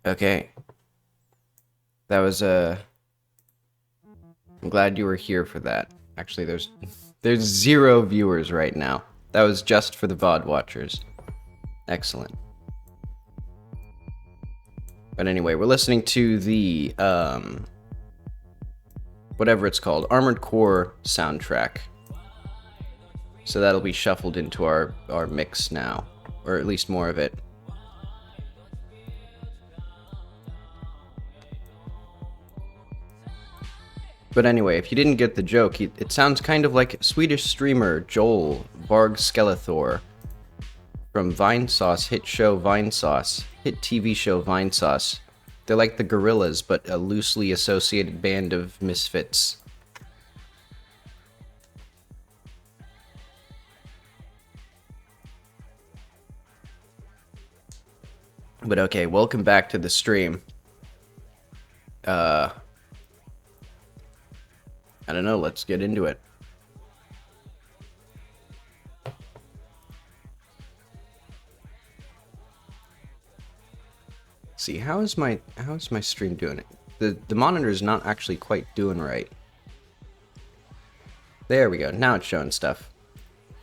Okay. That was I'm glad you were here for that. Actually, there's 0 viewers right now. That was just for the VOD watchers. Excellent. But anyway, we're listening to the whatever it's called, Armored Core soundtrack. So that'll be shuffled into our mix now, or at least more of it. But anyway, if you didn't get the joke, it sounds kind of like Swedish streamer Joel Varg Skellethor from Vinesauce, hit TV show Vinesauce. They're like the Gorillas, but a loosely associated band of misfits. But okay, welcome back to the stream. I don't know, let's get into it. See, how is my stream doing? The monitor is not actually quite doing right. There we go. Now it's showing stuff.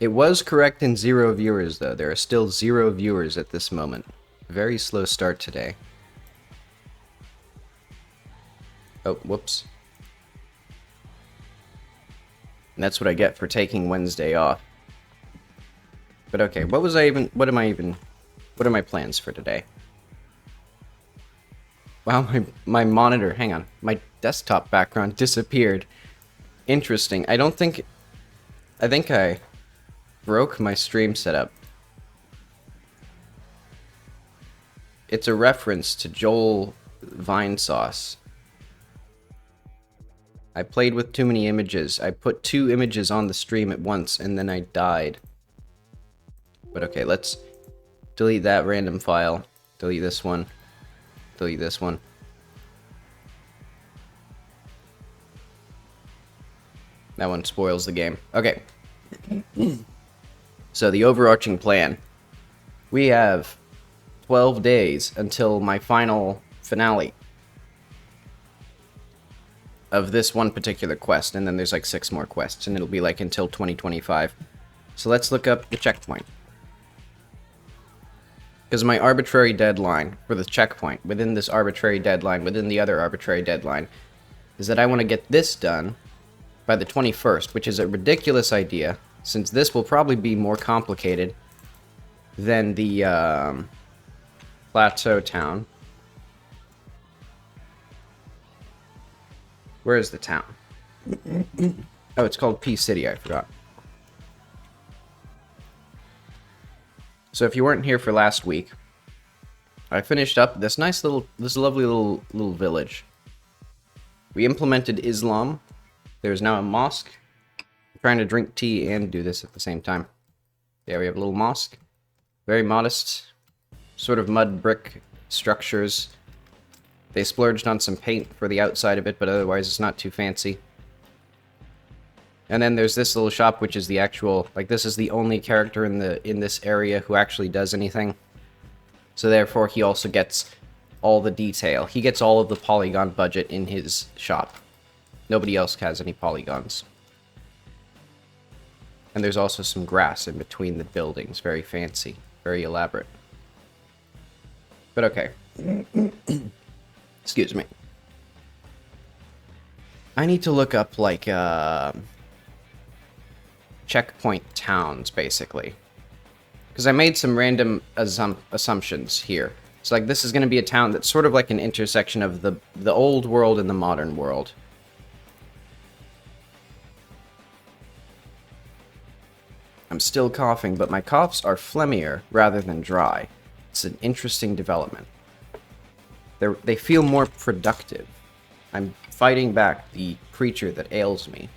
It was correct in 0 viewers though. There are still 0 viewers at this moment. Very slow start today. Oh, whoops. And that's what I get for taking Wednesday off. But okay, what are my plans for today? Wow, my monitor, hang on. My desktop background disappeared. Interesting. I think I broke my stream setup. It's a reference to Joel Vinesauce. I played with too many images. I put 2 images on the stream at once, and then I died. But okay, let's delete that random file. Delete this one. Delete this one. That one spoils the game. Okay. So the overarching plan. We have 12 days until my final finale of this one particular quest, and then there's like 6 more quests, and it'll be like until 2025. So let's look up the checkpoint. Because my arbitrary deadline for the checkpoint, within this arbitrary deadline, within the other arbitrary deadline, is that I want to get this done by the 21st, which is a ridiculous idea, since this will probably be more complicated than the plateau town. Where is the town? Oh, it's called Peace City, I forgot. So if you weren't here for last week, I finished up this lovely little village. We implemented Islam. There's now a mosque. I'm trying to drink tea and do this at the same time. Yeah, we have a little mosque. Very modest, sort of mud brick structures. They splurged on some paint for the outside of it, but otherwise it's not too fancy. And then there's this little shop, which is the actual, like, this is the only character in this area who actually does anything. So therefore he also gets all the detail. He gets all of the polygon budget in his shop. Nobody else has any polygons. And there's also some grass in between the buildings. Very fancy. Very elaborate. But okay. Excuse me. I need to look up, like, checkpoint towns, basically. Because I made some random assumptions here. So, like, this is going to be a town that's sort of like an intersection of the old world and the modern world. I'm still coughing, but my coughs are phlegmier rather than dry. It's an interesting development. They feel more productive. I'm fighting back the creature that ails me.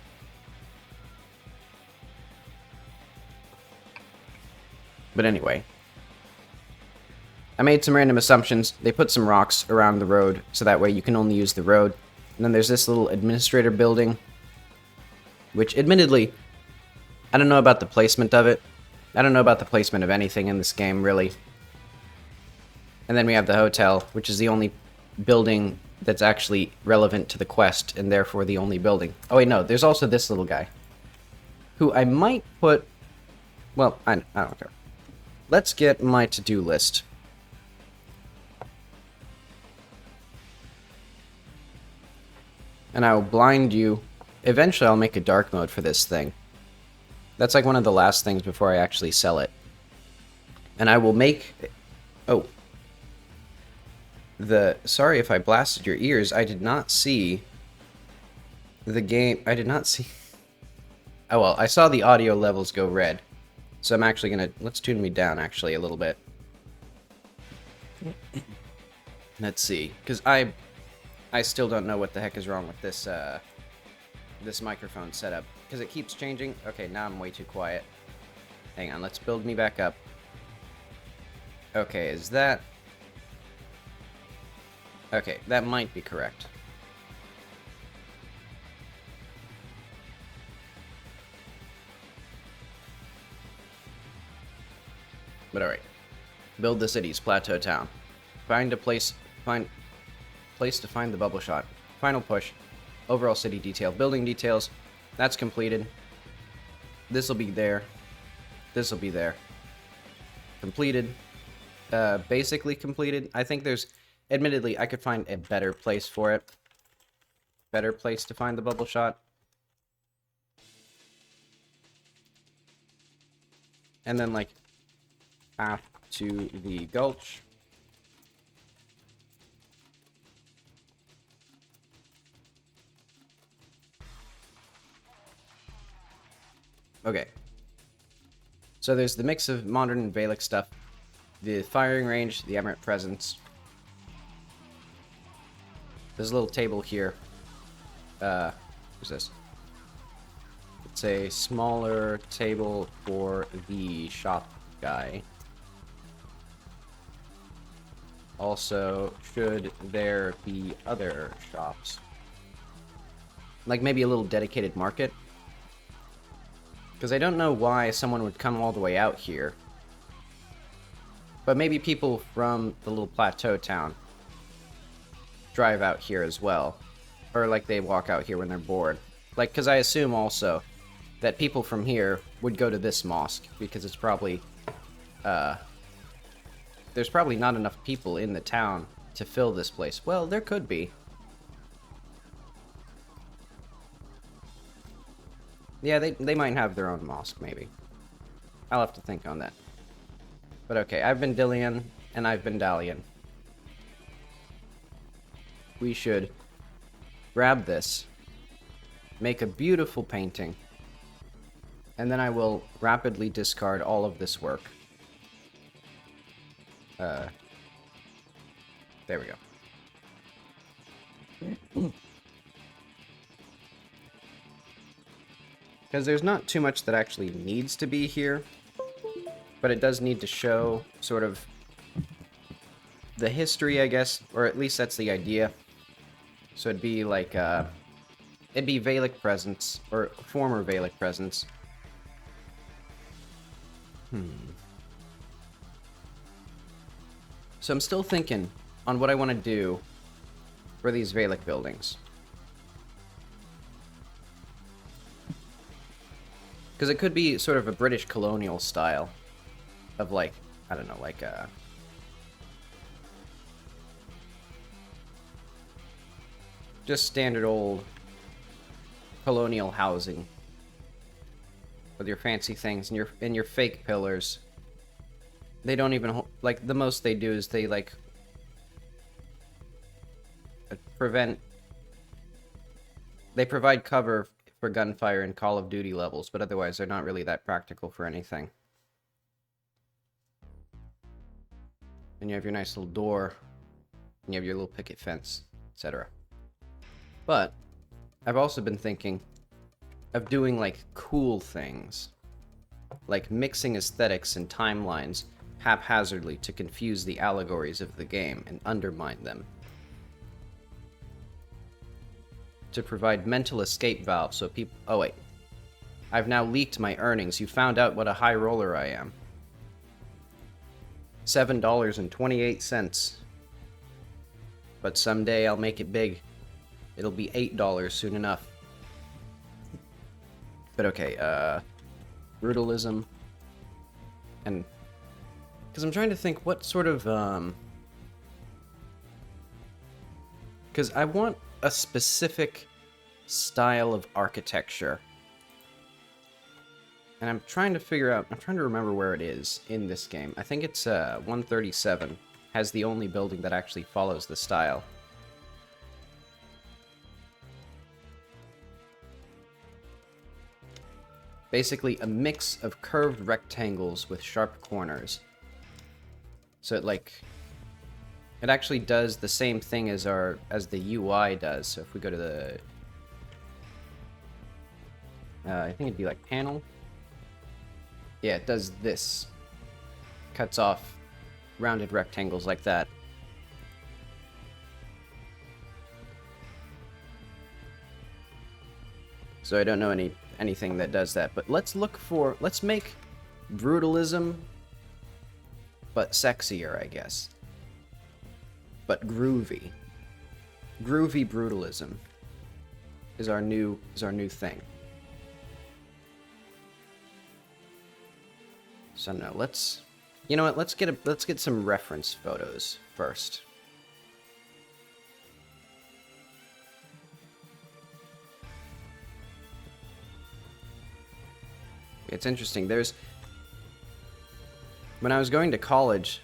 But anyway, I made some random assumptions. They put some rocks around the road, so that way you can only use the road. And then there's this little administrator building, which admittedly, I don't know about the placement of it. I don't know about the placement of anything in this game, really. And then we have the hotel, which is the only building that's actually relevant to the quest, and therefore the only building. Oh wait, no, there's also this little guy, who I might put... Well, I don't care. Let's get my to-do list. And I will blind you. Eventually I'll make a dark mode for this thing. That's like one of the last things before I actually sell it. And I will make... Oh. Sorry if I blasted your ears. I did not see the game. I did not see... Oh well, I saw the audio levels go red. So I'm actually gonna... Let's tune me down, actually, a little bit. Let's see. Because I still don't know what the heck is wrong with this, this microphone setup. Because it keeps changing. Okay, now I'm way too quiet. Hang on, let's build me back up. Okay, is that... Okay, that might be correct. But alright. Build the cities, plateau town. Find place to find the bubble shot. Final push. Overall city detail. Building details. That's completed. This'll be there. This'll be there. Completed. Basically completed. I think there's... Admittedly, I could find a better place for it. Better place to find the bubble shot. And then, like, path to the gulch. Okay. So there's the mix of modern and Valak stuff. The firing range, the Emirate presence. There's a little table here. What's this? It's a smaller table for the shop guy. Also, should there be other shops? Like maybe a little dedicated market? Because I don't know why someone would come all the way out here. But maybe people from the little plateau town drive out here as well. Or like they walk out here when they're bored. Like, because I assume also that people from here would go to this mosque because it's probably there's probably not enough people in the town to fill this place. Well, there could be. Yeah, they might have their own mosque, maybe. I'll have to think on that. But okay, I've been Dillian, and I've been Dalian. We should grab this, make a beautiful painting, and then I will rapidly discard all of this work. There we go. Because there's not too much that actually needs to be here, but it does need to show sort of the history, I guess, or at least that's the idea. So it'd be like, it'd be Valak presence, or former Valak presence. So I'm still thinking on what I want to do for these Valak buildings. Because it could be sort of a British colonial style of like, I don't know, like just standard old colonial housing with your fancy things and your fake pillars. They don't even like, the most they do is they like they provide cover for gunfire in Call of Duty levels, but otherwise they're not really that practical for anything. And you have your nice little door, and you have your little picket fence, etc. But I've also been thinking of doing like cool things, like mixing aesthetics and timelines haphazardly to confuse the allegories of the game and undermine them. To provide mental escape valves so people... Oh wait. I've now leaked my earnings. You found out what a high roller I am. $7.28. But someday I'll make it big. It'll be $8 soon enough. But okay, brutalism. And because I'm trying to think what sort of because I want a specific style of architecture. And I'm trying to remember where it is in this game. I think it's 137 has the only building that actually follows the style. Basically a mix of curved rectangles with sharp corners. So it actually does the same thing as the UI does. So if we go to the I think it'd be like panel. Yeah, it does this. Cuts off rounded rectangles like that. So I don't know anything that does that, but let's make brutalism, but sexier, I guess. But groovy. Groovy brutalism is our new thing. So no, you know what? Let's get some reference photos first. It's interesting. When I was going to college,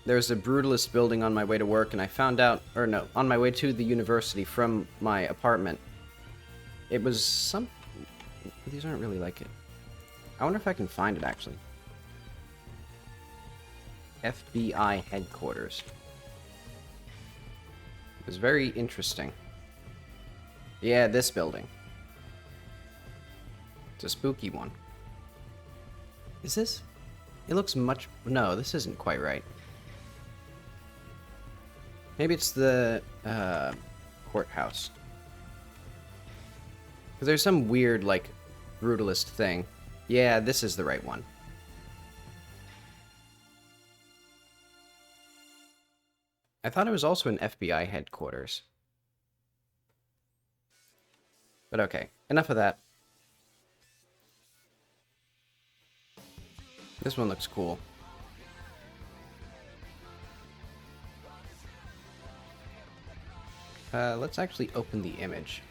there's a brutalist building on my way to work, and I found out, on my way to the university from my apartment. It was these aren't really like it. I wonder if I can find it actually. FBI headquarters. It was very interesting. Yeah, this building. It's a spooky one. Is this? It looks much... No, this isn't quite right. Maybe it's the courthouse. Because there's some weird, brutalist thing. Yeah, this is the right one. I thought it was also an FBI headquarters. But okay, enough of that. This one looks cool. Let's actually open the image.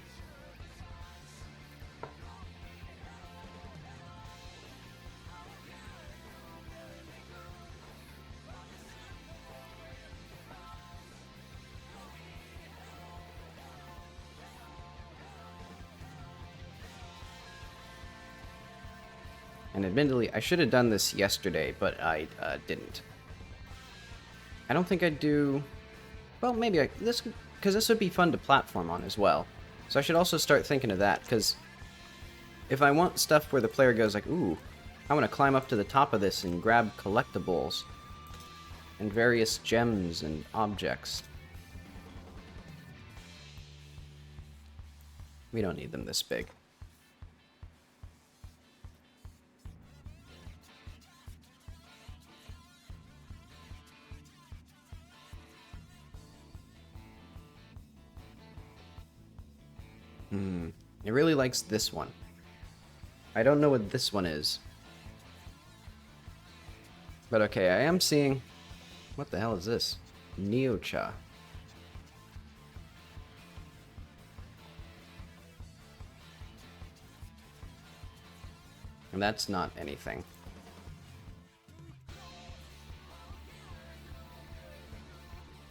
And admittedly, I should have done this yesterday, but I didn't. I don't think I'd do... Well, maybe because this would be fun to platform on as well. So I should also start thinking of that, because if I want stuff where the player goes like, ooh, I want to climb up to the top of this and grab collectibles and various gems and objects. We don't need them this big. It really likes this one. I don't know what this one is. But okay, I am seeing... What the hell is this? Neocha. And that's not anything.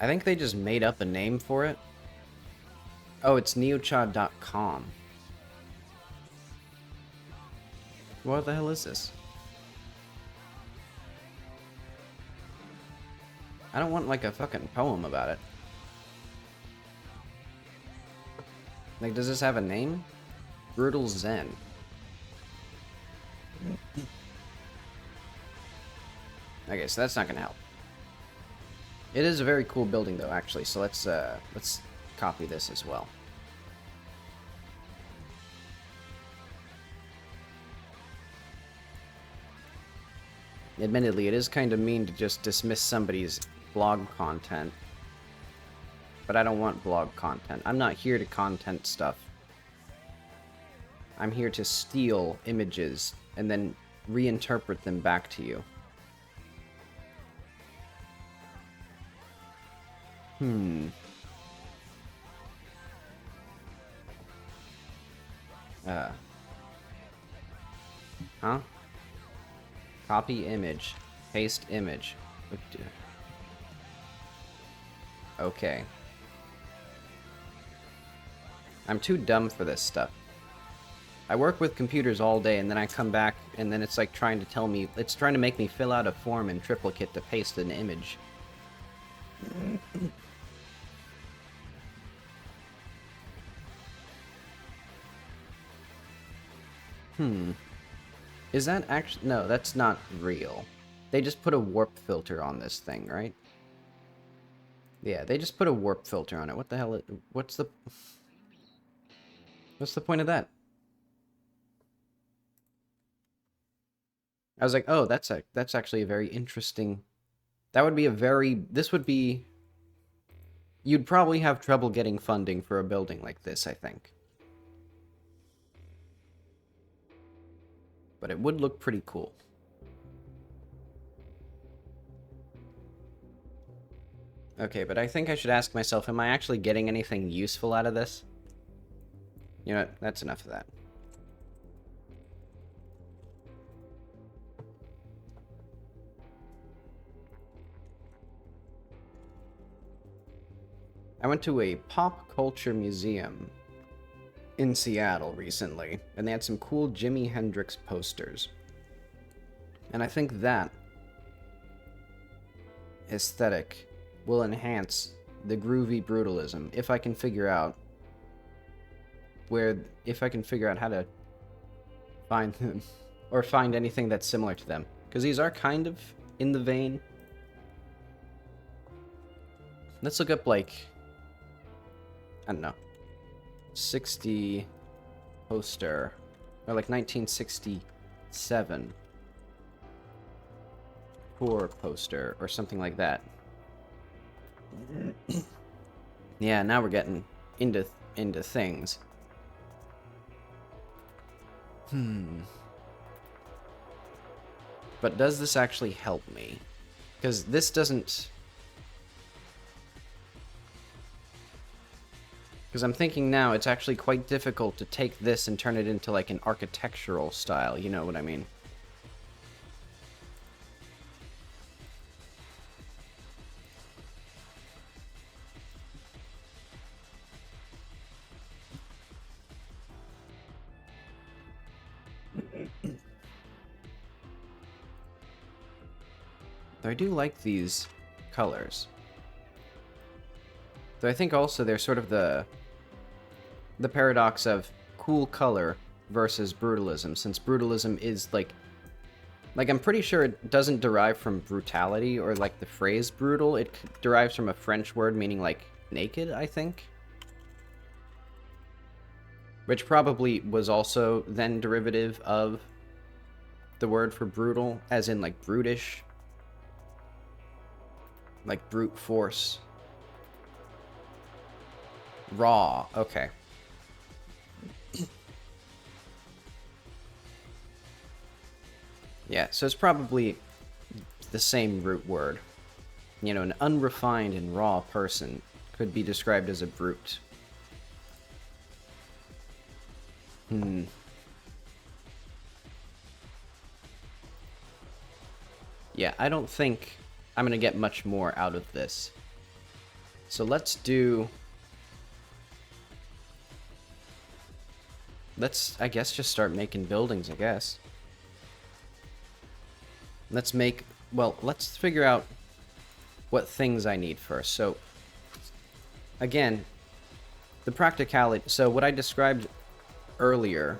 I think they just made up a name for it. Oh, it's neocha.com. What the hell is this? I don't want like a fucking poem about it. Like, does this have a name? Brutal Zen. Okay, so that's not gonna help. It is a very cool building though, actually, so let's copy this as well. Admittedly, it is kind of mean to just dismiss somebody's blog content. But I don't want blog content. I'm not here to content stuff. I'm here to steal images and then reinterpret them back to you. Huh? Copy image. Paste image. Okay. I'm too dumb for this stuff. I work with computers all day, and then I come back, and then it's like trying to tell me... It's trying to make me fill out a form in triplicate to paste an image. Is that actually... No, that's not real. They just put a warp filter on this thing, right? Yeah, they just put a warp filter on it. What the hell... What's the point of that? I was like, oh, that's actually a very interesting... That would be a very... This would be... You'd probably have trouble getting funding for a building like this, I think. But it would look pretty cool. Okay, but I think I should ask myself, am I actually getting anything useful out of this? You know what? That's enough of that. I went to a pop culture museum in Seattle recently, and they had some cool Jimi Hendrix posters. And I think that aesthetic will enhance the groovy brutalism if I can figure out how to find them, or find anything that's similar to them. Because these are kind of in the vein. Let's look up, like, I don't know, 60 poster, or like 1967 poor poster, or something like that. Yeah, now we're getting into things. But does this actually help me? Because this doesn't... Because I'm thinking now, it's actually quite difficult to take this and turn it into like an architectural style, you know what I mean? Though I do like these colors. Though I think also they're sort of the paradox of cool color versus brutalism, since brutalism is like I'm pretty sure it doesn't derive from brutality or like the phrase brutal. It derives from a French word meaning like naked, I think. Which probably was also then derivative of the word for brutal, as in like brutish. Like brute force. Raw, okay. Yeah, so it's probably the same root word. You know, an unrefined and raw person could be described as a brute. Yeah, I don't think I'm gonna get much more out of this. So let's, I guess, just start making buildings, I guess. Let's figure out what things I need first. So, again, the practicality, so what I described earlier,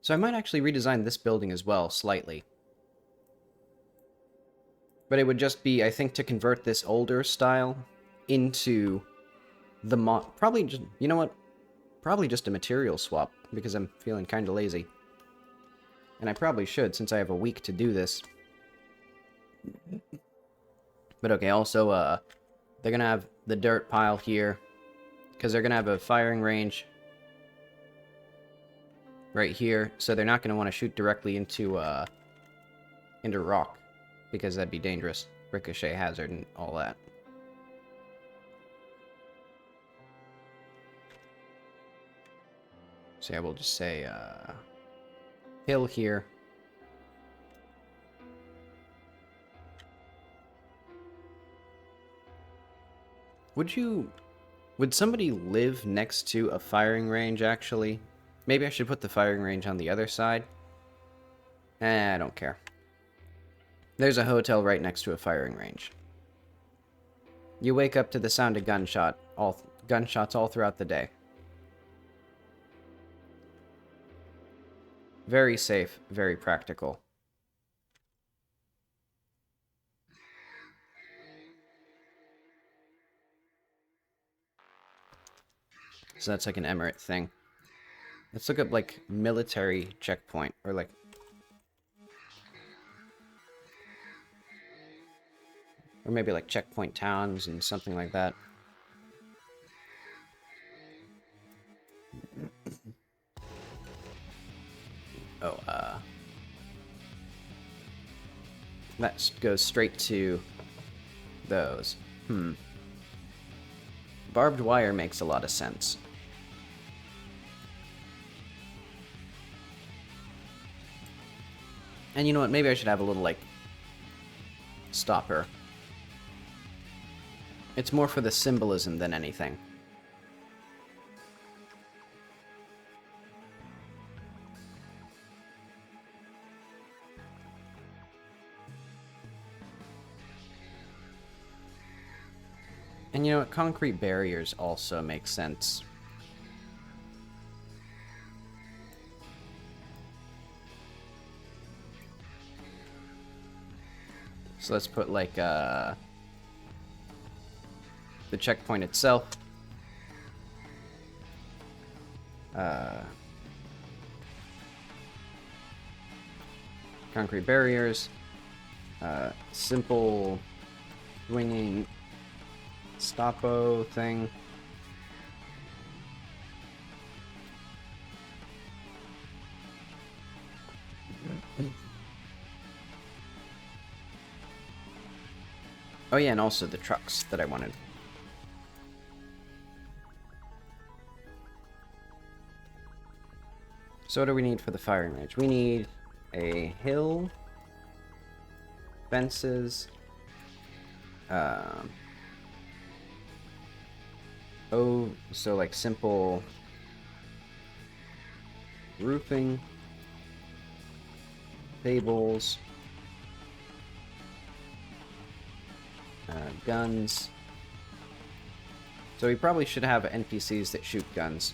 so I might actually redesign this building as well, slightly. But it would just be, I think, to convert this older style into the probably just, you know what? Probably just a material swap, because I'm feeling kind of lazy. And I probably should, since I have a week to do this. But okay, also, they're gonna have the dirt pile here, because they're gonna have a firing range right here, so they're not gonna want to shoot directly into rock, because that'd be dangerous. Ricochet hazard and all that. So yeah, we'll just say, hill here. Would somebody live next to a firing range, actually? Maybe I should put the firing range on the other side. I don't care. There's a hotel right next to a firing range. You wake up to the sound of gunshots all throughout the day. Very safe, very practical. So that's like an emirate thing. Let's look up, like, military checkpoint, or, like... Or maybe, like, checkpoint towns and something like that. Oh, that goes straight to those. Barbed wire makes a lot of sense. And you know what? Maybe I should have a little, like, stopper. It's more for the symbolism than anything. And you know what? Concrete barriers also make sense. So let's put, like, the checkpoint itself. Concrete barriers. Simple swinging stoppo thing. Oh yeah, and also the trucks that I wanted. So what do we need for the firing range? We need a hill, fences, so like simple roofing, tables, guns. So we probably should have NPCs that shoot guns.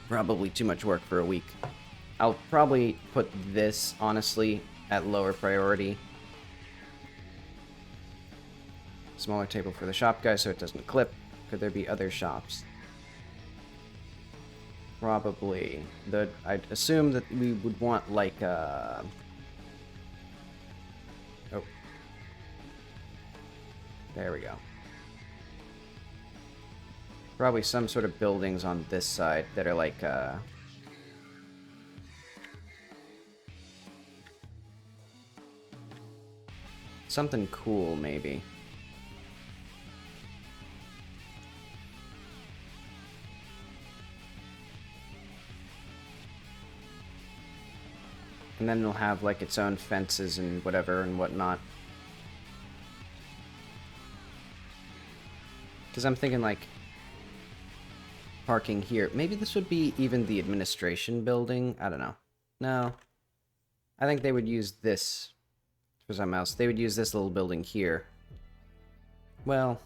Probably too much work for a week. I'll probably put this, honestly, at lower priority. Smaller table for the shop guy so it doesn't clip. Could there be other shops? Probably. I'd assume that we would want, like, Oh. There we go. Probably some sort of buildings on this side that are, like, something cool, maybe. And then it'll have, like, its own fences and whatever and whatnot. Because I'm thinking, like, parking here. Maybe this would be even the administration building? I don't know. No. I think they would use this for something else. They would use this little building here. Well,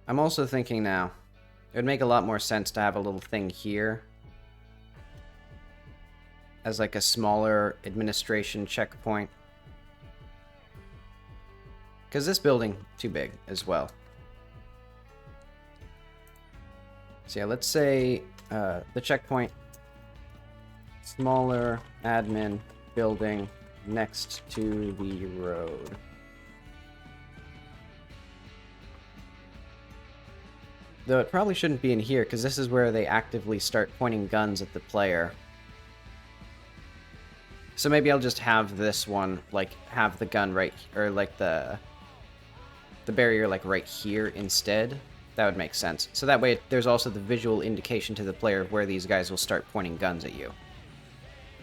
I'm also thinking now, it would make a lot more sense to have a little thing here as like a smaller administration checkpoint. Because this building, too big as well. So yeah, let's say the checkpoint, smaller admin building next to the road. Though it probably shouldn't be in here, because this is where they actively start pointing guns at the player. So maybe I'll just have this one, like, have the gun right, or like the barrier, like, right here instead. That would make sense. So that way, there's also the visual indication to the player of where these guys will start pointing guns at you.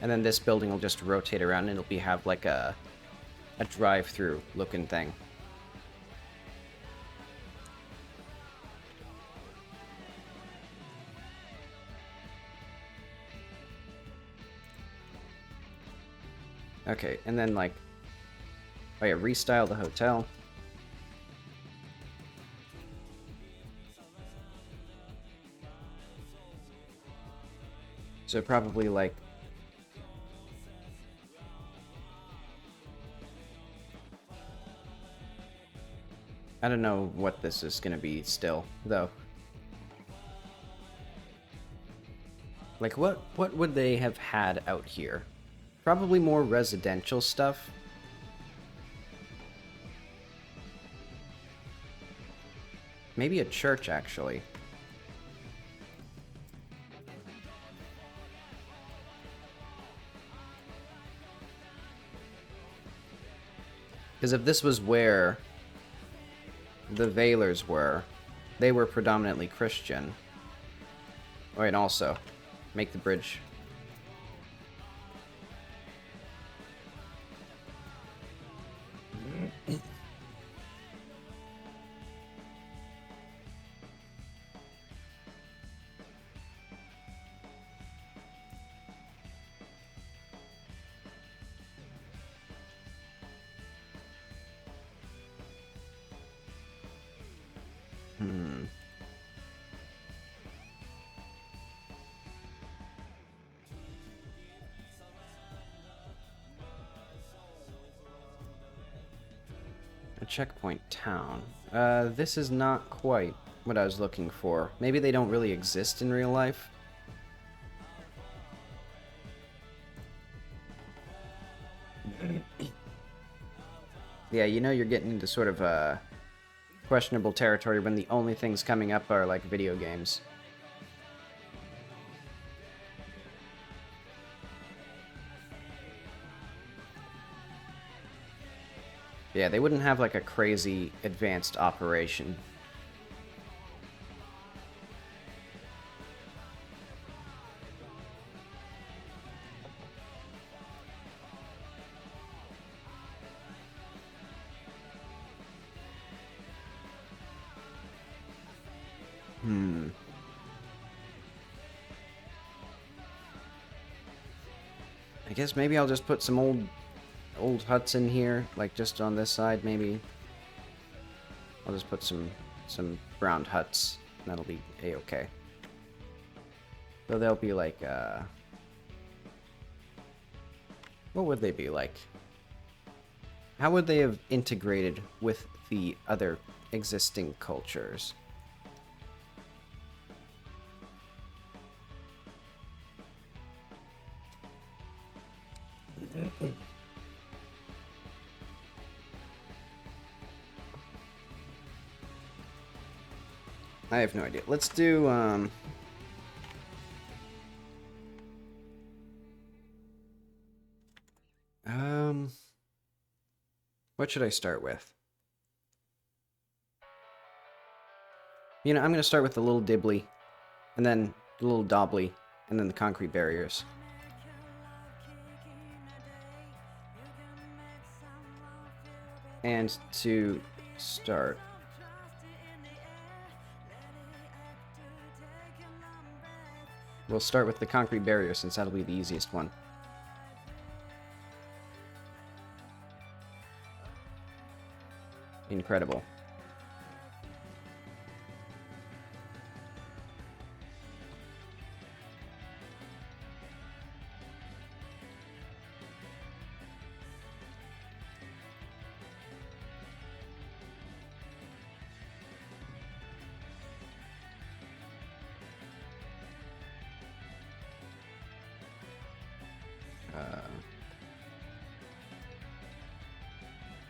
And then this building will just rotate around, and it'll have, like, a drive-through looking thing. Okay, and then, like, oh yeah, restyle the hotel. So probably, like, I don't know what this is gonna be still, though. Like, what would they have had out here? Probably more residential stuff. Maybe a church, actually. Because if this was where the Veilers were, they were predominantly Christian. Oh, and also, make the bridge. A checkpoint town. This is not quite what I was looking for. Maybe they don't really exist in real life. Yeah, you know you're getting into sort of questionable territory when the only things coming up are, like, video games. Yeah, they wouldn't have, like, a crazy advanced operation. I guess maybe I'll just put some old huts in here, like just on this side, maybe. I'll just put some brown huts, and that'll be a-okay. So they'll be like, what would they be like? How would they have integrated with the other existing cultures? I have no idea. Let's do, what should I start with? You know, I'm gonna start with the little dibbly, and then the little dobbly, and then the concrete barriers. And to start, we'll start with the concrete barrier since that'll be the easiest one. Incredible.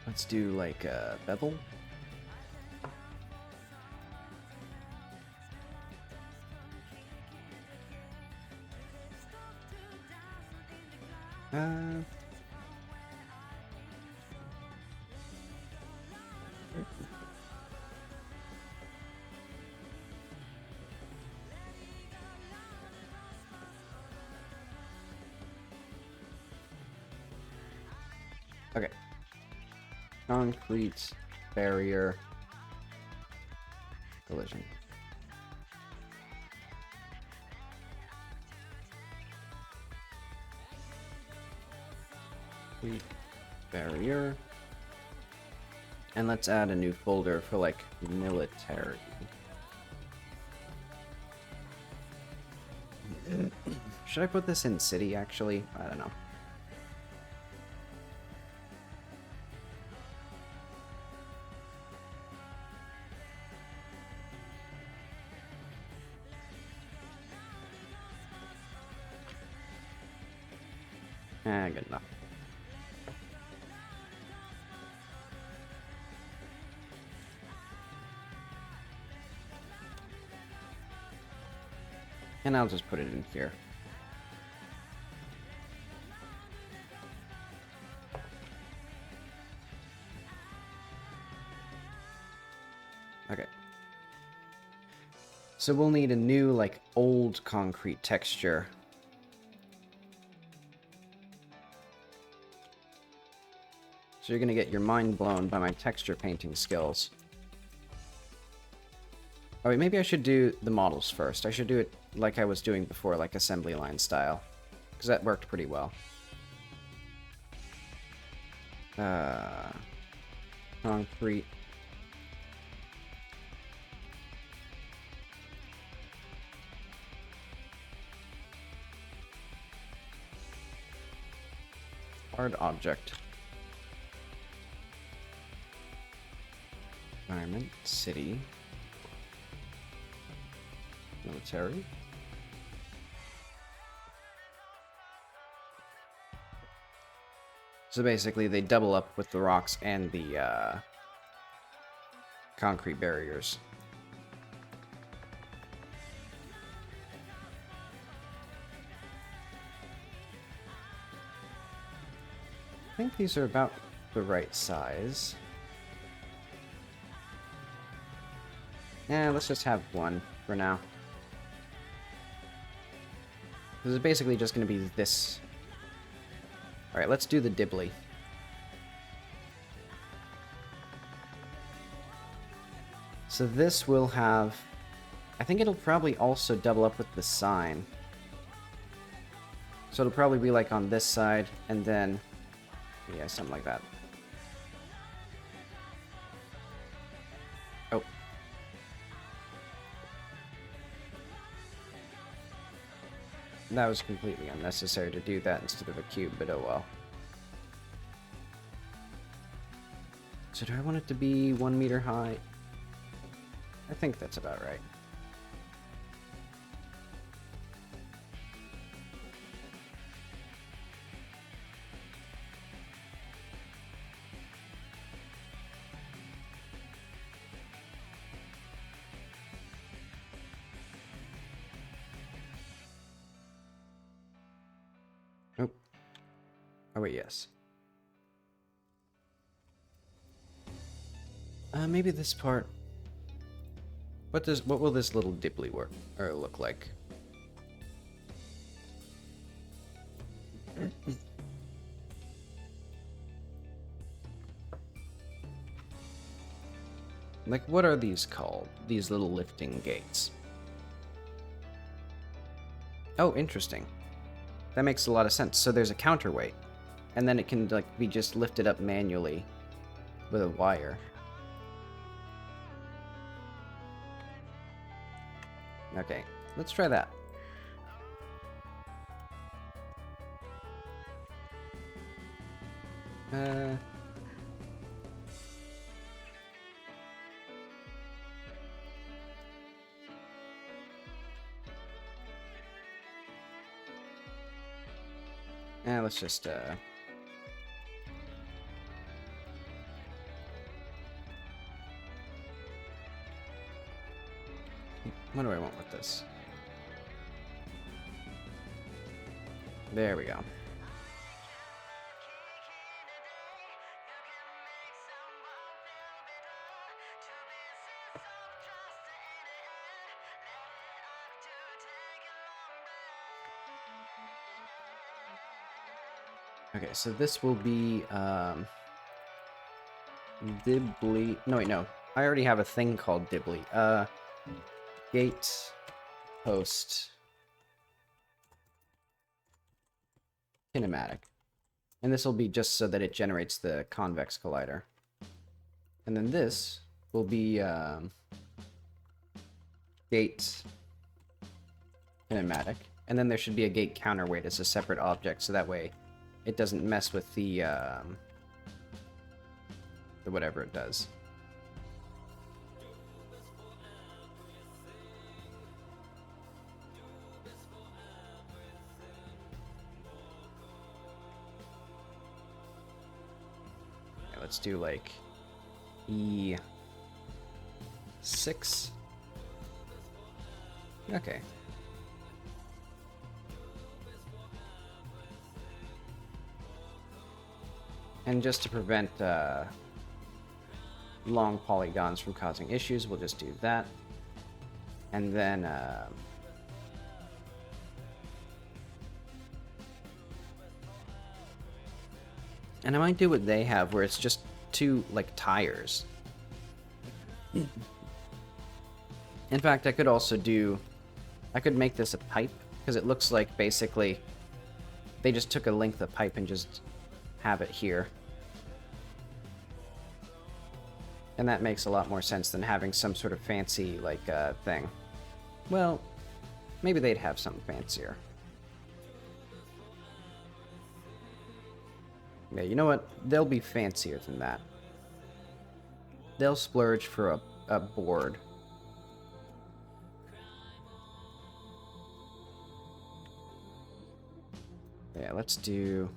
Let's do like a bevel. Okay. Concrete barrier collision. Concrete barrier. And let's add a new folder for like military. Should I put this in city actually? I don't know. Good enough. And I'll just put it in here. Okay. So we'll need a new, like, old concrete texture. So you're gonna get your mind blown by my texture painting skills. Oh wait, maybe I should do the models first. I should do it like I was doing before, like assembly line style. Because that worked pretty well. Concrete. Hard object. Environment, city. Military. So basically they double up with the rocks and the concrete barriers. I think these are about the right size. Yeah, let's just have one for now. This is basically just going to be this. Alright, let's do the dibbly. So this will have... I think it'll probably also double up with the sign. So it'll probably be like on this side, and then... yeah, something like that. Oh. That was completely unnecessary to do that instead of a cube, but oh well. So do I want it to be 1 meter high? I think that's about right. Nope. Oh wait, yes. Maybe this part. What will this little dibbly work or look like? Like, what are these called? These little lifting gates. Oh, interesting. That makes a lot of sense. So there's a counterweight, and then it can like be just lifted up manually with a wire. Okay, let's try that. Let's just, what do I want with this? There we go. Okay, so this will be, Dibbly... No, wait, no. I already have a thing called Dibbly. Gate... Post... Kinematic. And this will be just so that it generates the convex collider. And then this will be, gate... Kinematic. And then there should be a gate counterweight as a separate object, so that way it doesn't mess with the whatever it does. Okay, let's do like E6. Okay. And just to prevent long polygons from causing issues, we'll just do that. And then and I might do what they have, where it's just two, like, tires. In fact, I could also do... I could make this a pipe, because it looks like, basically, they just took a length of pipe and just have it here. And that makes a lot more sense than having some sort of fancy, like, thing. Well, maybe they'd have something fancier. Yeah, you know what? They'll be fancier than that. They'll splurge for a board. Yeah, let's do...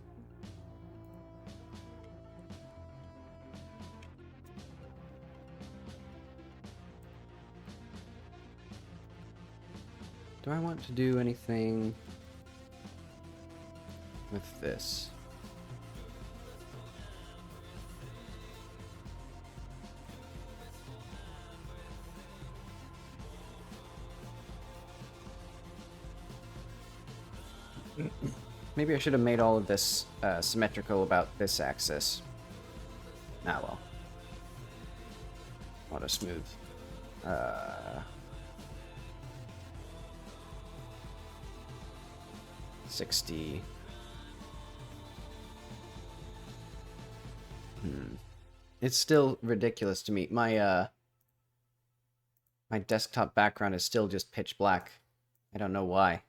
Do I want to do anything with this? Maybe I should have made all of this symmetrical about this axis. Ah, well. What a smooth. 60. It's still ridiculous to me. My my desktop background is still just pitch black. I don't know why.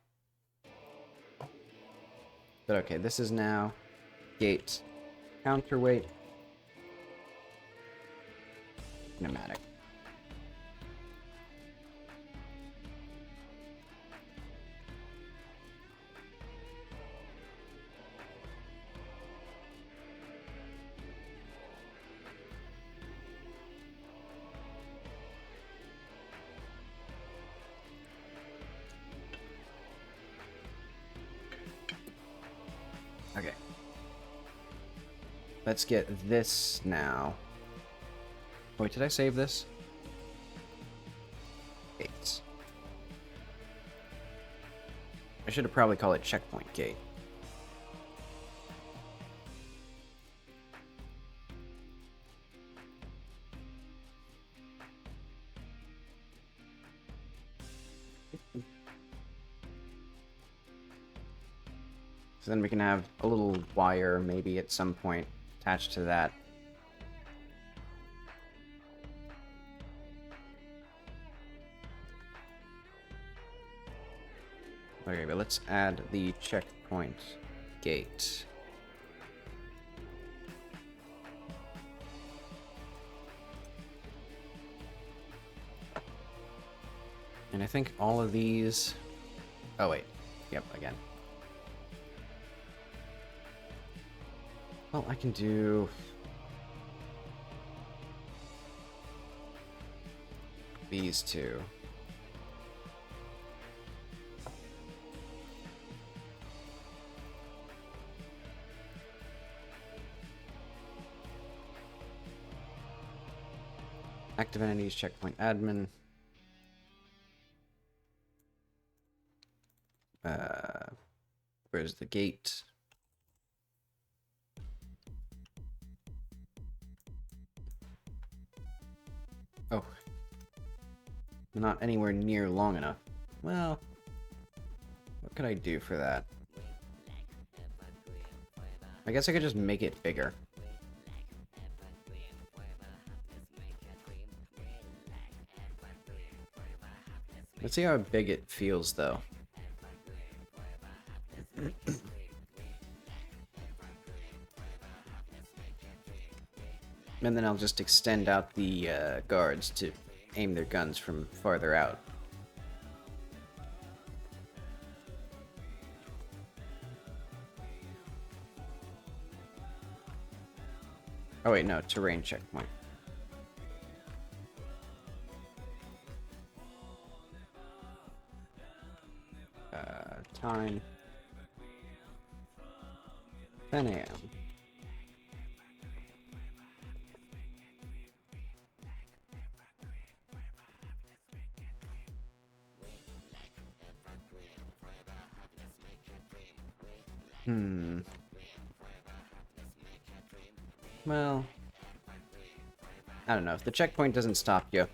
But okay, this is now gate counterweight pneumatic. Okay. Let's get this now. Wait, did I save this? 8. I should have probably called it checkpoint gate. So then we can have a little wire maybe at some point attached to that. Okay, but let's add the checkpoint gate. And I think all of these... Oh, wait. Yep, again. Well, I can do these two. Active entities, checkpoint admin. Where's the gate? Oh. Not anywhere near long enough. Well, what could I do for that? I guess I could just make it bigger. Let's see how big it feels, though. And then I'll just extend out the guards to aim their guns from farther out. Oh wait, no, terrain checkpoint. Time 10 a.m. Well, I don't know. If the checkpoint doesn't stop you,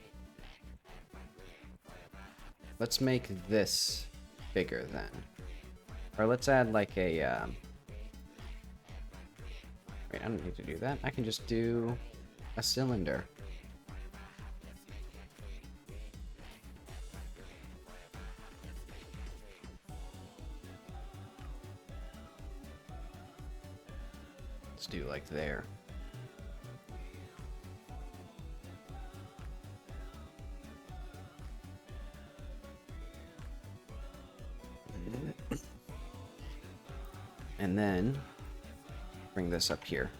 let's make this bigger then. Or let's add like a, wait, I don't need to do that. I can just do a cylinder. Let's do like there. And then bring this up here.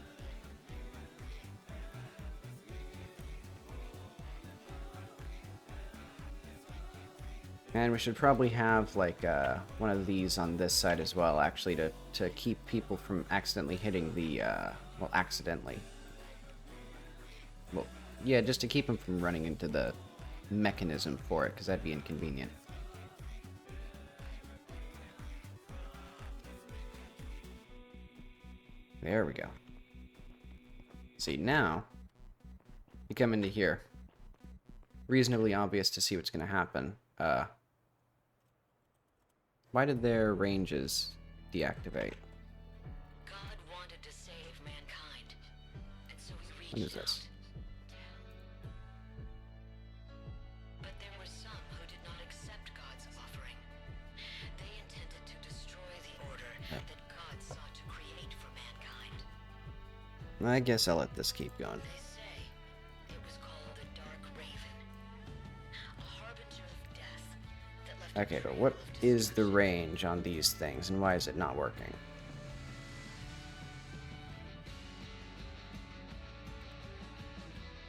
And we should probably have like one of these on this side as well, actually, to keep people from accidentally hitting the, well, accidentally. Well, yeah, just to keep them from running into the mechanism for it, because that'd be inconvenient. There we go. See, now, you come into here. Reasonably obvious to see what's going to happen. Why did their ranges deactivate? God wanted to save mankind, and so he reached What is this? But there were some who did not accept God's offering. They intended to destroy the order that God sought to create for mankind. I guess I'll let this keep going. They say it was called the Dark Raven, a harbinger of death that left a Okay, but trail what of is the destruction. range on these things, and why is it not working?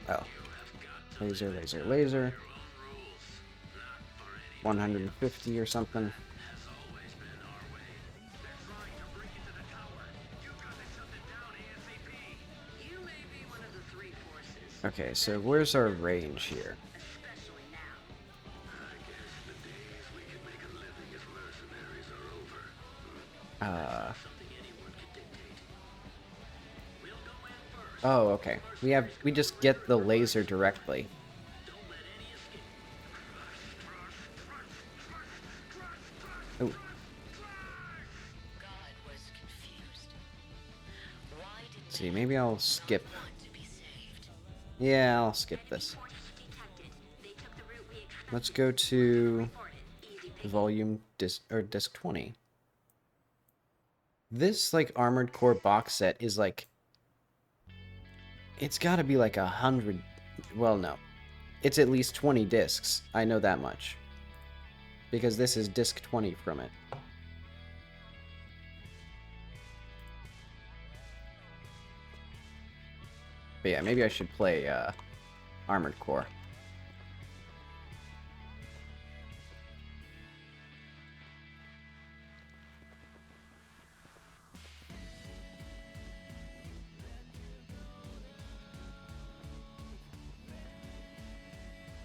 Oh. Laser, laser, laser. 150 or something. Okay, so where's our range here? Oh, okay. We just get the laser directly. Oh, God was confused. Why did see, maybe I'll skip. want to be saved? Yeah, I'll skip this. Let's go to volume disc 20. This like Armored Core box set is like, it's got to be like 100. Well, no, it's at least 20 discs. I know that much because this is disc 20 from it. But yeah, maybe I should play Armored Core.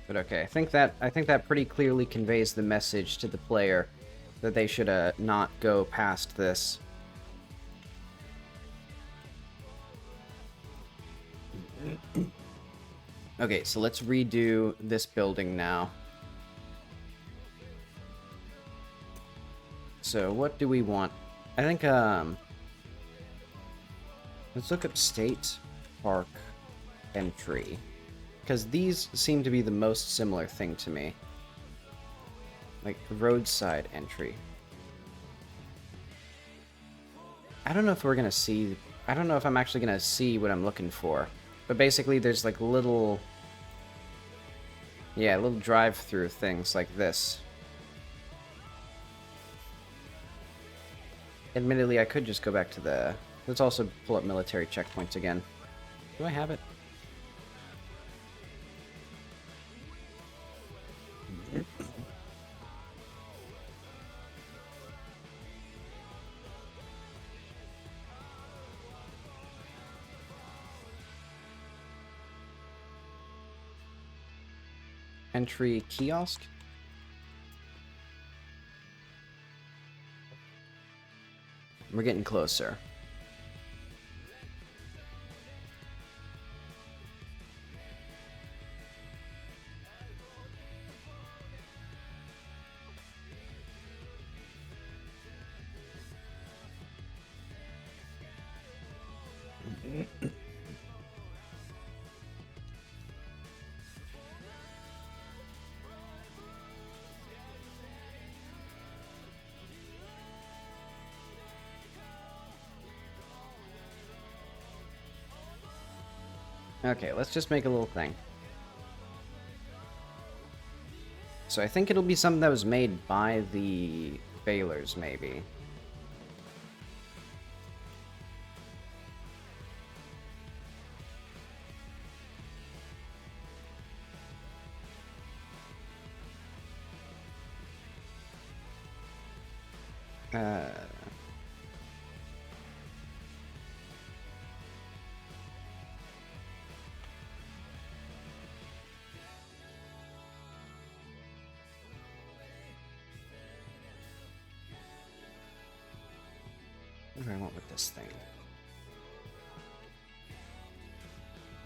But okay, I think that pretty clearly conveys the message to the player that they should not go past this. Okay, so let's redo this building now. So what do we want? I think let's look up State Park Entry, because these seem to be the most similar thing to me. Like roadside entry. I don't know if we're gonna see. I don't know if I'm actually gonna see what I'm looking for. But basically, there's like little, yeah, little drive-through things like this. Admittedly, I could just go back to the. Let's also pull up military checkpoints again. Do I have it? Entry kiosk? We're getting closer. Okay, let's just make a little thing. So I think it'll be something that was made by the Baylors, maybe. What do I want with this thing?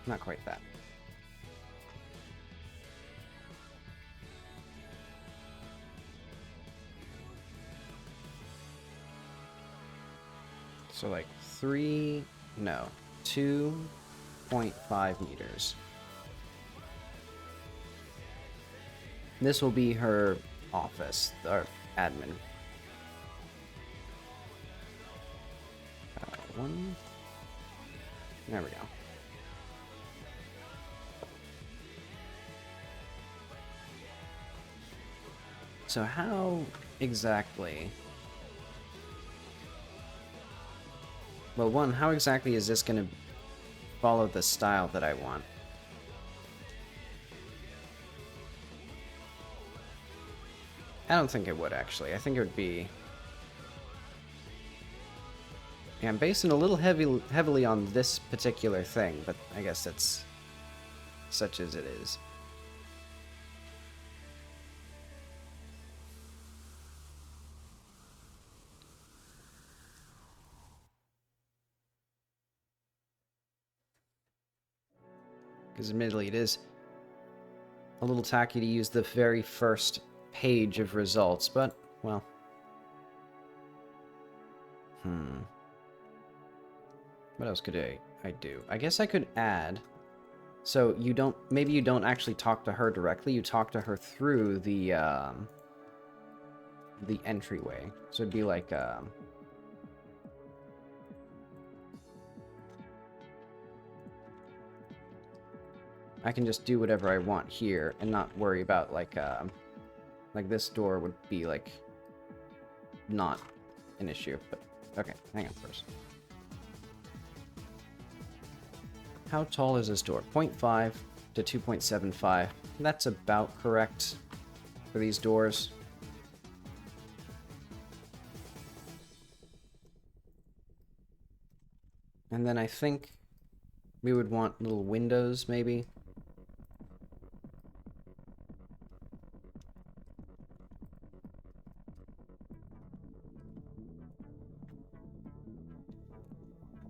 Not quite that. So like 2.5 meters. This will be her office, or admin. One. There we go. So how exactly... Well, one, how exactly is this going to follow the style that I want? I don't think it would, actually. I think it would be... Yeah, I'm basing a little heavily on this particular thing, but I guess that's such as it is. Because admittedly it is a little tacky to use the very first page of results, but, well... What else could I do? I guess I could add... So you don't... Maybe you don't actually talk to her directly, you talk to her through the entryway. So it'd be like, I can just do whatever I want here and not worry about, like this door would be, like, not an issue, but... Okay, hang on first. How tall is this door? 0.5 to 2.75. That's about correct for these doors. And then I think we would want little windows, maybe.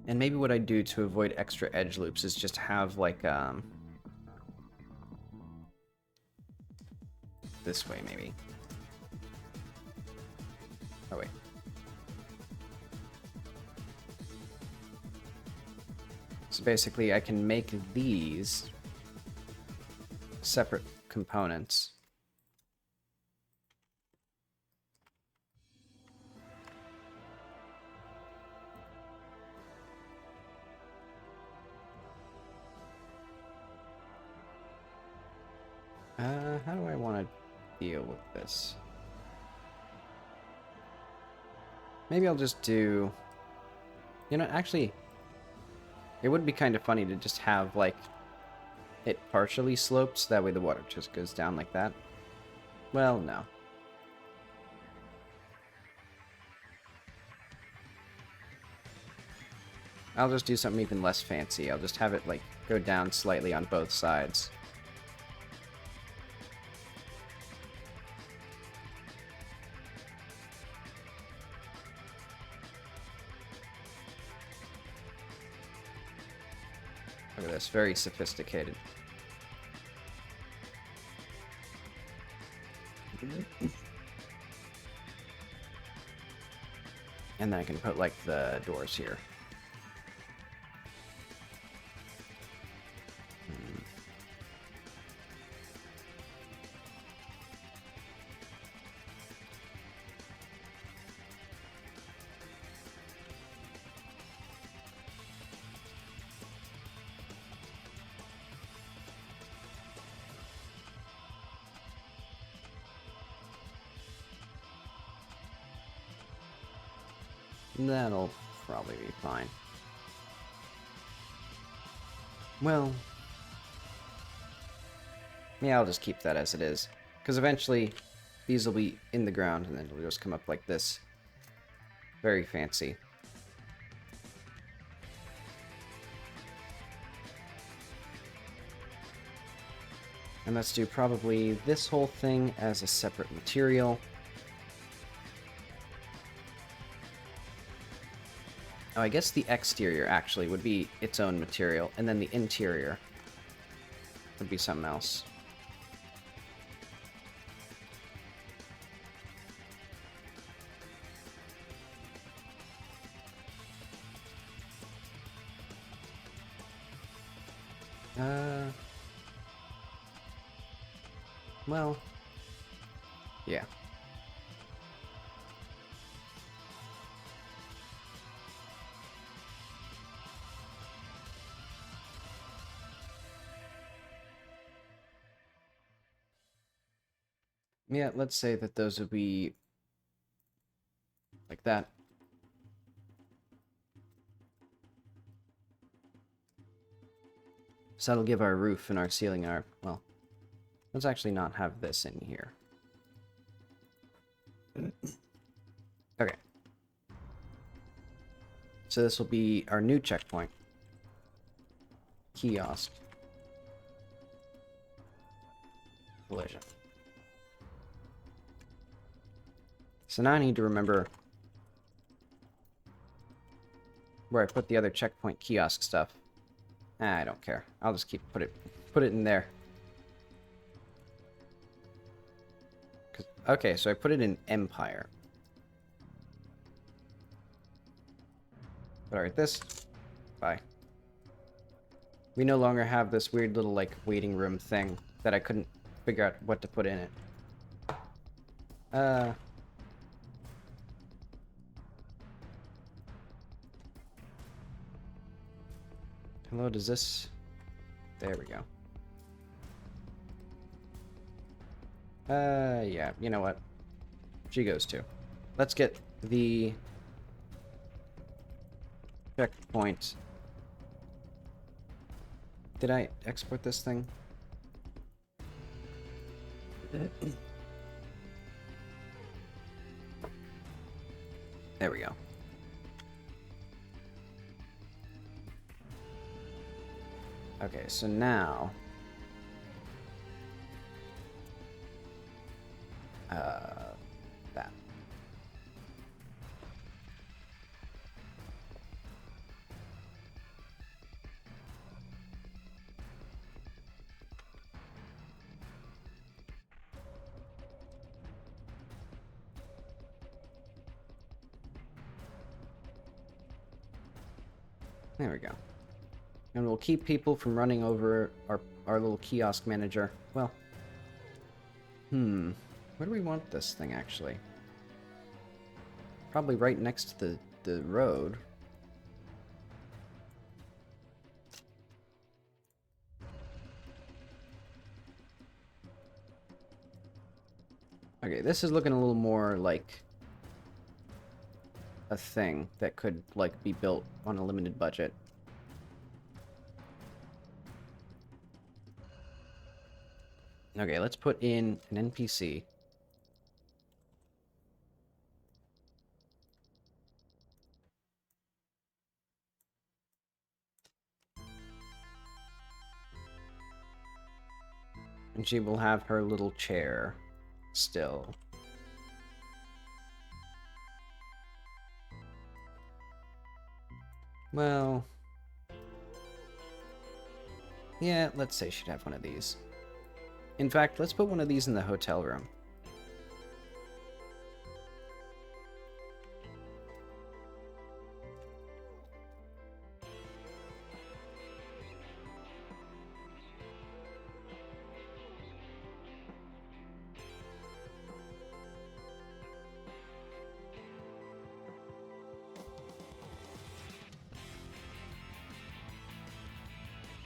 And maybe what I do to avoid extra edge loops is just have, like, this way, maybe. Oh, wait. So basically, I can make these separate components. How do I want to deal with this? Maybe I'll just do... You know, actually, it would be kind of funny to just have, like, it partially sloped, so that way the water just goes down like that. Well, no. I'll just do something even less fancy. I'll just have it, like, go down slightly on both sides. Look at this, very sophisticated. And then I can put, like, the doors here. That'll probably be fine. Well, yeah, I'll just keep that as it is. Because eventually, these will be in the ground, and then it'll just come up like this. Very fancy. And let's do probably this whole thing as a separate material. Oh, I guess the exterior actually would be its own material, and then the interior would be something else. Well, yeah. Yeah, let's say that those would be like that. So that'll give our roof and our ceiling our, well, let's actually not have this in here. Okay. So this will be our new checkpoint. Kiosk. Collision. So now I need to remember where I put the other checkpoint kiosk stuff. I don't care. I'll just put it in there. Okay, so I put it in Empire. But alright, this. Bye. We no longer have this weird little, like, waiting room thing that I couldn't figure out what to put in it. Hello, does this... There we go. Yeah, you know what? She goes too. Let's get the checkpoint Did I export this thing? There we go. Okay, so now... that. There we go. And we'll keep people from running over our little kiosk manager. Well, where do we want this thing, actually? Probably right next to the road. Okay, this is looking a little more like a thing that could, like, be built on a limited budget. Okay, let's put in an NPC. And she will have her little chair still. Well... yeah, let's say she'd have one of these. In fact, let's put one of these in the hotel room.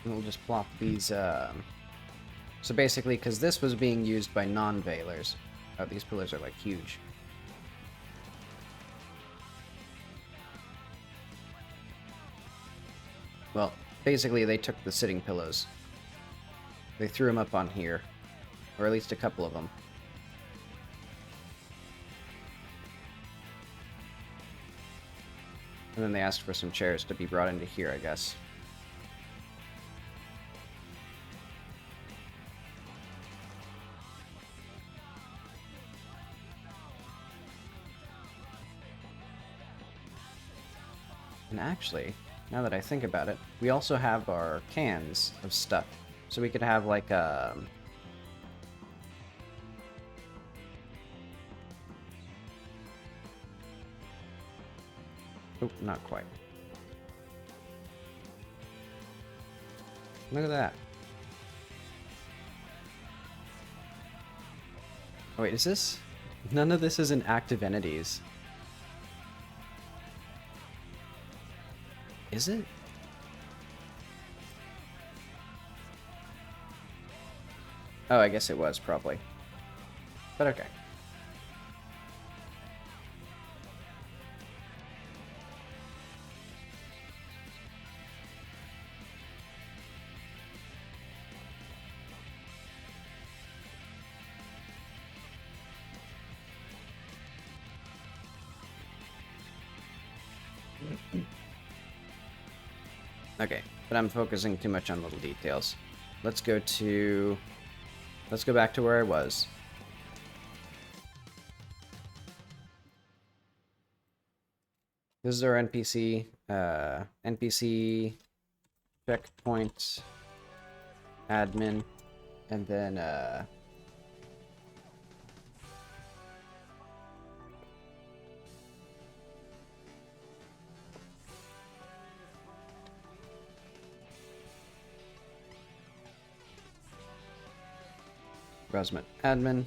And we'll just plop these, So basically, because this was being used by non-veilers. Oh, these pillars are, like, huge. Well, basically, they took the sitting pillows. They threw them up on here. Or at least a couple of them. And then they asked for some chairs to be brought into here, I guess. And actually, now that I think about it, we also have our cans of stuff. So we could have, like, Oh, not quite. Look at that. Oh, wait, is this? None of this is in active entities. Is it? Oh, I guess it was, probably. But okay. Okay, but I'm focusing too much on little details. Let's go back to where I was. This is our NPC, NPC checkpoint admin, and then, Resmet admin.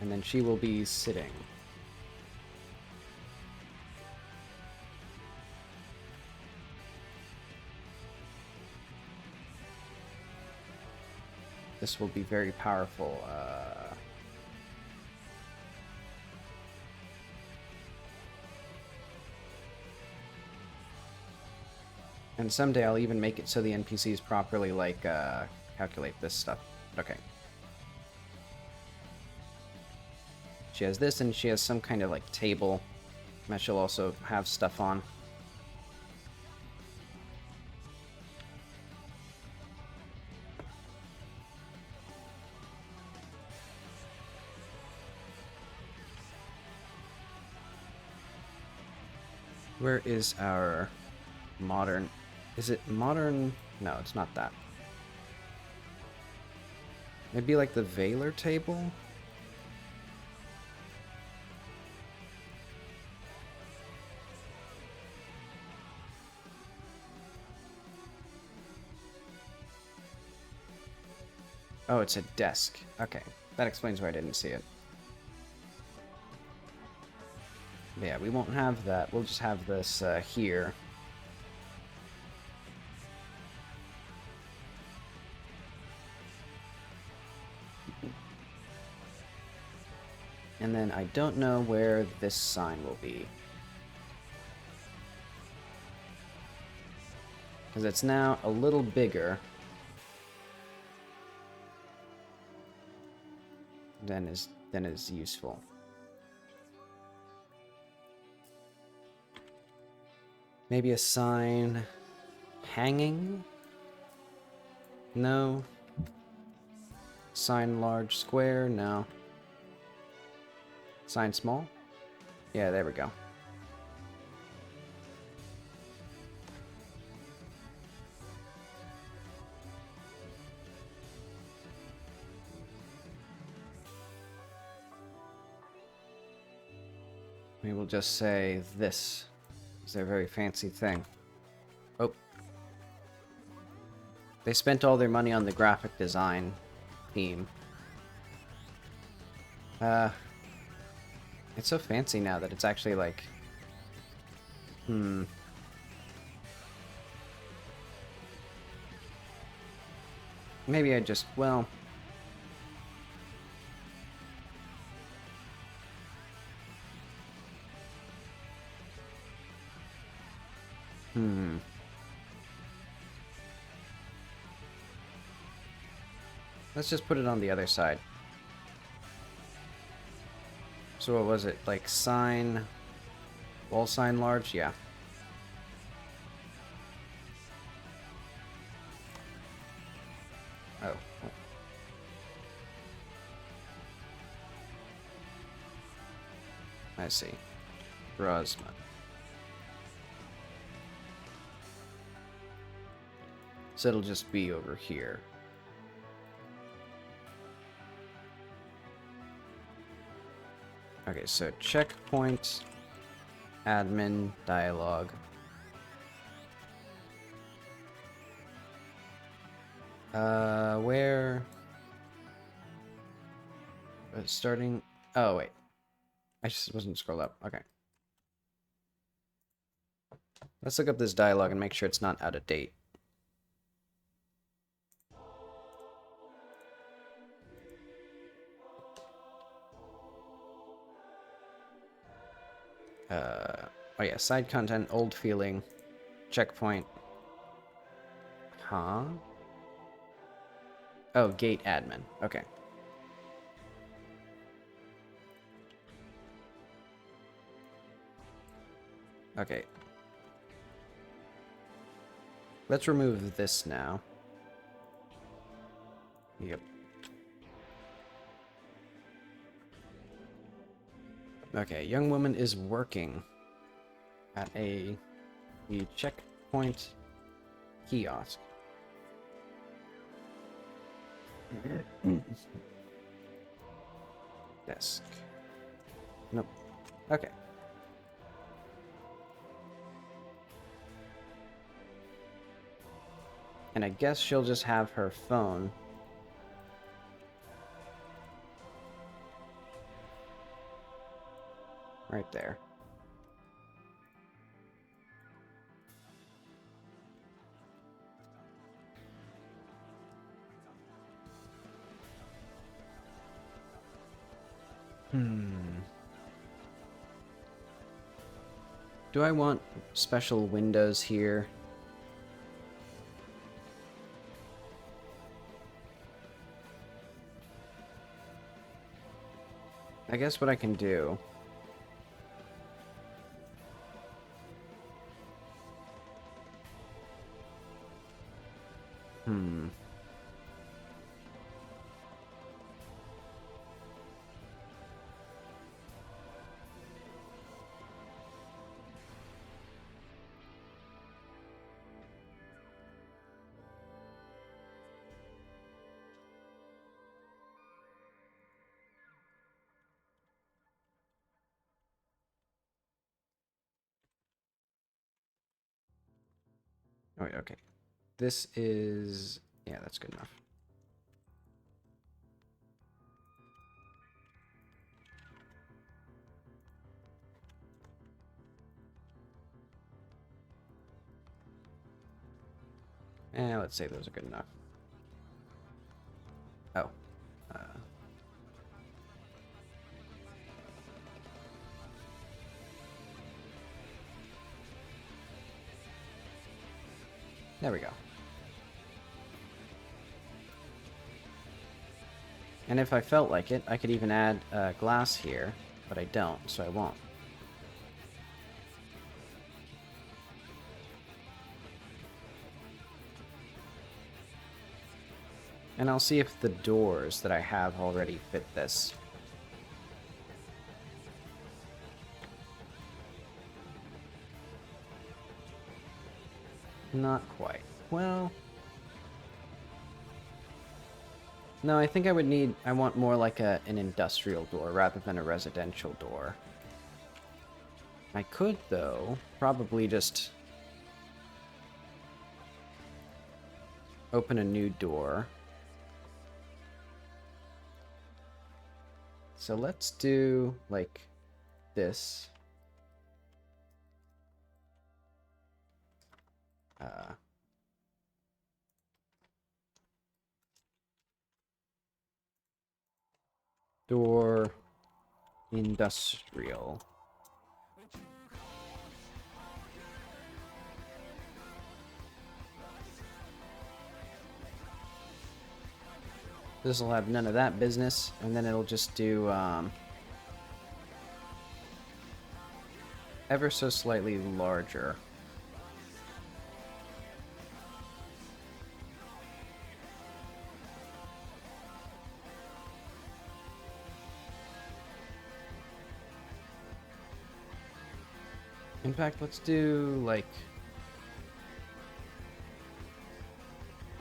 And then she will be sitting. This will be very powerful. And someday I'll even make it so the NPCs properly, like, calculate this stuff. Okay. She has this, and she has some kind of, like, table that she'll also have stuff on. Where is our modern... Is it modern? No, it's not that. Maybe like the Valor table? Oh, it's a desk. Okay, that explains why I didn't see it. Yeah, we won't have that. We'll just have this here. And then I don't know where this sign will be. Because it's now a little bigger than is useful. Maybe a sign hanging? No. Sign large square? No. Sign small? Yeah, there we go. We will just say this is their very fancy thing. Oh. They spent all their money on the graphic design theme. It's so fancy now that it's actually like... Maybe I just... well... Let's just put it on the other side. So what was it? Like sign... wall sign large? Yeah. Oh. I see. Brosma. So it'll just be over here. Okay, so checkpoint, admin, dialogue. Where? Starting. Oh, wait. I just wasn't scrolled up. Okay. Let's look up this dialogue and make sure it's not out of date. Oh yeah, side content, old feeling, checkpoint. Huh? Oh, gate admin. Okay. Okay. Let's remove this now. Yep. Okay, young woman is working at the checkpoint kiosk. Desk. Nope. Okay. And I guess she'll just have her phone. Right there. Do I want special windows here? I guess what I can do... Oh, wait, okay. This is... Yeah, that's good enough. And let's say those are good enough. Oh. There we go. And if I felt like it, I could even add glass here, but I don't, so I won't. And I'll see if the doors that I have already fit this. Not quite. Well... No, I think I would need... I want more like an industrial door rather than a residential door. I could, though, probably just... open a new door. So let's do, like, this. Door industrial. This will have none of that business, and then it'll just do ever so slightly larger. In fact, let's do, like...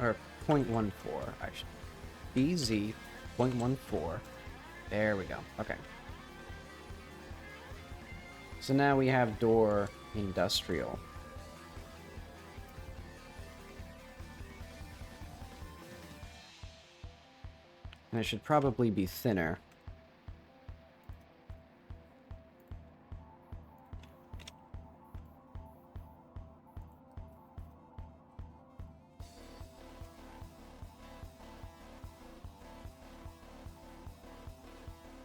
or 0.14, actually. BZ 0.14. There we go. Okay. So now we have door industrial. And it should probably be thinner.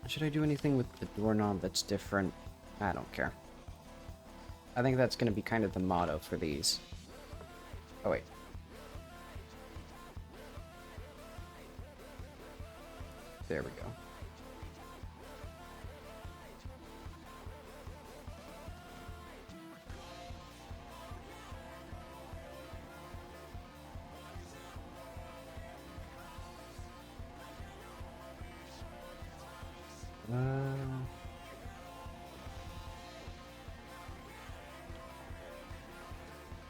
Should I do anything with the doorknob that's different? I don't care. I think that's going to be kind of the motto for these. Oh, wait. There we go.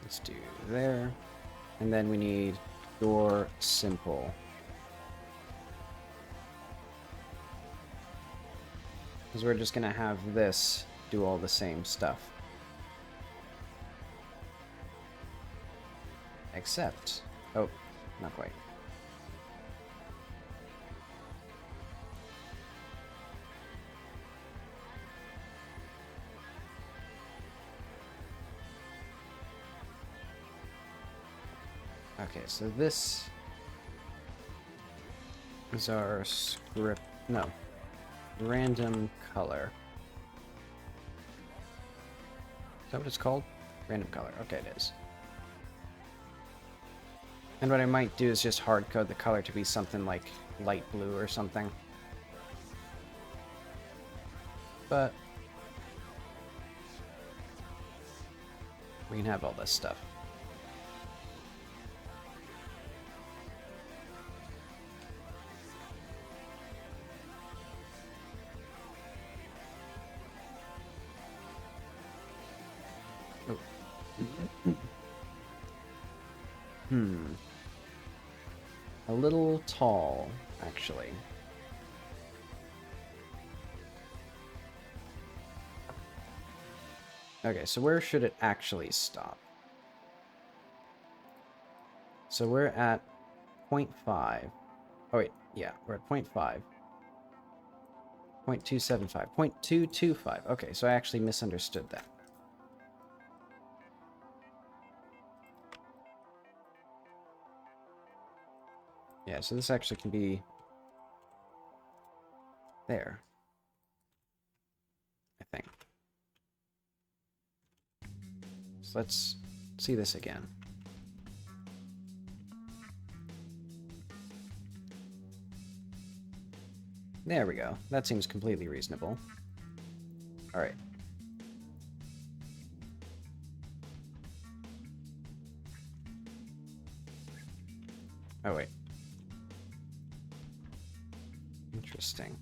Let's do there. And then we need door simple. Because we're just going to have this do all the same stuff. Except... oh, not quite. Okay, so this is our script. No, random color. Is that what it's called? Random color. Okay, it is. And what I might do is just hard code the color to be something like light blue or something. but we can have all this stuff. Oh. A little tall, actually. Okay, so where should it actually stop? So we're at 0.5. Oh wait, yeah, we're at 0.5. 0.275. 0.225. Okay, so I actually misunderstood that. Yeah, so this actually can be there, I think. So let's see this again. There we go. That seems completely reasonable. Alright. Oh, wait. Interesting.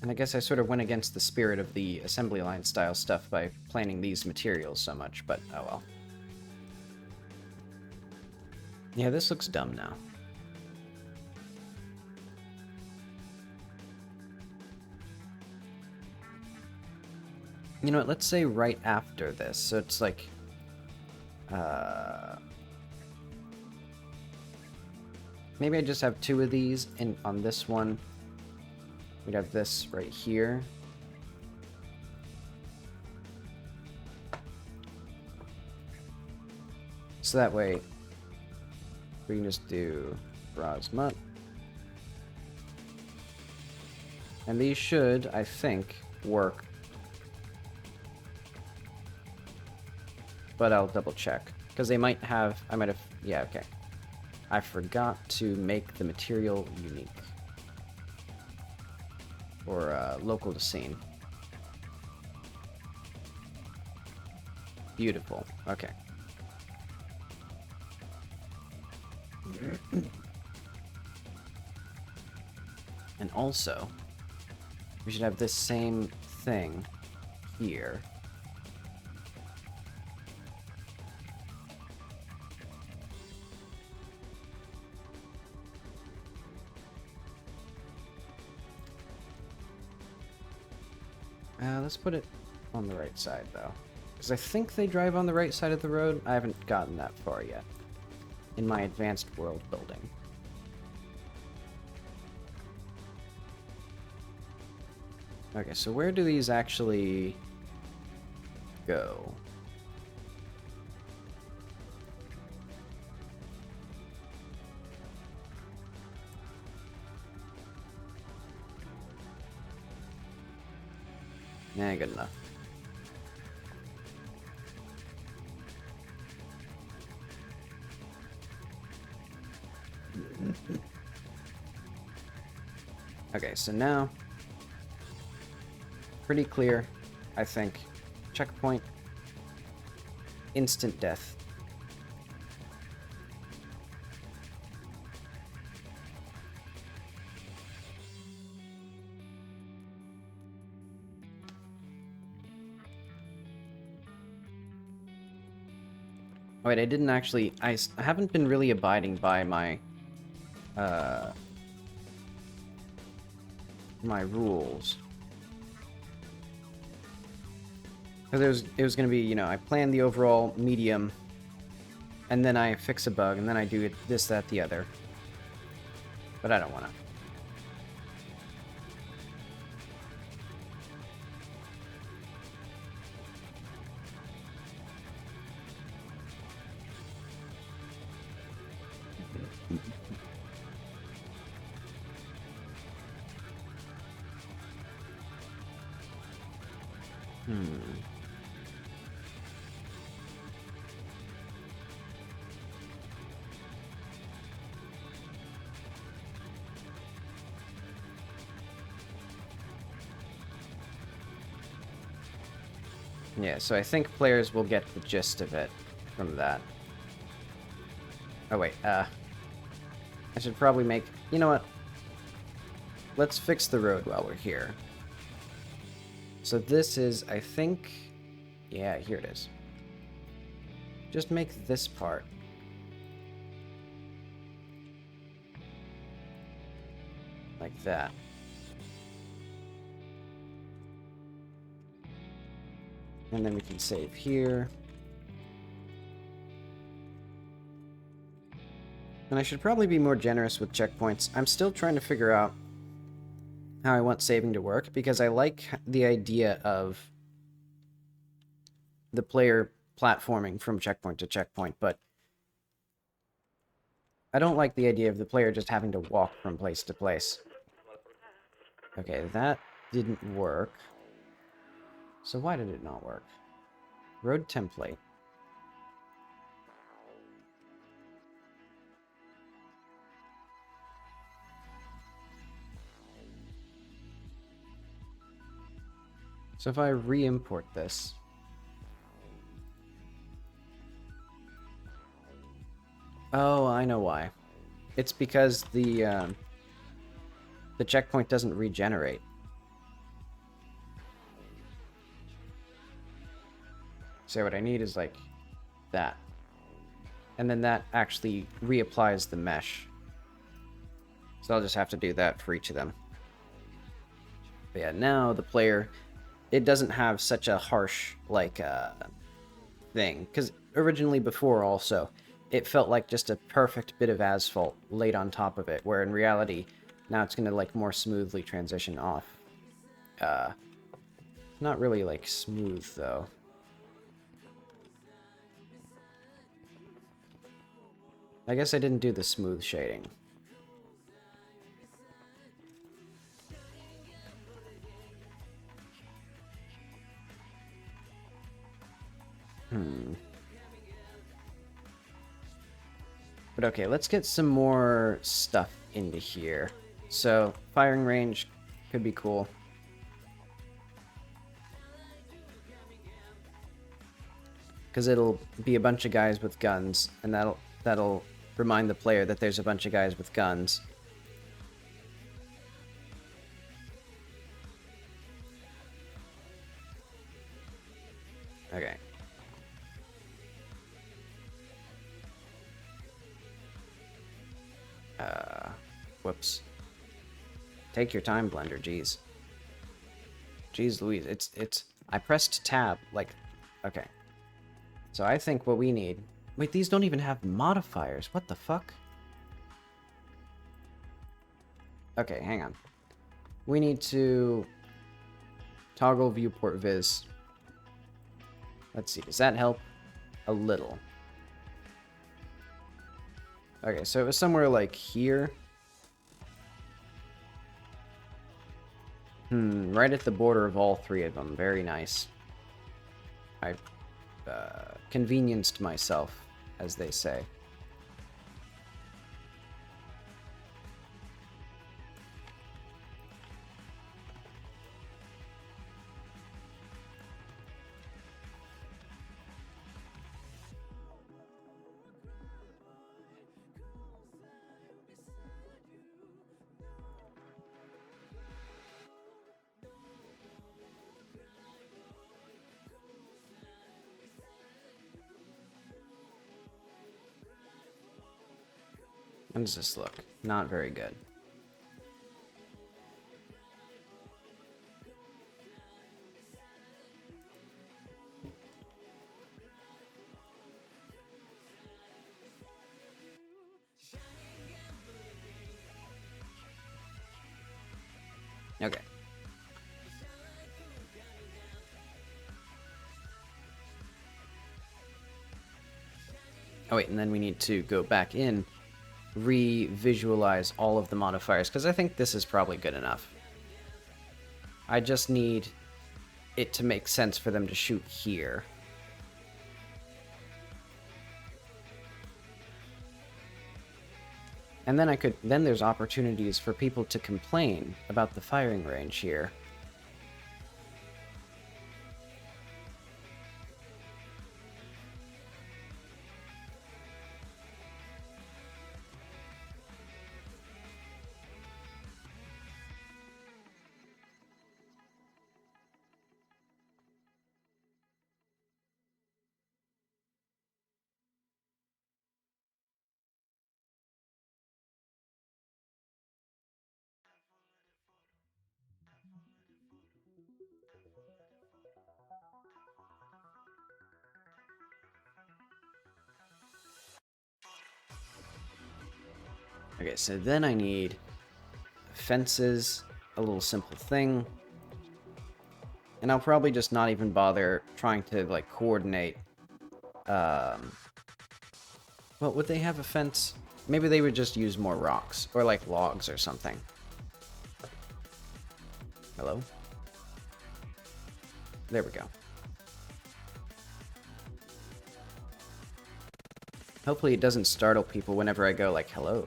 And I guess I sort of went against the spirit of the assembly line style stuff by planning these materials so much, but oh well. Yeah, this looks dumb now. You know what, let's say right after this, so it's like... maybe I just have two of these, and on this one, we'd have this right here. So that way, we can just do Rosmut. And these should, I think, work. But I'll double check. Because they might have, I might have, yeah, okay. I forgot to make the material unique. Or local to scene. Beautiful, okay. And also, we should have this same thing here. Let's put it on the right side, though. Because I think they drive on the right side of the road. I haven't gotten that far yet in my advanced world building. Okay, so where do these actually go? Nah, good enough. Okay, so now, pretty clear, I think. Checkpoint, instant death. Oh, wait, I didn't actually... I haven't been really abiding by my... my rules. Because it was going to be, you know, I plan the overall medium, and then I fix a bug, and then I do it, this, that, the other. But I don't want to. Yeah, so I think players will get the gist of it from that. Oh, wait, I should probably make... You know what? Let's fix the road while we're here. So this is, I think... Yeah, here it is. Just make this part. Like that. And then we can save here. And I should probably be more generous with checkpoints. I'm still trying to figure out how I want saving to work, because I like the idea of the player platforming from checkpoint to checkpoint, but I don't like the idea of the player just having to walk from place to place. Okay, that didn't work. So why did it not work? Road template. So if I re-import this... Oh, I know why. It's because the checkpoint doesn't regenerate. So what I need is like that. And then that actually reapplies the mesh. So I'll just have to do that for each of them. But yeah, now the player, it doesn't have such a harsh, like, thing. Because originally before also, it felt like just a perfect bit of asphalt laid on top of it, where in reality, now it's going to, like, more smoothly transition off. Not really, like, smooth, though. I guess I didn't do the smooth shading. But okay, let's get some more stuff into here. So, firing range could be cool. Because it'll be a bunch of guys with guns, and that'll remind the player that there's a bunch of guys with guns. Okay. Whoops. Take your time, Blender, jeez. Jeez Louise, it's... I pressed tab, like... Okay. So I think what we need... Wait, these don't even have modifiers. What the fuck? Okay, hang on. We need to... toggle viewport viz. Let's see, does that help? A little. Okay, so it was somewhere like here. Right at the border of all three of them. Very nice. I convenienced myself, as they say. How does this look? Not very good. Okay. Oh wait, and then we need to go back in, re-visualize all of the modifiers, because I think this is probably good enough. I just need it to make sense for them to shoot here. And then then there's opportunities for people to complain about the firing range here. Okay, so then I need fences, a little simple thing. And I'll probably just not even bother trying to, like, coordinate. Well, would they have a fence? Maybe they would just use more rocks, or, like, logs or something. Hello? There we go. Hopefully it doesn't startle people whenever I go, like, hello.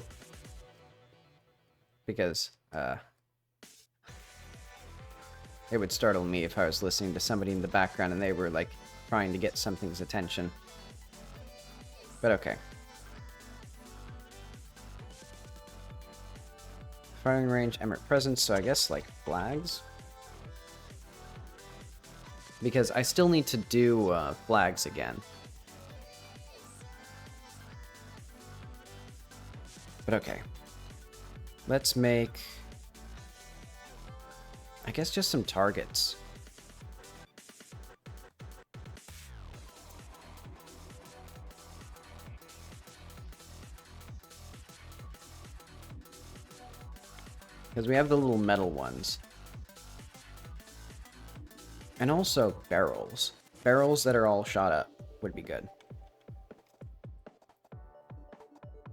Because, it would startle me if I was listening to somebody in the background and they were, like, trying to get something's attention. But okay. Firing range, emerald presence, so I guess, like, flags? Because I still need to do, flags again. But okay. Let's make... I guess just some targets. Because we have the little metal ones. And also barrels. Barrels that are all shot up would be good.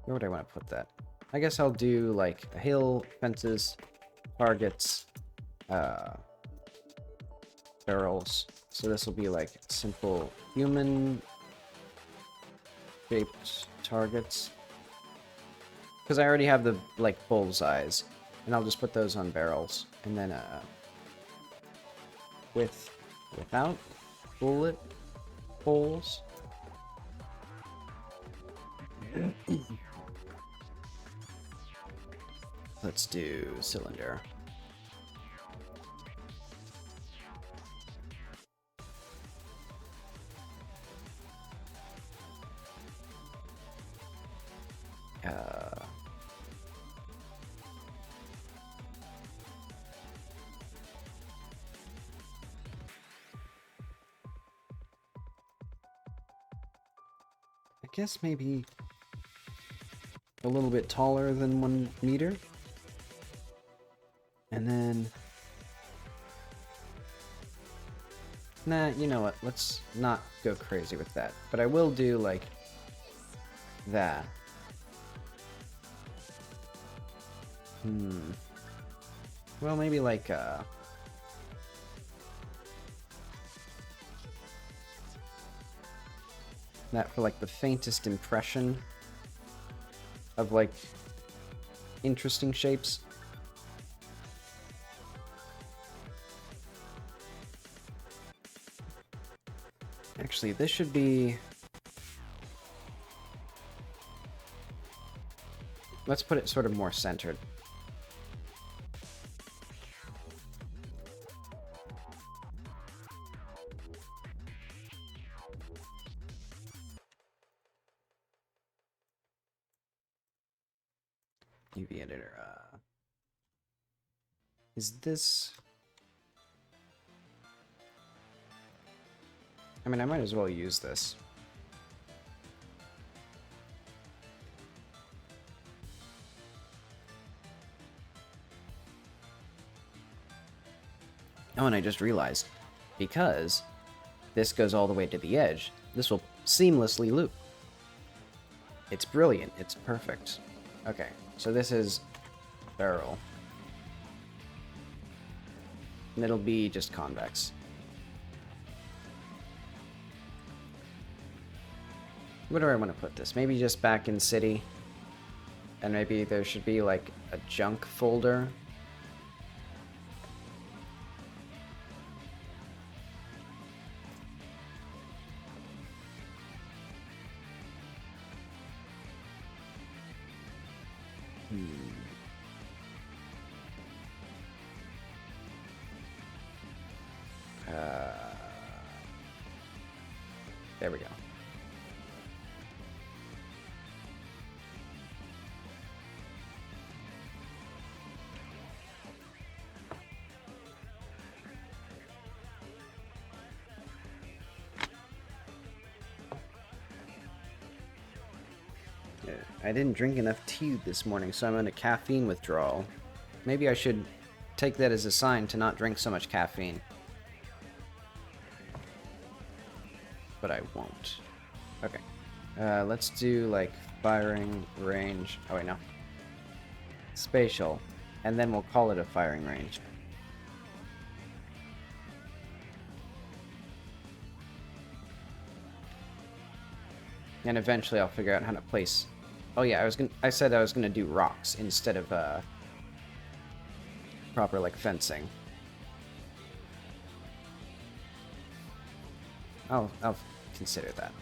Where would I want to put that? I guess I'll do, like, a hill, fences, targets, barrels. So this will be, like, simple human shaped targets. Because I already have the, like, bullseyes. And I'll just put those on barrels. And then, without bullet holes. Let's do cylinder. I guess maybe a little bit taller than 1 meter. And then... Nah, you know what? Let's not go crazy with that. But I will do, like, that. Well, maybe, like, that for, like, the faintest impression of, like, interesting shapes. Actually, this should be... Let's put it sort of more centered. UV editor, is this... I mean, I might as well use this. Oh, and I just realized, because this goes all the way to the edge, this will seamlessly loop. It's brilliant. It's perfect. Okay, so this is barrel. And it'll be just convex. Where do I want to put this? Maybe just back in city. And maybe there should be like a junk folder. There we go. I didn't drink enough tea this morning, so I'm in a caffeine withdrawal. Maybe I should take that as a sign to not drink so much caffeine. But I won't. Okay. Let's do, like, firing range. Oh, wait, no. Spatial. And then we'll call it a firing range. And eventually I'll figure out how to place... Oh yeah, I said I was gonna do rocks instead of proper like fencing. I'll consider that.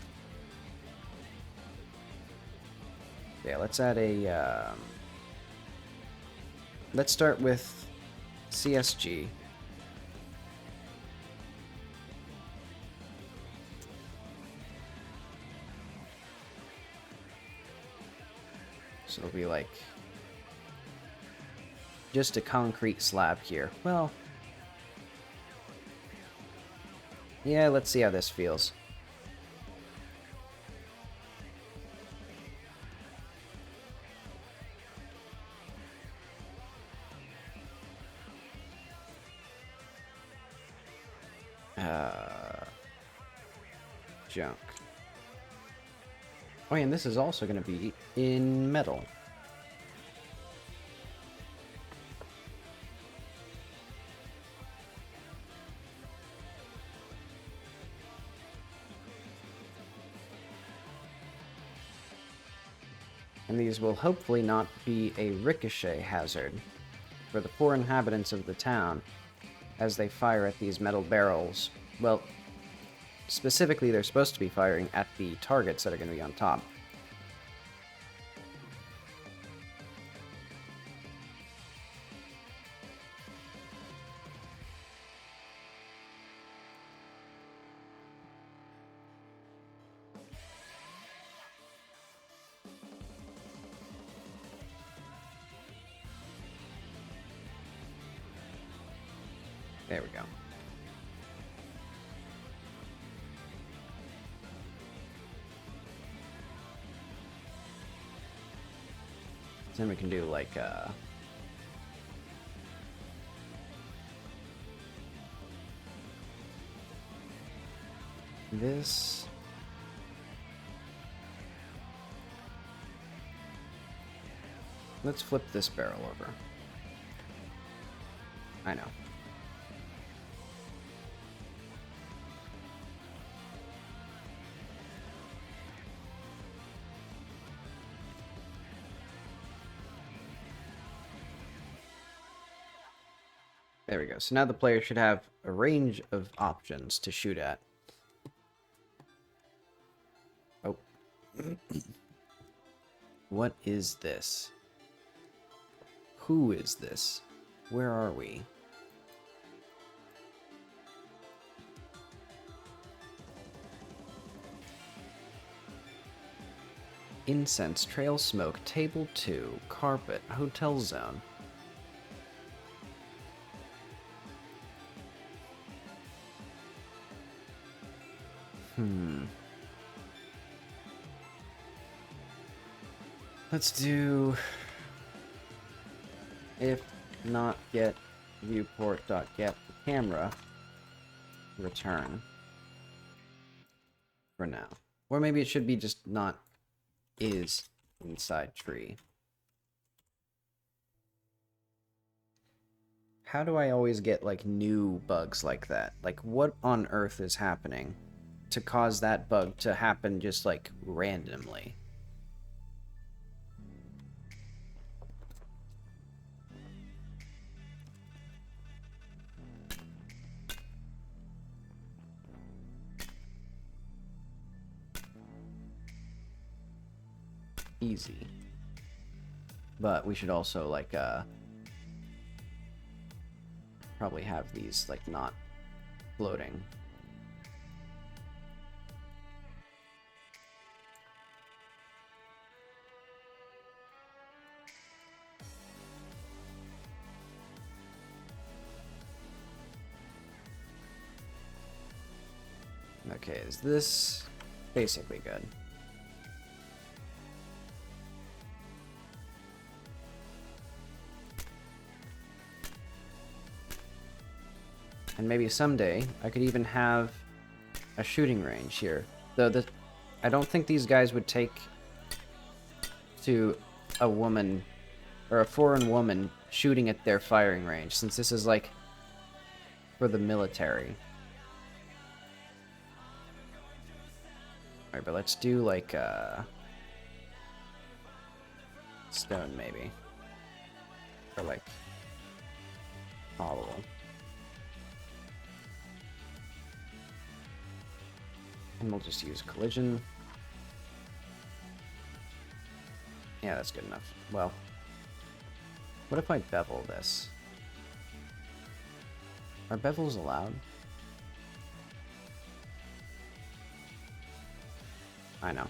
Yeah, let's add a let's start with CSG. So it'll be like just a concrete slab here. Well, yeah, let's see how this feels. Junk. Oh, and this is also going to be in metal. And these will hopefully not be a ricochet hazard for the poor inhabitants of the town as they fire at these metal barrels. Well, specifically, they're supposed to be firing at the targets that are going to be on top. There we go. Then we can do like this. Let's flip this barrel over. I know. There we go. So now the player should have a range of options to shoot at. Oh. What is this? Who is this? Where are we? Incense, trail smoke, table 2, carpet, hotel zone. Let's do if not get viewport.get camera return for now. Or maybe it should be just not is inside tree. How do I always get like new bugs like that? Like what on earth is happening to cause that bug to happen just like randomly? Easy. But we should also like probably have these like not floating. Okay, is this basically good? And maybe someday I could even have a shooting range here. Though I don't think these guys would take to a woman or a foreign woman shooting at their firing range, since this is like for the military. Alright, but let's do like stone maybe. Or like hollow. And we'll just use collision. Yeah, that's good enough. Well, what if I bevel this? Are bevels allowed? I know.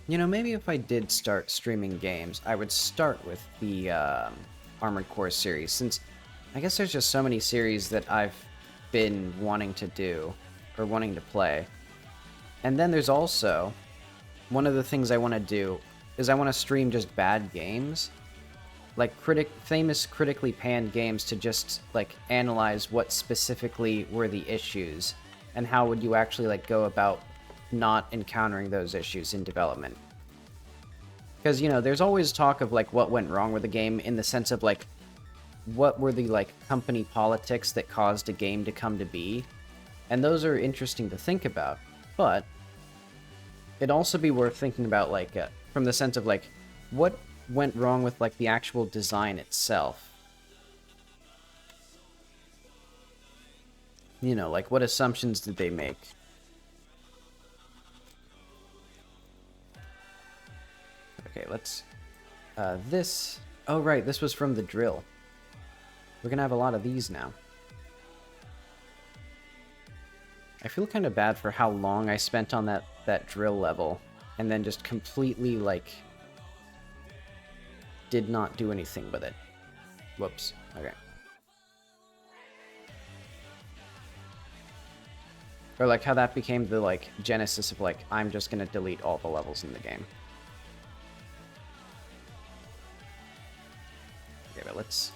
You know, maybe if I did start streaming games, I would start with the Armored Core series, since I guess there's just so many series that I've been wanting to do, or wanting to play. And then there's also, one of the things I want to do is I want to stream just bad games. Like famous critically panned games to just like analyze what specifically were the issues and how would you actually like go about not encountering those issues in development. Because, you know, there's always talk of like what went wrong with the game in the sense of like what were the like company politics that caused a game to come to be. And those are interesting to think about, but it'd also be worth thinking about like from the sense of like what went wrong with like the actual design itself. You know, like what assumptions did they make? Okay, let's this, oh right, this was from the drill. We're gonna have a lot of these now. I feel kind of bad for how long I spent on that drill level and then just completely like did not do anything with it. Whoops. Okay. Or like how that became the like genesis of like I'm just gonna delete all the levels in the game. Okay, but let's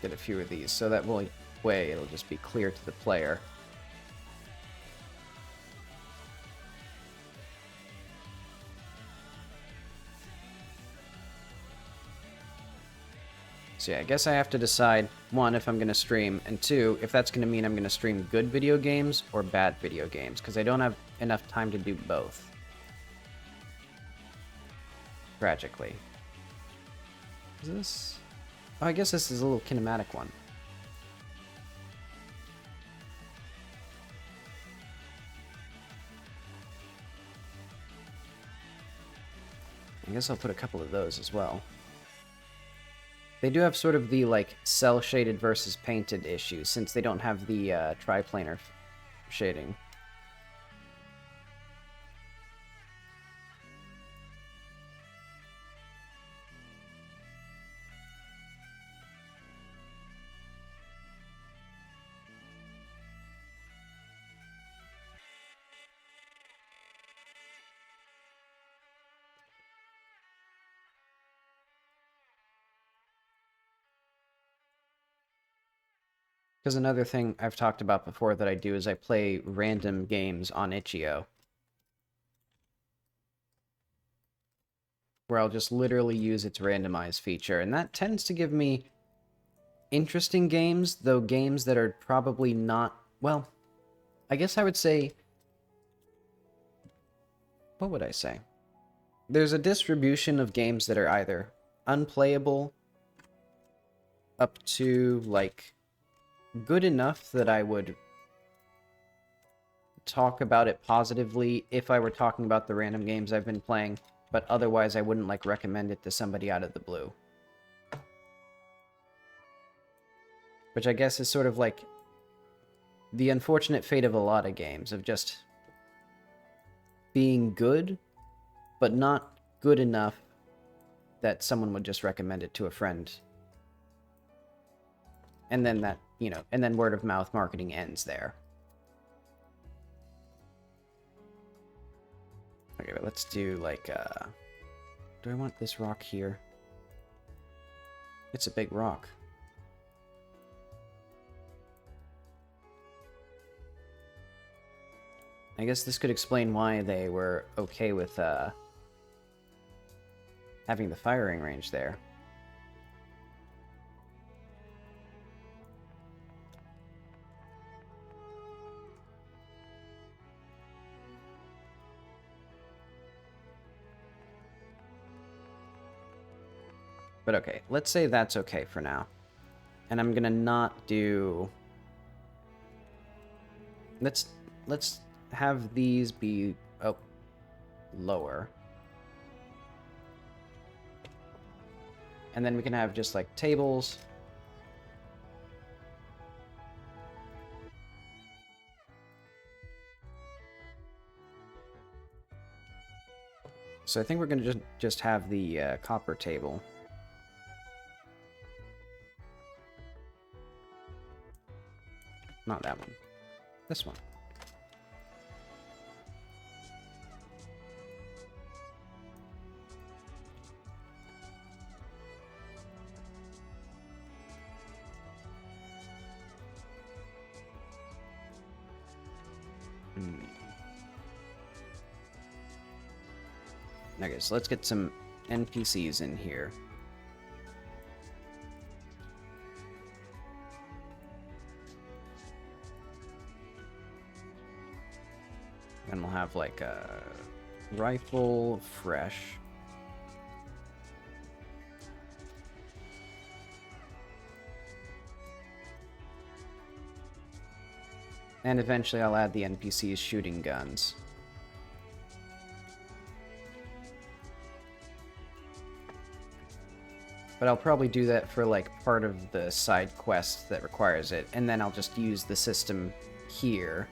get a few of these so that way it'll just be clear to the player. So yeah, I guess I have to decide, one, if I'm going to stream, and two, if that's going to mean I'm going to stream good video games or bad video games, because I don't have enough time to do both. Tragically. Is this... Oh, I guess this is a little kinematic one. I guess I'll put a couple of those as well. They do have sort of the, like, cel-shaded versus painted issue, since they don't have the triplanar shading. Because another thing I've talked about before that I do is I play random games on itch.io. Where I'll just literally use its randomize feature. And that tends to give me interesting games, though games that are probably not... Well, I guess I would say... What would I say? There's a distribution of games that are either unplayable up to, like... good enough that I would talk about it positively if I were talking about the random games I've been playing, but otherwise I wouldn't, like, recommend it to somebody out of the blue. Which I guess is sort of like the unfortunate fate of a lot of games, of just being good, but not good enough that someone would just recommend it to a friend. And then that, you know, and then word of mouth marketing ends there. Okay, but let's do, like, do I want this rock here? It's a big rock. I guess this could explain why they were okay with, having the firing range there. But okay, let's say that's okay for now. And I'm gonna not do... Let's have these be... oh, lower. And then we can have just, like, tables. So I think we're gonna just have the copper table. Not that one. This one. Okay, so let's get some NPCs in here. And we'll have, like, a rifle, fresh. And eventually I'll add the NPCs shooting guns. But I'll probably do that for, like, part of the side quest that requires it, and then I'll just use the system here.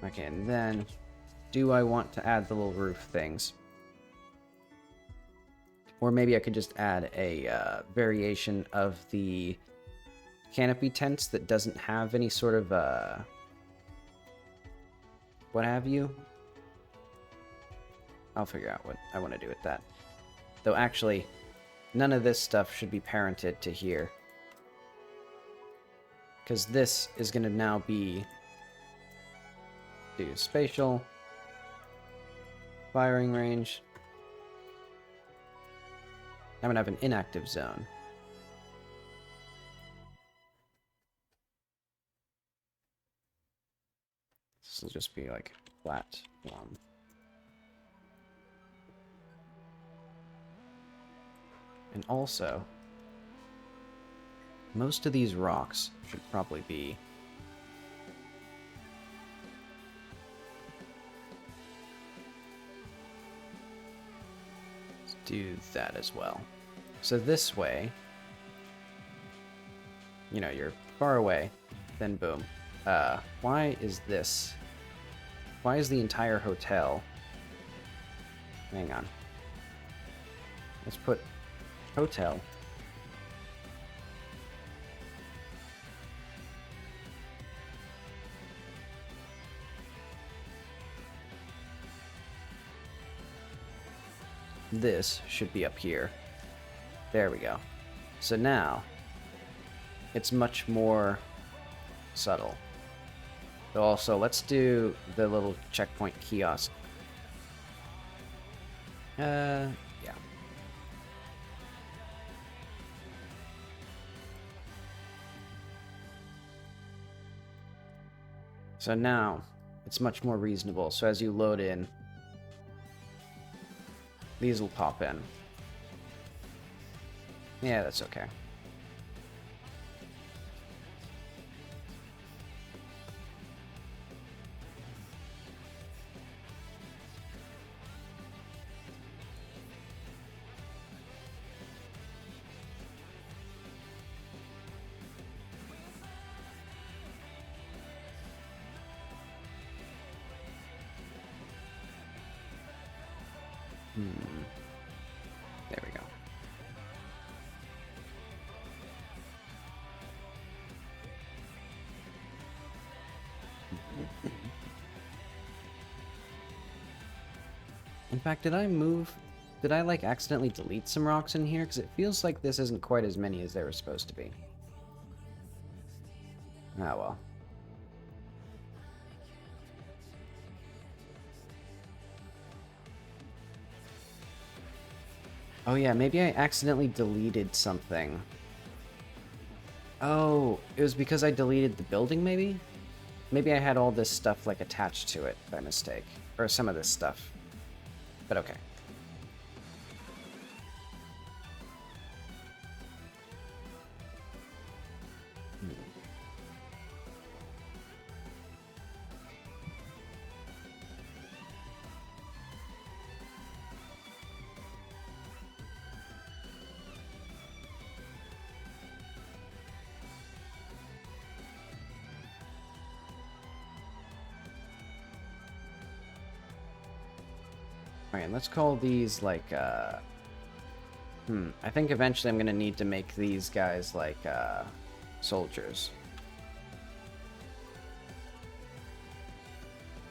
Okay, and then, do I want to add the little roof things? Or maybe I could just add a variation of the canopy tents that doesn't have any sort of, what have you? I'll figure out what I want to do with that. Though actually, none of this stuff should be parented to here. Because this is going to now be... do spatial, firing range. I'm going to have an inactive zone. This will just be like flat one. And also, most of these rocks should probably be do that as well. So this way, you know, you're far away, then boom. Why is this? Why is the entire hotel? Hang on. Let's put hotel. This should be up here. There we go. So now, it's much more subtle. So also, let's do the little checkpoint kiosk. Yeah. So now, It's much more reasonable. So as you load in, these will pop in. Yeah, that's okay. There we go. In fact, did I like accidentally delete some rocks in here? Because it feels like this isn't quite as many as they were supposed to be. Ah, well. Oh yeah, maybe I accidentally deleted something. Oh, it was because I deleted the building, maybe? Maybe I had all this stuff, like, attached to it by mistake. Or some of this stuff. But okay. Alright, let's call these, like, I think eventually I'm gonna need to make these guys, like, soldiers.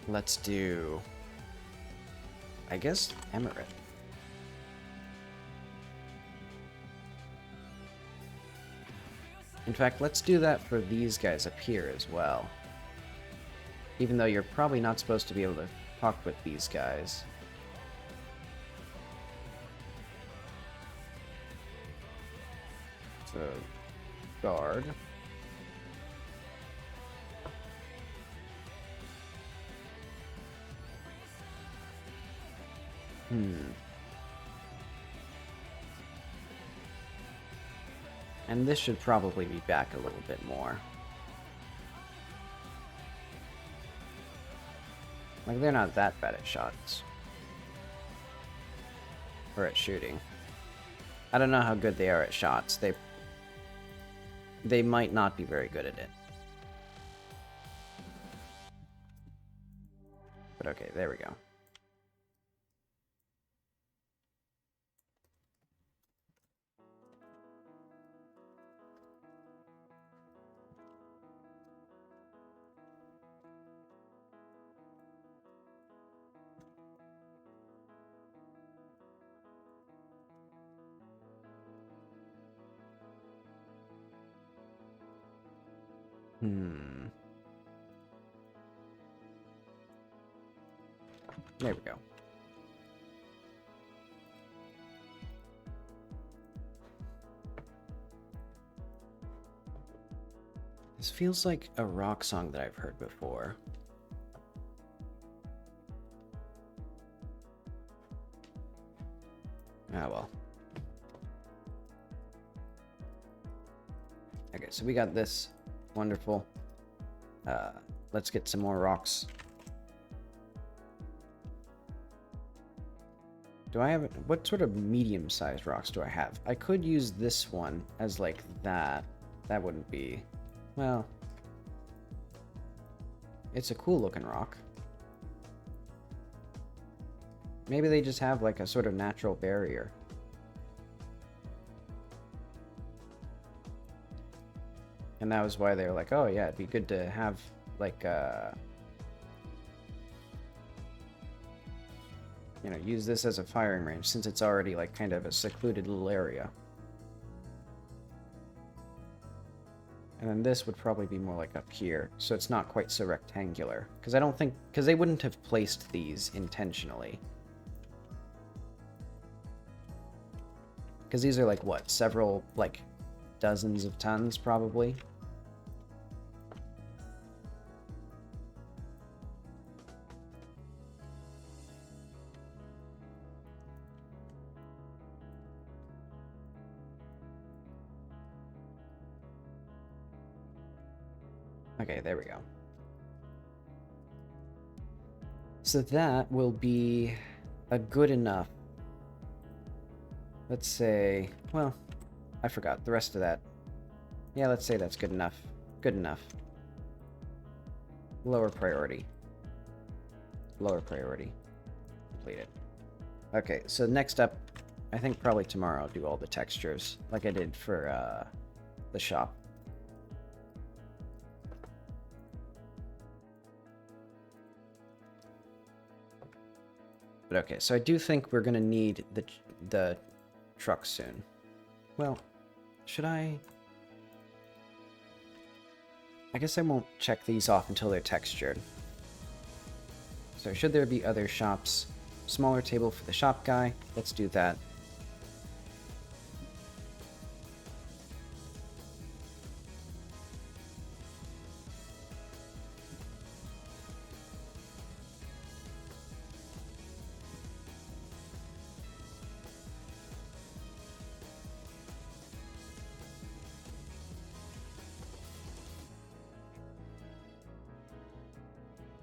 Let's do... I guess Emirate. In fact, let's do that for these guys up here as well. Even though you're probably not supposed to be able to talk with these guys. So, guard. And this should probably be back a little bit more. Like, they're not that bad at shots. Or at shooting. I don't know how good they are at shots. They might not be very good at it. But okay, there we go. There we go. This feels like a rock song that I've heard before. Ah, well. Okay, so we got this. Wonderful. Let's get some more rocks. Do I have... What sort of medium-sized rocks do I have? I could use this one as, like, that. That wouldn't be... Well... It's a cool-looking rock. Maybe they just have, like, a sort of natural barrier. And that was why they were like, oh yeah, it'd be good to have, like, you know, use this as a firing range, since it's already, like, kind of a secluded little area. And then this would probably be more like up here, so it's not quite so rectangular. Because I don't think... Because they wouldn't have placed these intentionally. Because these are, like, what? Several, like... dozens of tons, probably. Okay, there we go. So that will be a good enough. Let's say, well, I forgot the rest of that. Yeah, let's say that's good enough. Good enough. Lower priority. Lower priority. Completed. Okay, so next up, I think probably tomorrow I'll do all the textures, like I did for the shop. But okay, so I do think we're gonna need the truck soon. Well, should I? I guess I won't check these off until they're textured. So should there be other shops? Smaller table for the shop guy. Let's do that.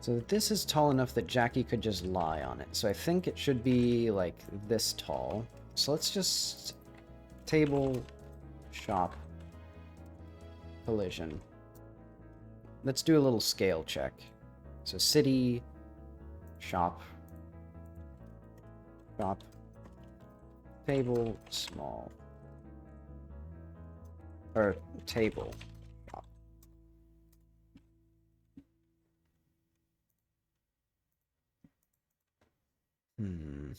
So this is tall enough that Jackie could just lie on it. So I think it should be like this tall. So let's just table, shop, collision. Let's do a little scale check. So city, shop, shop, table, small. Or table. Shop. Hmm.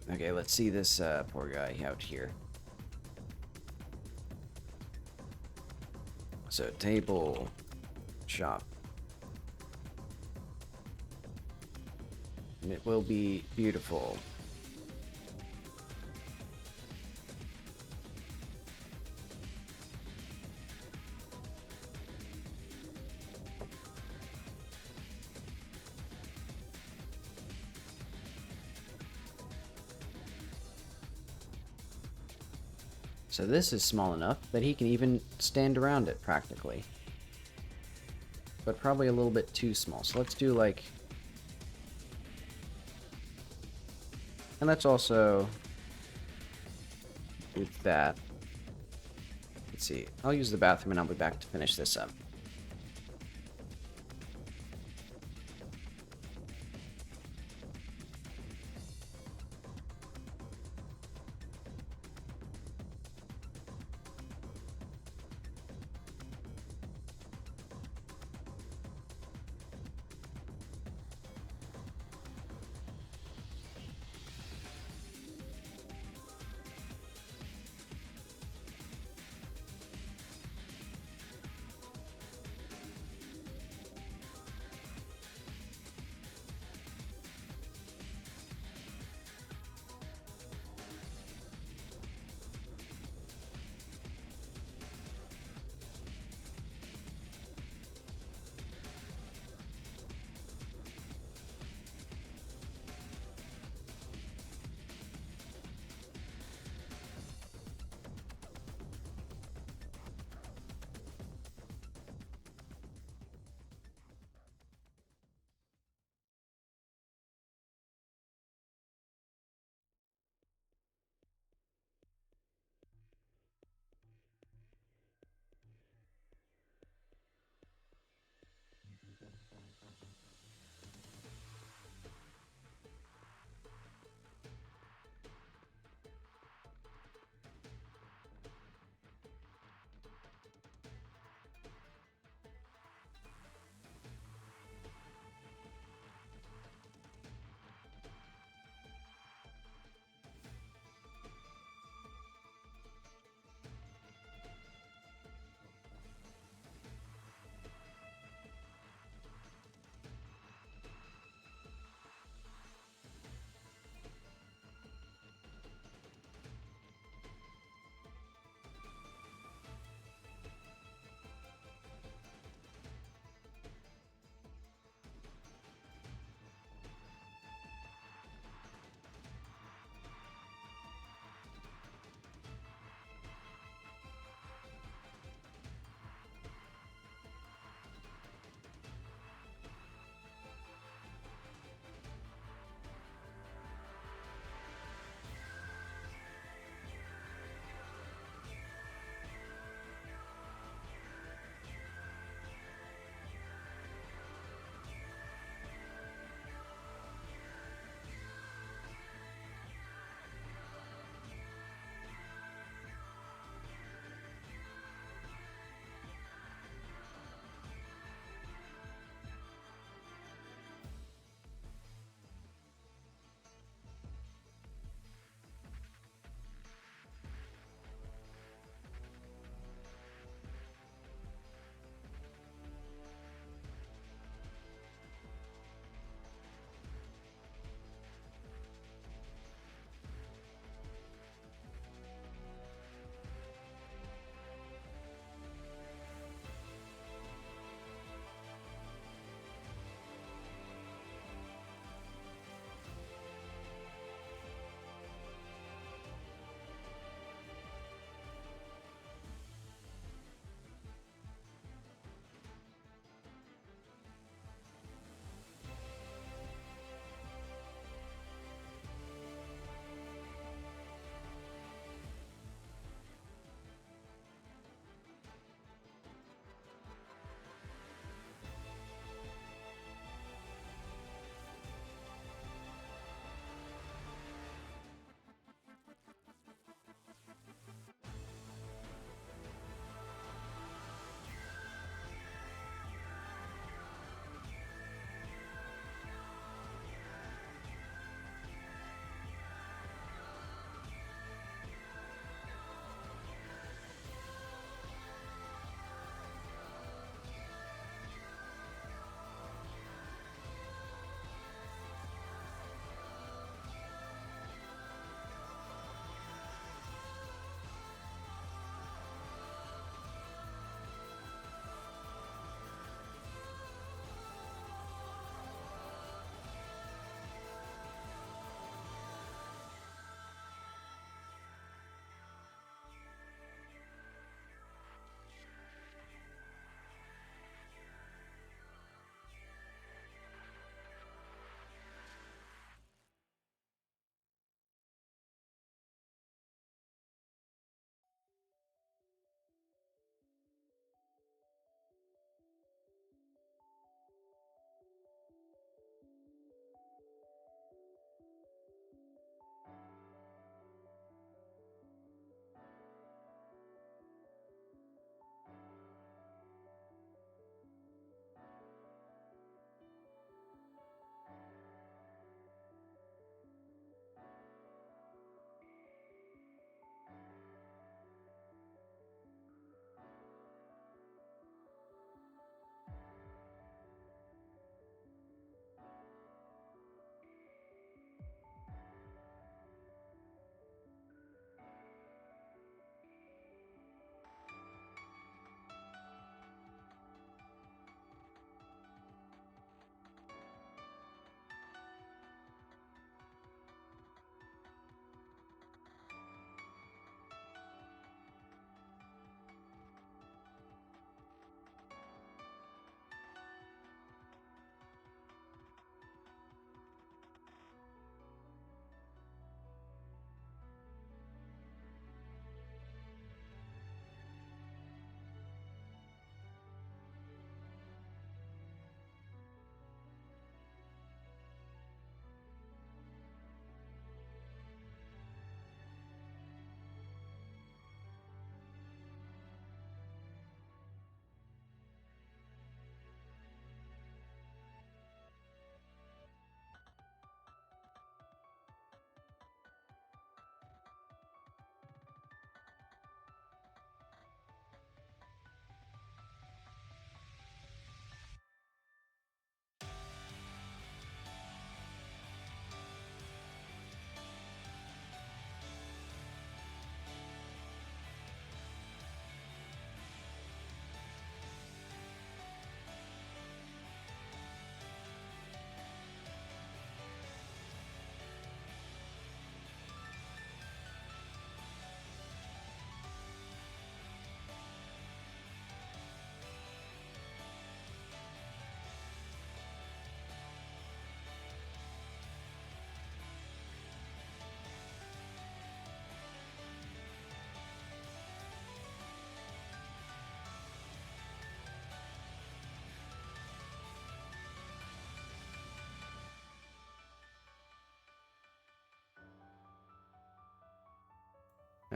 Okay, let's see this poor guy out here. So table, shop. And it will be beautiful. So this is small enough that he can even stand around it, practically. But probably a little bit too small. So let's do, like... And let's also... do that. Let's see. I'll use the bathroom and I'll be back to finish this up.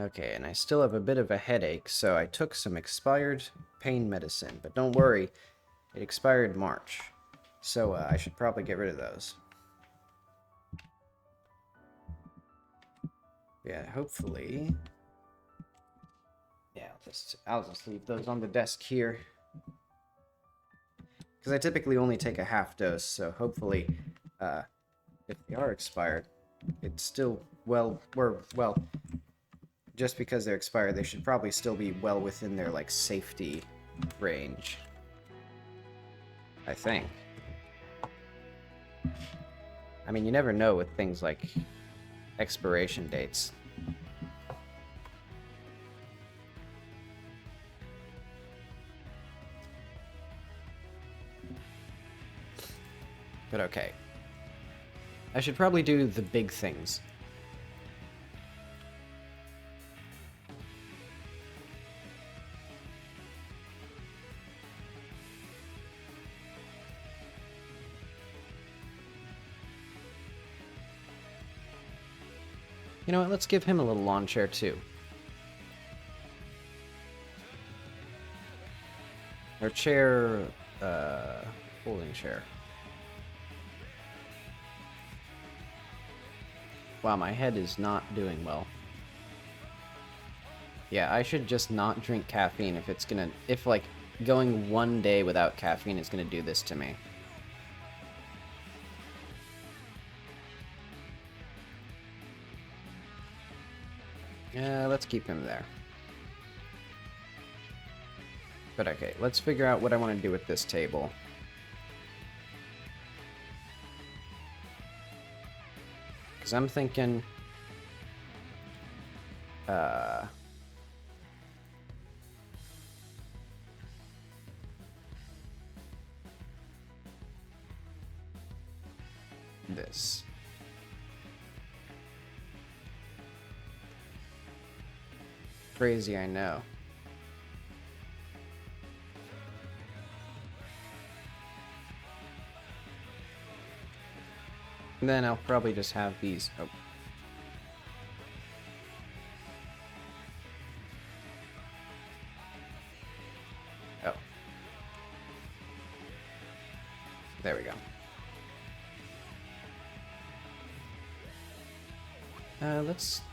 Okay, and I still have a bit of a headache, so I took some expired pain medicine. But don't worry, it expired March. So I should probably get rid of those. Yeah, hopefully. Yeah, I'll just leave those on the desk here. Because I typically only take a half dose, so hopefully, if they are expired, it's still well, just because they're expired, they should probably still be well within their, like, safety range. I think. I mean, you never know with things like expiration dates. But okay. I should probably do the big things. You know what, let's give him a little lawn chair too. Or chair, folding chair. Wow, my head is not doing well. Yeah, I should just not drink caffeine if like going one day without caffeine is gonna do this to me. Yeah, let's keep him there. But okay, let's figure out what I want to do with this table. Because I'm thinking... this. Crazy, I know. And then I'll probably just have these... Oh. Oh. There we go.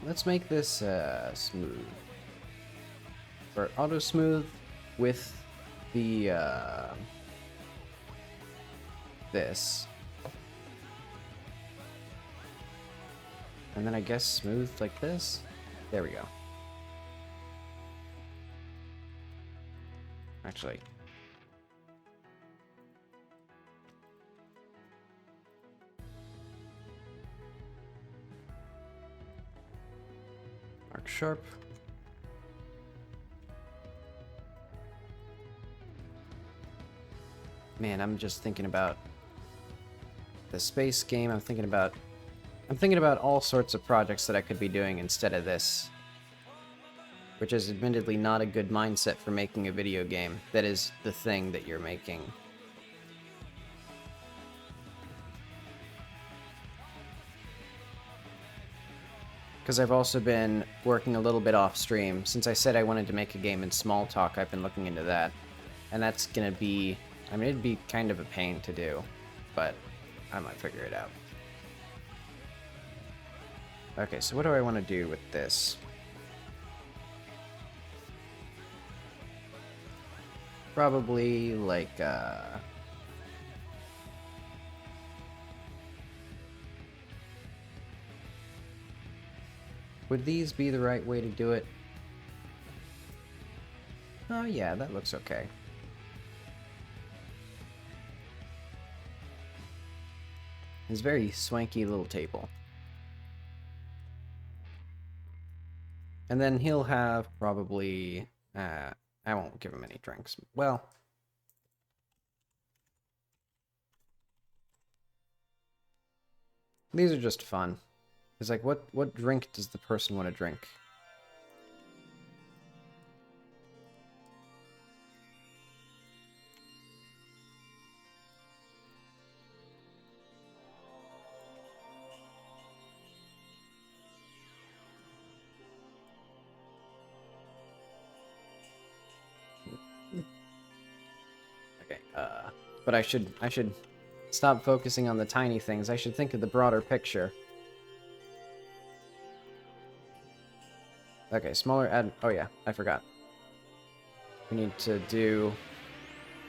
Let's make this smooth. Or auto smooth with the this. And then I guess smooth like this. There we go. Actually. Mark sharp. Man, I'm just thinking about the space game. I'm thinking about all sorts of projects that I could be doing instead of this. Which is admittedly not a good mindset for making a video game. That is the thing that you're making. Because I've also been working a little bit off stream. Since I said I wanted to make a game in Smalltalk, I've been looking into that. And that's gonna be... I mean, it'd be kind of a pain to do. But I might figure it out. Okay, so what do I want to do with this? Probably, like, would these be the right way to do it? Oh, yeah, that looks okay. It's a very swanky little table. And then he'll have probably... I won't give him any drinks. Well... These are just fun. It's like, what drink does the person want to drink? But I should stop focusing on the tiny things. I should think of the broader picture. Okay, smaller add... Oh yeah, I forgot. We need to do...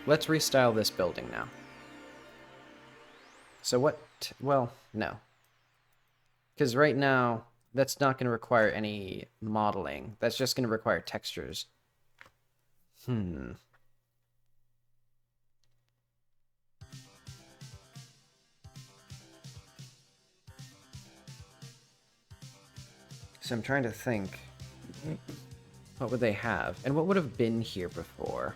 Let's restyle this building now. So what... Well, no. Because right now, that's not going to require any modeling. That's just going to require textures. So I'm trying to think. What would they have? And what would have been here before?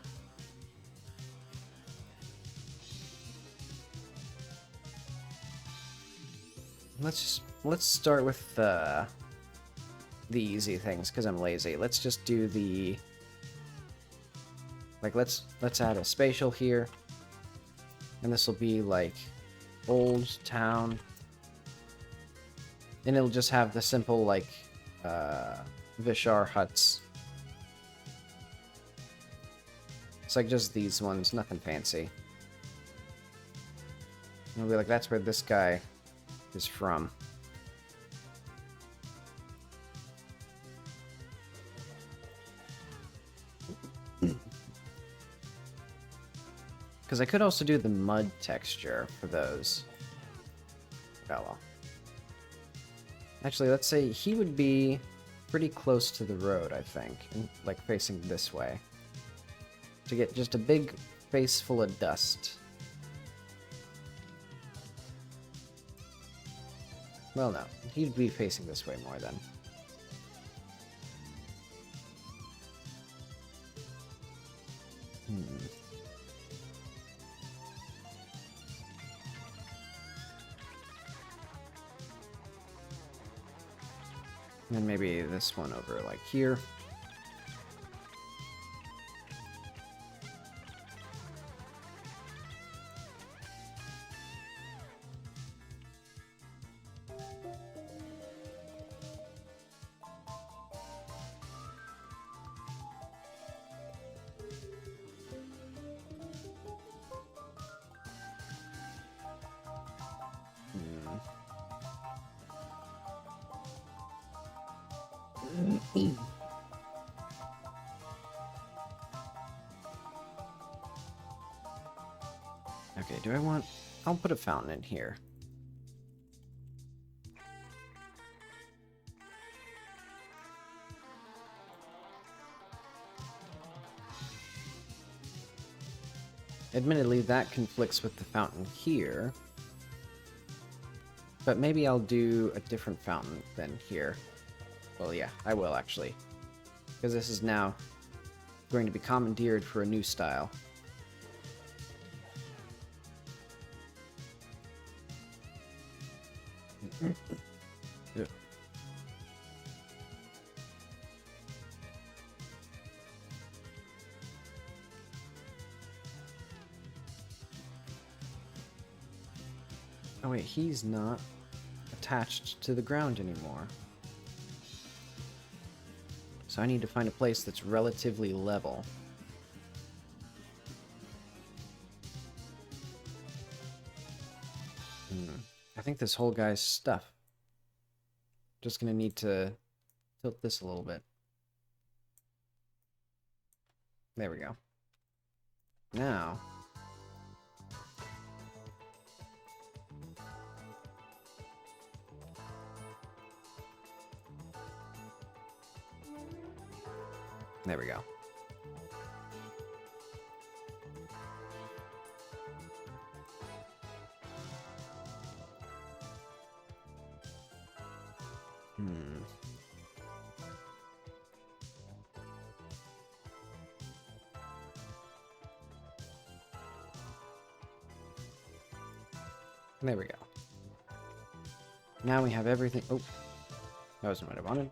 Let's start with the easy things, because I'm lazy. Let's just do the... Like, let's add a spatial here. And this will be, like, old town. And it'll just have the simple, like, Vishar huts. It's like just these ones, nothing fancy. And it'll be like, that's where this guy is from. Because I could also do the mud texture for those. Oh well. Actually, let's say he would be pretty close to the road, I think. And, like, facing this way. To get just a big face full of dust. Well, no. He'd be facing this way more then. And maybe this one over, like, here. Okay, do I want... I'll put a fountain in here. Admittedly, that conflicts with the fountain here. But maybe I'll do a different fountain than here. Well, yeah, I will, actually. Because this is now going to be commandeered for a new style. Yeah. Oh wait, he's not attached to the ground anymore. So I need to find a place that's relatively level. I think this whole guy's stuff. Just gonna need to tilt this a little bit. There we go. Now... There we go. There we go. Now we have everything... Oh, that wasn't what I wanted.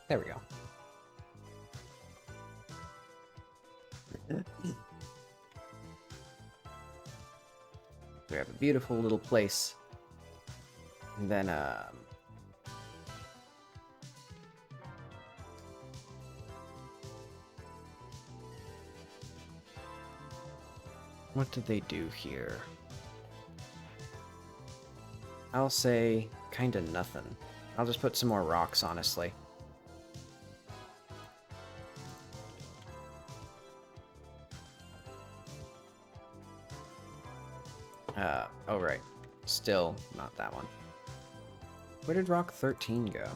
There we go. We have a beautiful little place. And then, What did they do here? I'll say kinda nothing. I'll just put some more rocks, honestly. Oh right. Still not that one. Where did rock 13 go?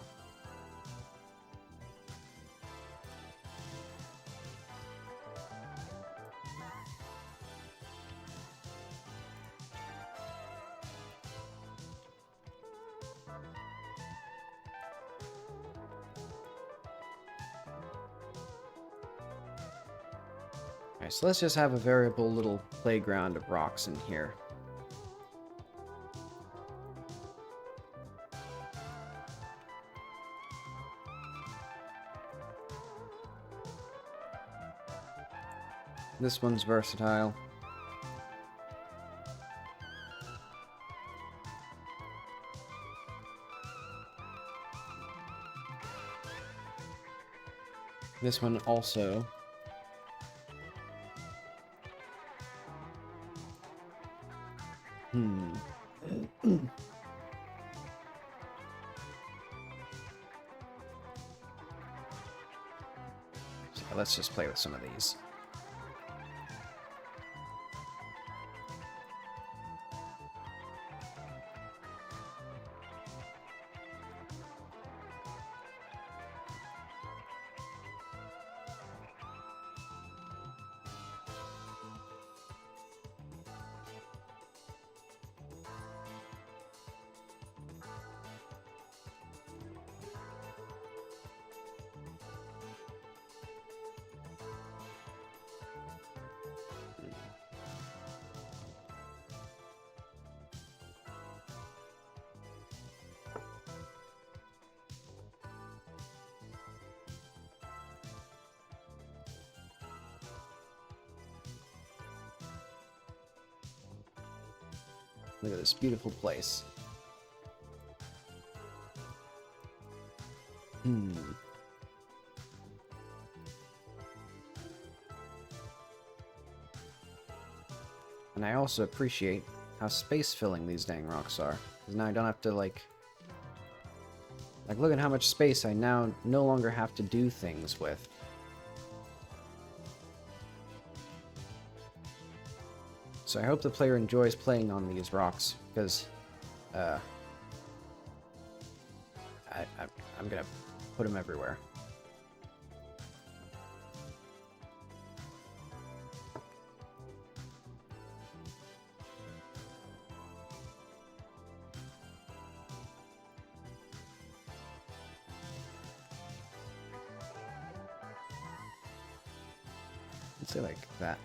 Alright, so let's just have a variable little playground of rocks in here. This one's versatile. This one also. So let's just play with some of these. Look at this beautiful place. And I also appreciate how space-filling these dang rocks are. Because now I don't have to, like, look at how much space I now no longer have to do things with. So I hope the player enjoys playing on these rocks, because, I'm gonna put them everywhere. Let's say like that.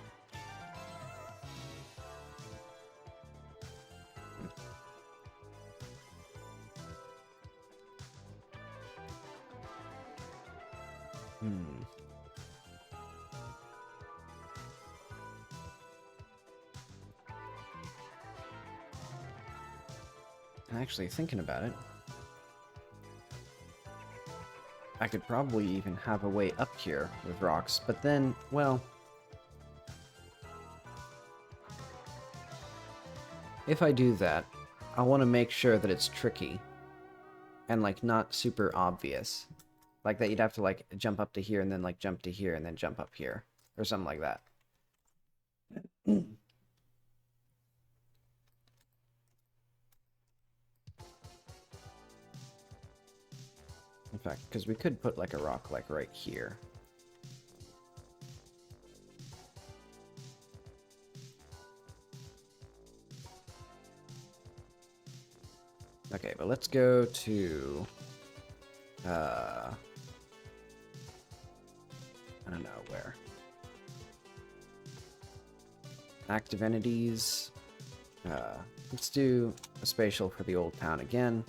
Actually, thinking about it, I could probably even have a way up here with rocks, but then, well, if I do that, I want to make sure that it's tricky and, like, not super obvious. Like that you'd have to, like, jump up to here and then, like, jump to here and then jump up here, or something like that. In fact, because we could put, like, a rock, like, right here. Okay, but let's go to... I don't know where. Active entities. Let's do a spatial for the old town again.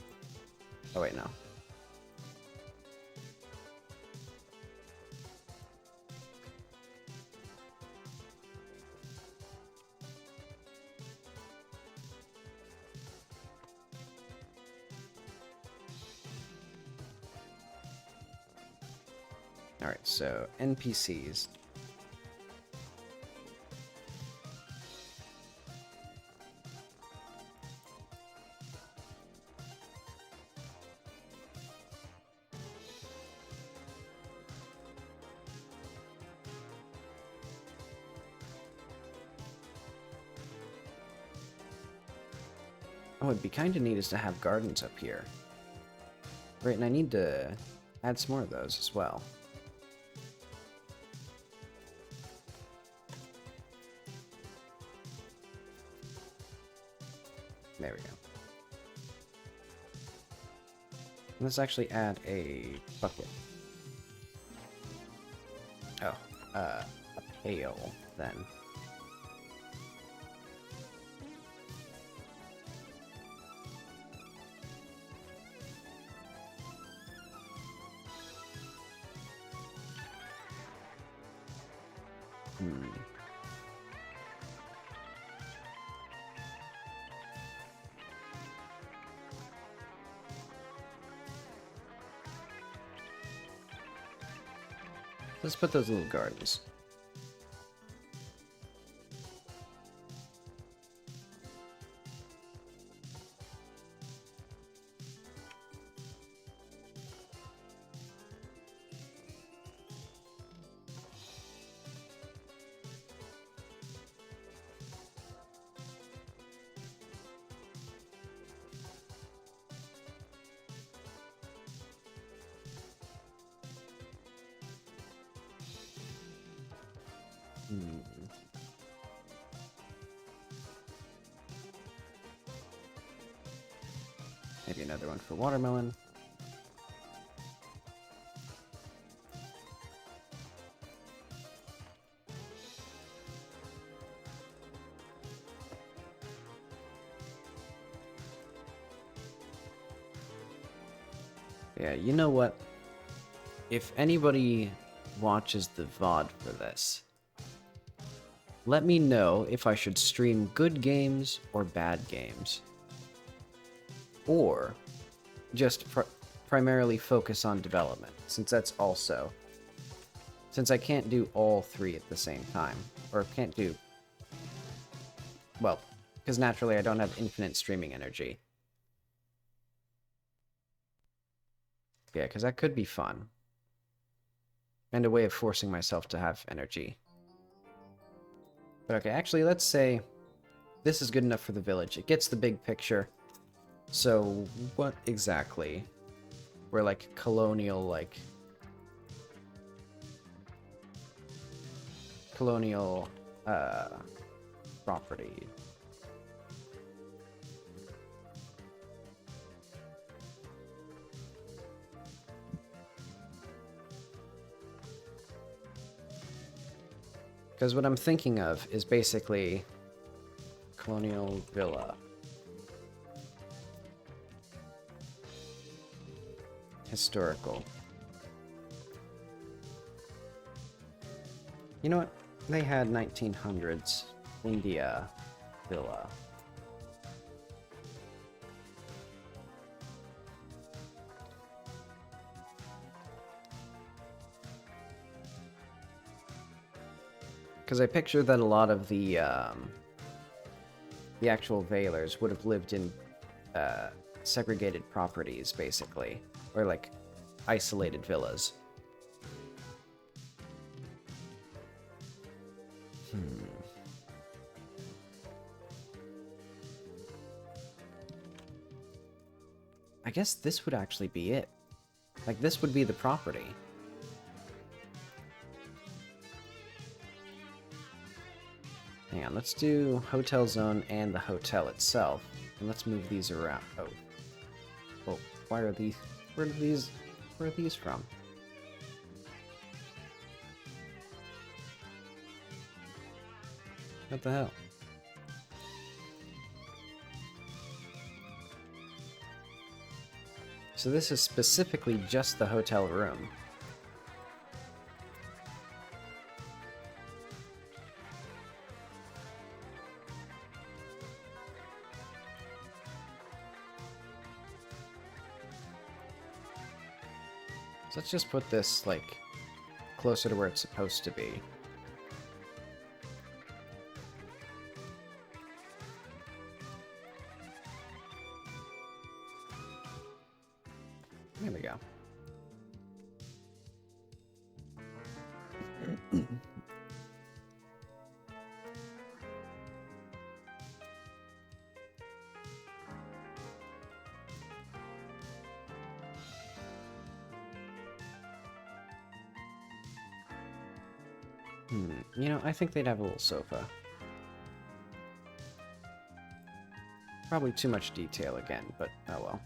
Oh, wait, no. Alright, so NPCs. Oh, it'd be kind of neat is to have gardens up here. Right, and I need to add some more of those as well. There we go. Let's actually add a bucket. Oh, a pail, then. Let's put those little gardens. Maybe another one for watermelon. Yeah, you know what? If anybody watches the VOD for this, let me know if I should stream good games or bad games. Or just primarily focus on development, since I can't do all three at the same time. Or can't do... Well, because naturally I don't have infinite streaming energy. Yeah, because that could be fun. And a way of forcing myself to have energy. But okay, actually, let's say this is good enough for the village. It gets the big picture. So, what exactly? We're like colonial, property. Because what I'm thinking of is basically colonial villa. Historical. You know what? They had 1900s India villa. Because I picture that a lot of the actual Valers would have lived in segregated properties, basically. Or, like, isolated villas. I guess this would actually be it. Like, this would be the property. Hang on, let's do hotel zone and the hotel itself. And let's move these around. Oh. Oh, why are these... Where are these from? What the hell? So this is specifically just the hotel room. So let's just put this, like, closer to where it's supposed to be. There we go. You know, I think they'd have a little sofa. Probably too much detail again, but oh well.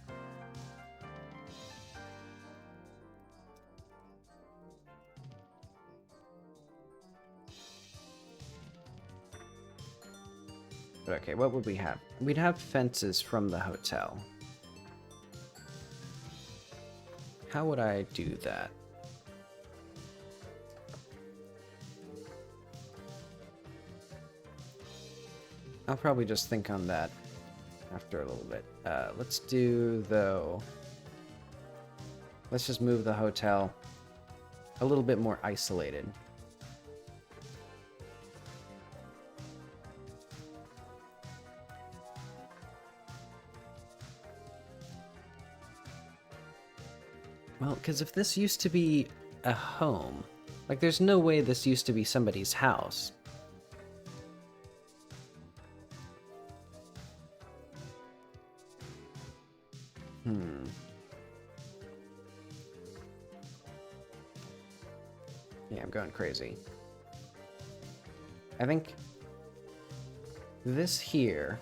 But okay, what would we have? We'd have fences from the hotel. How would I do that? I'll probably just think on that after a little bit. Let's do, though... Let's just move the hotel a little bit more isolated. Well, because if this used to be a home, like there's no way this used to be somebody's house. Yeah, I'm going crazy. I think this here...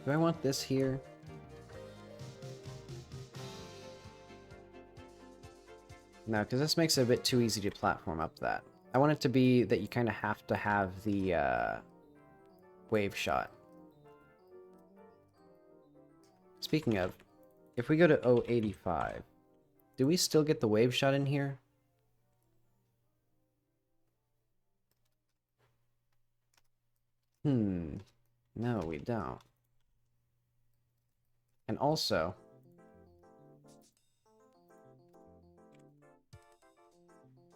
Do I want this here? No, because this makes it a bit too easy to platform up that. I want it to be that you kind of have to have the wave shot. Speaking of, if we go to 085, do we still get the wave shot in here? No, we don't. And also,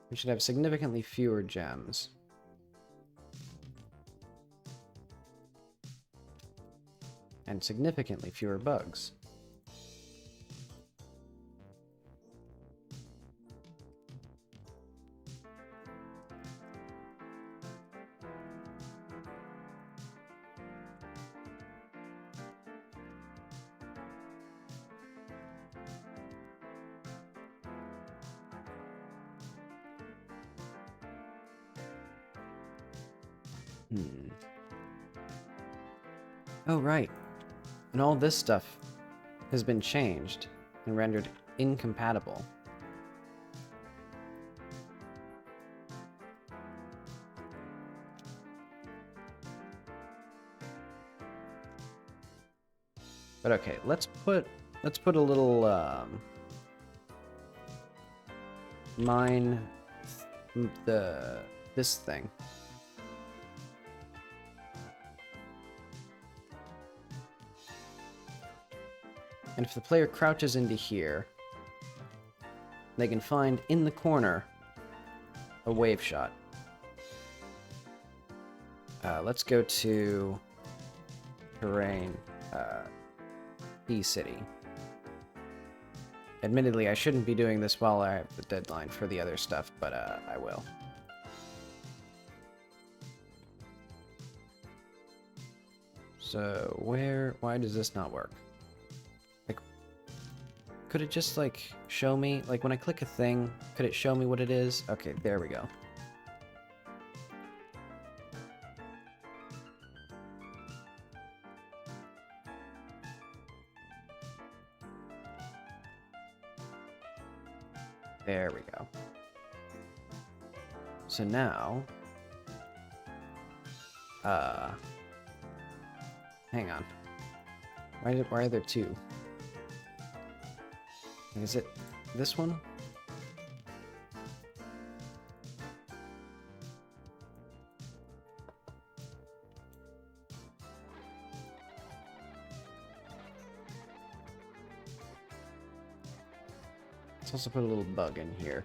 we should have significantly fewer gems. And significantly fewer bugs. Oh, right. And all this stuff has been changed and rendered incompatible. But okay, let's put a little mine this thing. And if the player crouches into here, they can find in the corner a wave shot. Let's go to terrain, B-City. Admittedly, I shouldn't be doing this while I have the deadline for the other stuff, but I will. So, why does this not work? Like, could it just, like, show me? Like, when I click a thing, could it show me what it is? Okay, there we go. There we go. So now... hang on. Why are there two? Is it this one? Let's also put a little bug in here.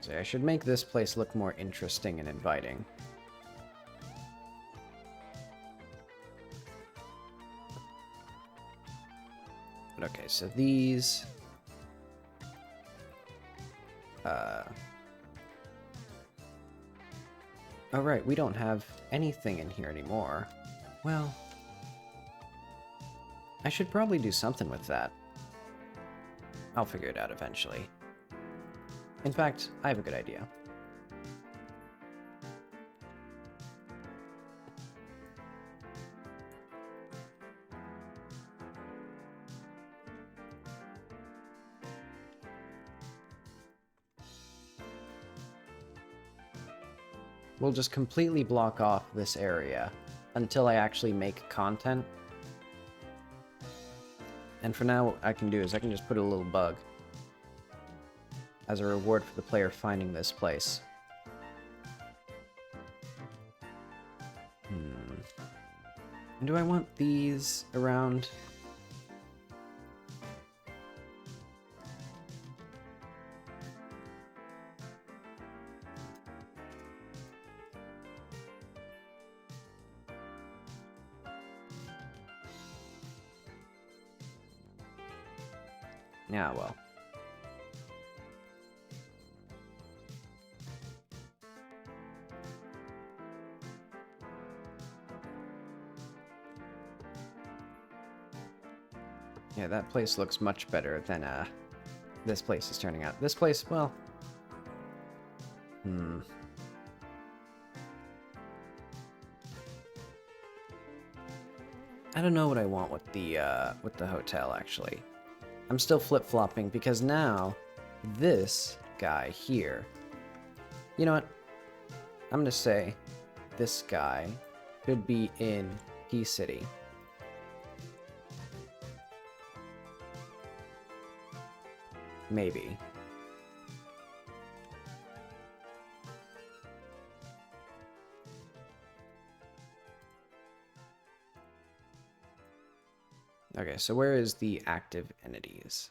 So I should make this place look more interesting and inviting. But okay, so these... Oh right, we don't have anything in here anymore. Well, I should probably do something with that. I'll figure it out eventually. In fact, I have a good idea. We'll just completely block off this area until I actually make content. And for now, what I can do is I can just put a little bug as a reward for the player finding this place. And do I want these around? Yeah, well. Yeah, that place looks much better than this place is turning out. This place, well... I don't know what I want with the hotel, actually. I'm still flip-flopping because now this guy here... You know what? I'm gonna say this guy should be in Key City. Maybe. Okay, so where is the active entities?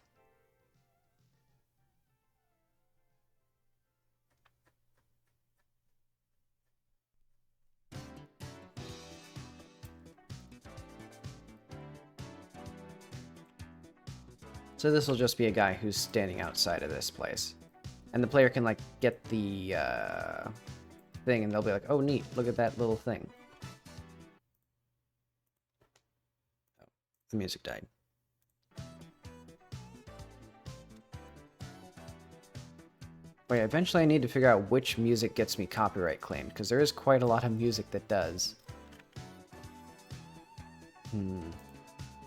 So this will just be a guy who's standing outside of this place. And the player can, like, get the thing, and they'll be like, oh, neat, look at that little thing. Oh, the music died. Oh yeah, eventually I need to figure out which music gets me copyright claimed, because there is quite a lot of music that does.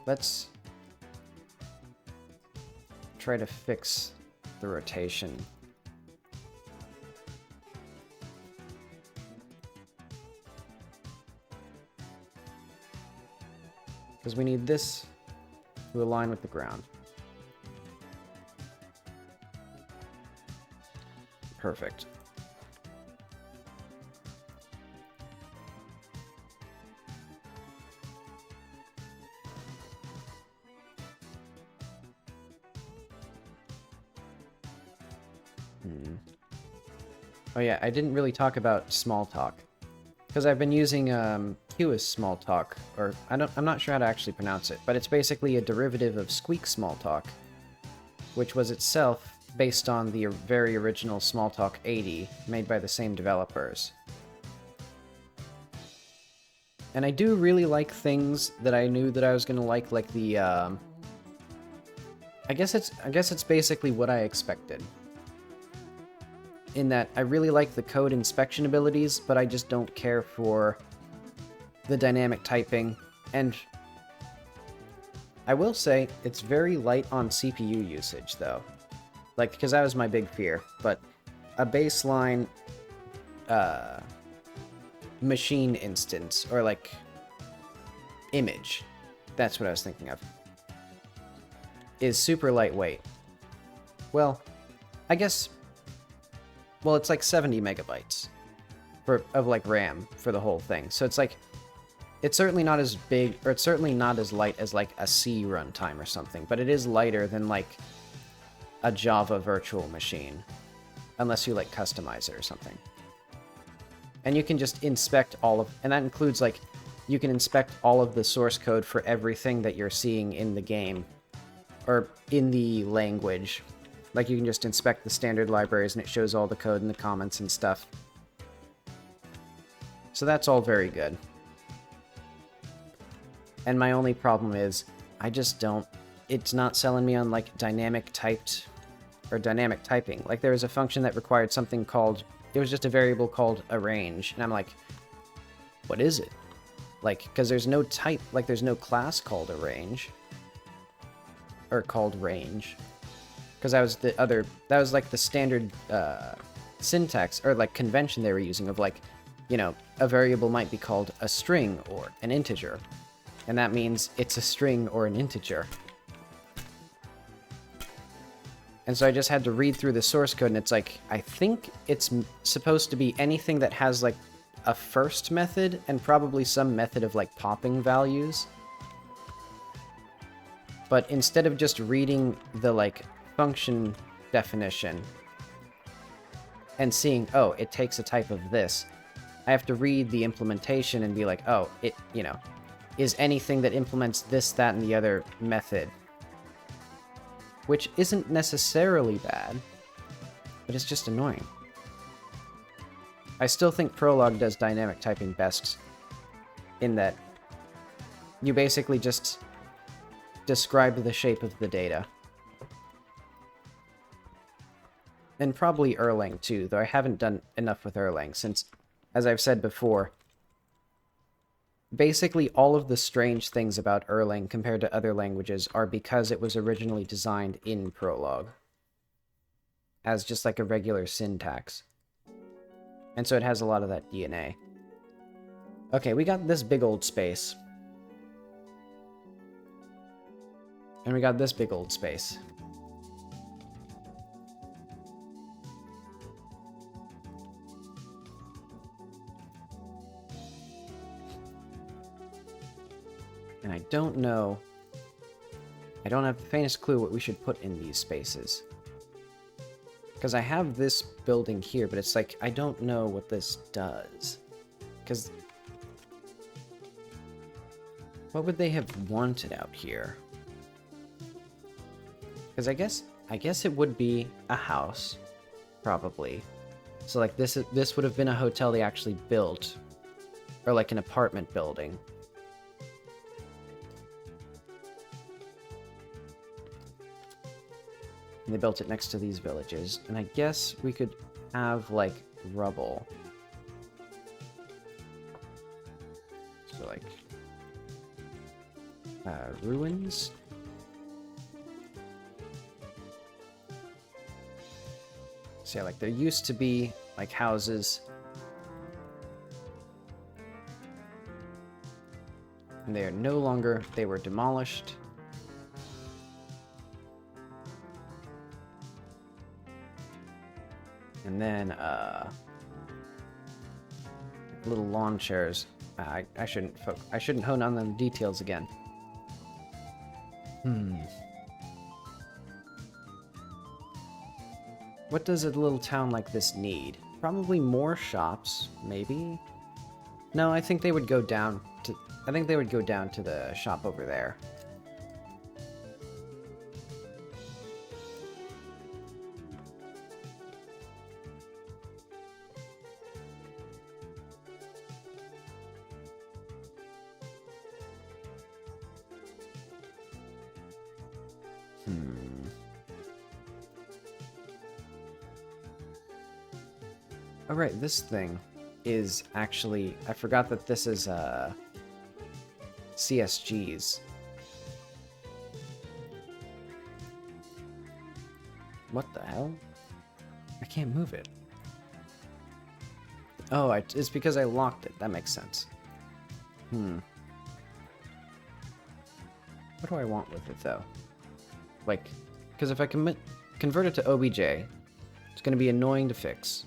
Let's try to fix the rotation. Because we need this to align with the ground. Perfect. Oh yeah, I didn't really talk about smalltalk. Because I've been using cuis smalltalk, or I'm not sure how to actually pronounce it, but it's basically a derivative of squeak smalltalk, which was itself based on the very original Smalltalk 80, made by the same developers. And I do really like things that I knew that I was gonna like the I guess it's basically what I expected. In that I really like the code inspection abilities, but I just don't care for the dynamic typing, and I will say it's very light on CPU usage though. Like, because that was my big fear, but a baseline machine instance, or like image, that's what I was thinking of, is super lightweight. Well, I guess, well, it's like 70 megabytes of like RAM for the whole thing. So it's like, it's certainly not as big, or it's certainly not as light as like a C runtime or something, but it is lighter than like a Java virtual machine, unless you like customize it or something. And you can just inspect all of, and that includes like, you can inspect all of the source code for everything that you're seeing in the game, or in the language. Like, you can just inspect the standard libraries and it shows all the code and the comments and stuff. So that's all very good. And my only problem is, I just don't... It's not selling me on, like, dynamic typed... Or dynamic typing. Like, there was a function that required something called... It was just a variable called arrange. And I'm like, what is it? Like, because there's no type... Like, there's no class called arrange. Or called range. Because that was the other... That was, like, the standard syntax, or, like, convention they were using of, like, you know, a variable might be called a string or an integer. And that means it's a string or an integer. And so I just had to read through the source code, and it's like, I think it's supposed to be anything that has, like, a first method, and probably some method of, like, popping values. But instead of just reading the, like, function definition and seeing, oh, it takes a type of this, I have to read the implementation and be like, oh, it, you know, is anything that implements this, that, and the other method. Which isn't necessarily bad, but it's just annoying. I still think Prolog does dynamic typing best, in that you basically just describe the shape of the data. And probably Erlang too, though I haven't done enough with Erlang since, as I've said before, basically all of the strange things about Erlang compared to other languages are because it was originally designed in Prolog as just like a regular syntax. And so it has a lot of that DNA. Okay, we got this big old space. And we got this big old space. And I don't know... I don't have the faintest clue what we should put in these spaces. Because I have this building here, but it's like, I don't know what this does. Because... what would they have wanted out here? Because I guess it would be a house, probably. So like this would have been a hotel they actually built, or like an apartment building. And they built it next to these villages, and I guess we could have like rubble. So like ruins. So yeah, like there used to be like houses, and they are no longer. They were demolished. And then little lawn chairs. I shouldn't hone on them details again. What does a little town like this need? Probably more shops, maybe? No, I think they would go down to... I think they would go down to the shop over there. Alright, this thing is actually... I forgot that this is, CSGs. What the hell? I can't move it. Oh, it's because I locked it. That makes sense. What do I want with it, though? Like, because if I convert it to OBJ, it's going to be annoying to fix.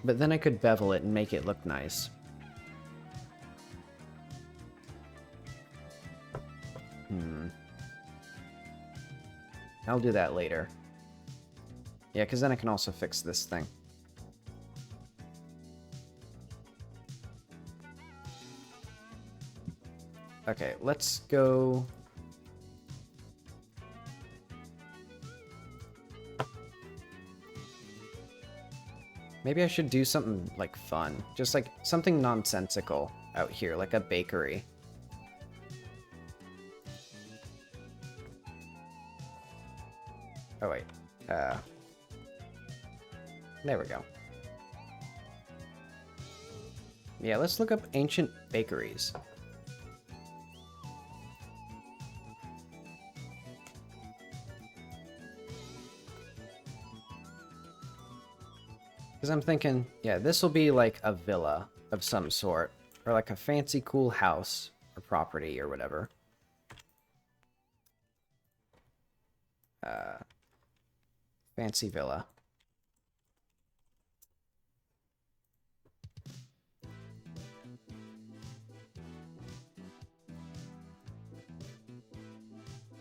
But then I could bevel it and make it look nice. I'll do that later. Yeah, because then I can also fix this thing. Okay, let's go... Maybe I should do something, like, fun. Just, like, something nonsensical out here, like a bakery. Oh, wait. There we go. Yeah, let's look up ancient bakeries. Because I'm thinking, yeah, this will be like a villa of some sort. Or like a fancy cool house or property or whatever. Fancy villa.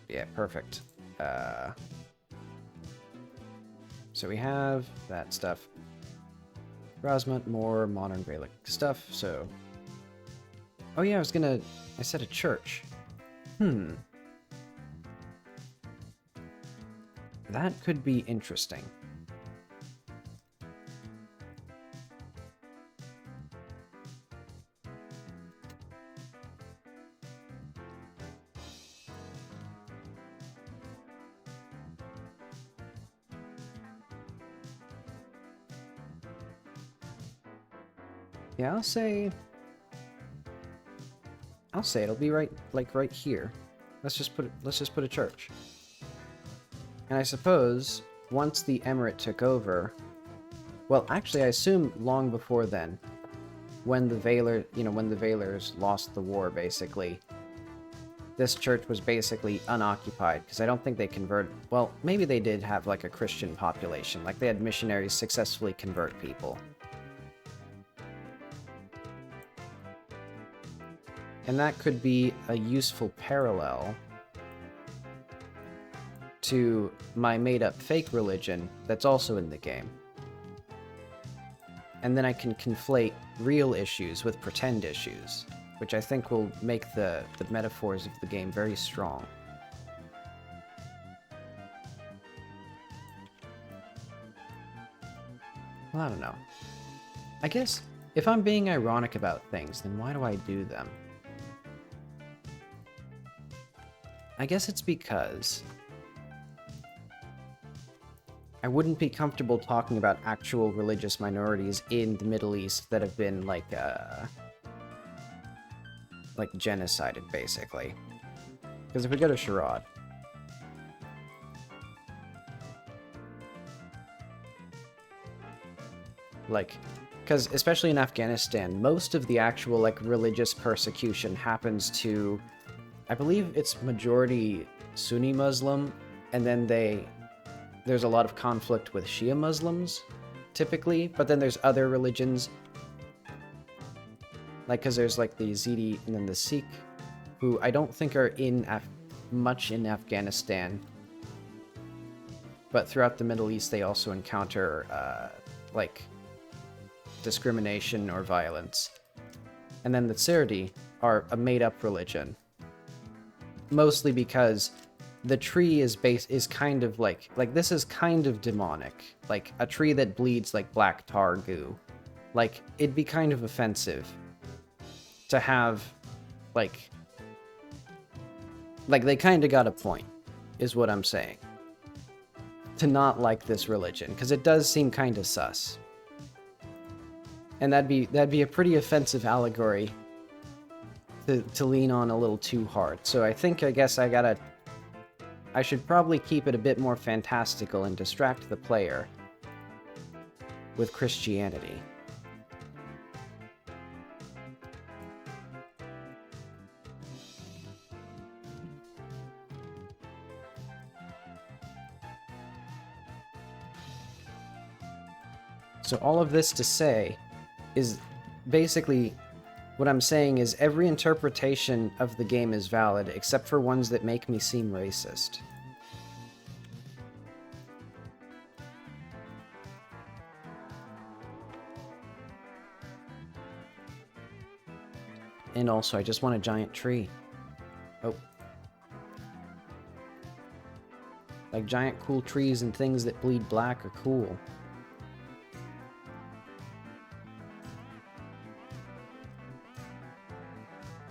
Yeah, perfect. So we have that stuff. Rosmont, more modern Gaelic stuff, so... Oh yeah, I said a church. That could be interesting. Yeah, I'll say it'll be right here. Let's just put a church. And I suppose once the emirate took over, well, actually I assume long before then, when the Valers lost the war basically, this church was basically unoccupied because I don't think they converted. Well, maybe they did have like a Christian population, like they had missionaries successfully convert people. And that could be a useful parallel to my made-up fake religion that's also in the game. And then I can conflate real issues with pretend issues, which I think will make the metaphors of the game very strong. Well, I don't know. I guess if I'm being ironic about things, then why do I do them? I guess it's because I wouldn't be comfortable talking about actual religious minorities in the Middle East that have been, like genocided, basically. Because if we go to Sharad... because especially in Afghanistan, most of the actual, religious persecution happens to... I believe it's majority Sunni Muslim, and then there's a lot of conflict with Shia Muslims, typically, but then there's other religions, because there's, the Yazidi and then the Sikh, who I don't think are much in Afghanistan, but throughout the Middle East they also encounter, discrimination or violence. And then the Tserdi are a made-up religion. Mostly because the tree is kind of this is kind of demonic. Like a tree that bleeds like black tar goo. Like, it'd be kind of offensive to have, they kind of got a point, is what I'm saying. To not like this religion, because it does seem kind of sus. And that'd be a pretty offensive allegory to lean on a little too hard. So I guess I should probably keep it a bit more fantastical and distract the player with Christianity. So all of this to say is basically... What I'm saying is every interpretation of the game is valid, except for ones that make me seem racist. And also, I just want a giant tree. Oh. Giant cool trees and things that bleed black are cool.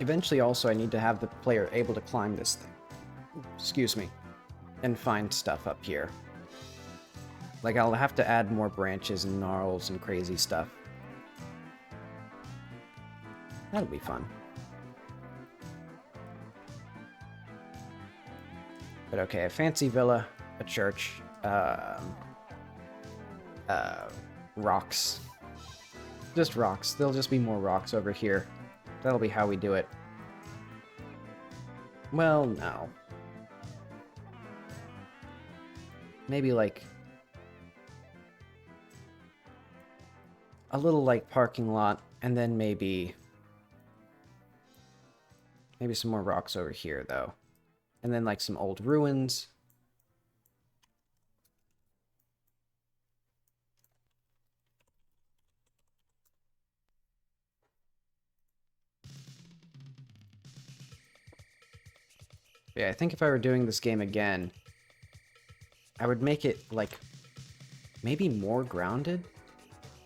eventually also I need to have the player able to climb this thing. Excuse me. And find stuff up here. Like, I'll have to add more branches and gnarls and crazy stuff. That'll be fun. But okay, a fancy villa, a church, rocks. Just rocks. There'll just be more rocks over here. That'll be how we do it. Well, no. Maybe, like, a little, like, parking lot, and then maybe some more rocks over here, though. And then, like, some old ruins. Yeah, I think if I were doing this game again, I would make it, like, maybe more grounded?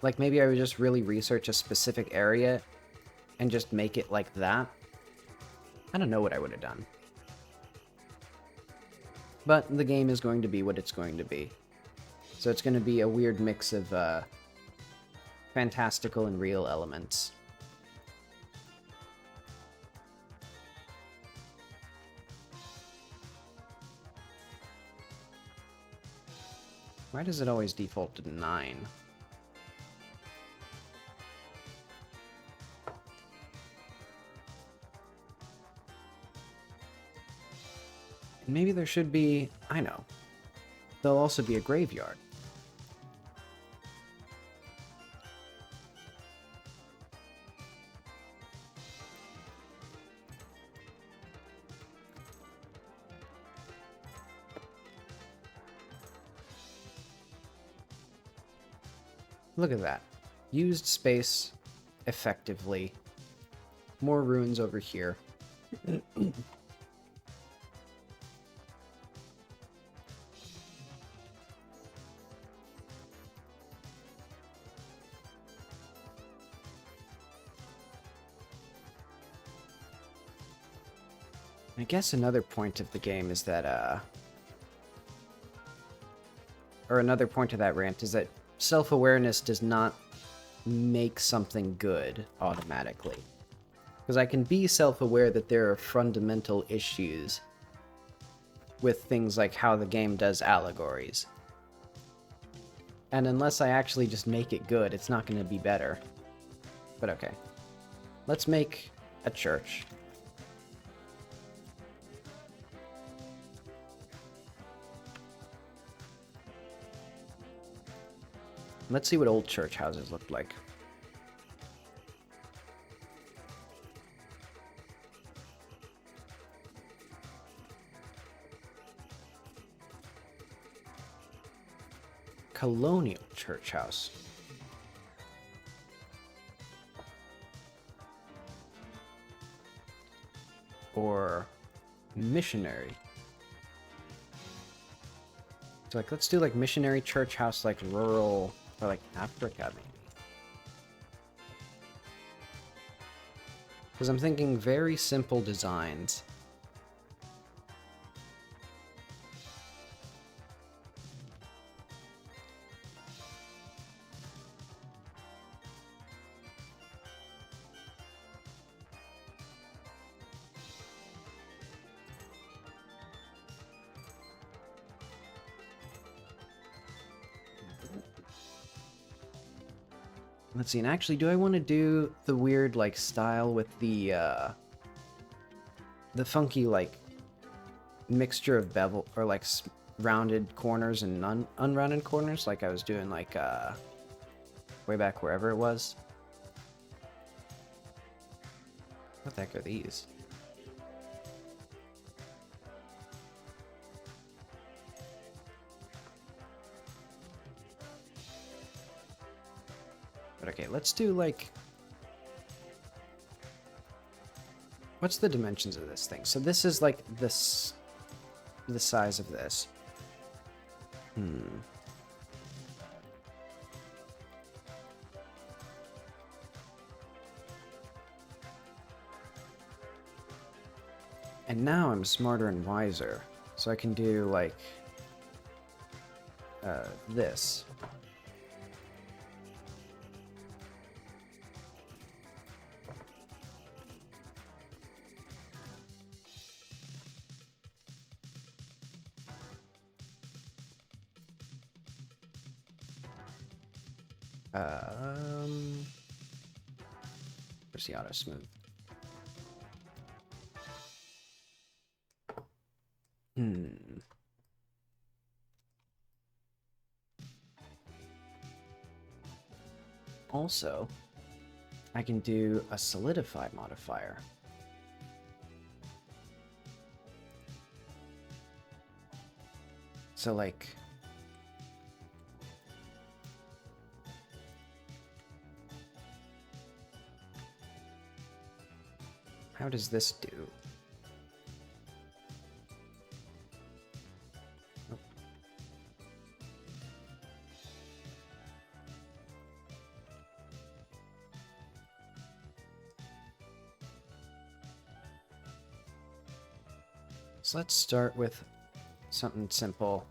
Like, maybe I would just really research a specific area and just make it like that. I don't know what I would have done. But the game is going to be what it's going to be. So it's going to be a weird mix of fantastical and real elements. Why does it always default to 9? And maybe there should be... I know. There'll also be a graveyard. Look at that. Used space effectively. More ruins over here. I guess another point of the game is that, or another point of that rant is that self-awareness does not make something good automatically. Because I can be self-aware that there are fundamental issues with things like how the game does allegories. And unless I actually just make it good, it's not going to be better. But okay. Let's make a church. Let's see what old church houses looked like. Colonial church house. Or missionary. So like, let's do like missionary church house, like rural, or like Africa maybe. Because I'm thinking very simple designs. Let's see, and actually, do I want to do the weird, like, style with the funky, like, mixture of bevel, or, like, rounded corners and unrounded corners, like I was doing, like, way back wherever it was? What the heck are these? But okay, let's do, like... What's the dimensions of this thing? So this is, like, this... the size of this. And now I'm smarter and wiser. So I can do, like, this. Where's the auto smooth? Also, I can do a solidify modifier. So, like, how does this do? Nope. So let's start with something simple.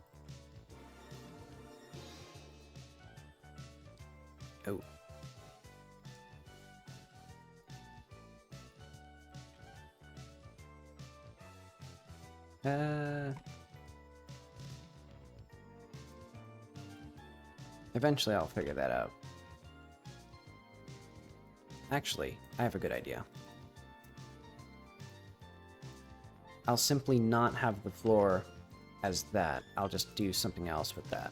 Oh. Eventually I'll figure that out. Actually, I have a good idea. I'll simply not have the floor as that. I'll just do something else with that.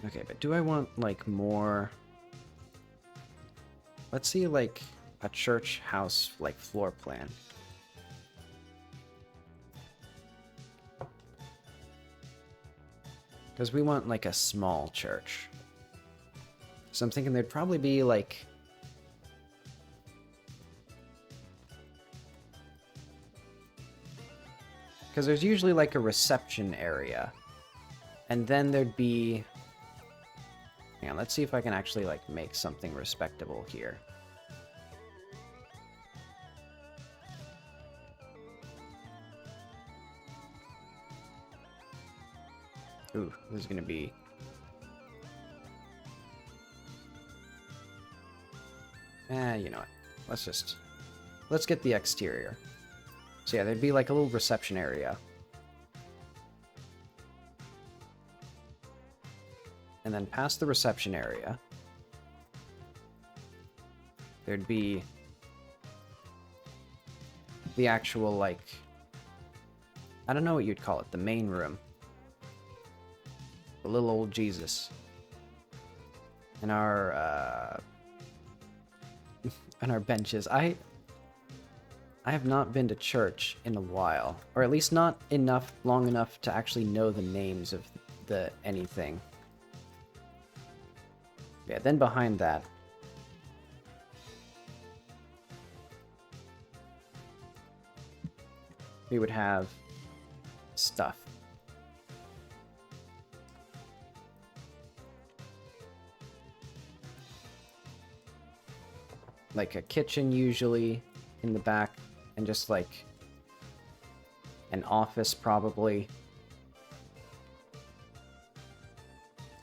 Okay, but do I want, like, more... Let's see, like, a church house, like, floor plan. Because we want, like, a small church. So I'm thinking there'd probably be, like... Because there's usually, like, a reception area. And then there'd be... Hang on, let's see if I can actually, like, make something respectable here. Ooh, this is gonna be... you know what? Let's get the exterior. So yeah, there'd be like a little reception area. And then past the reception area, there'd be the actual, like, I don't know what you'd call it, the main room. The little old Jesus. And our, and our benches. I have not been to church in a while, or at least not long enough to actually know the names of the anything. Yeah, then behind that, we would have stuff. Like a kitchen usually in the back, and just like an office probably.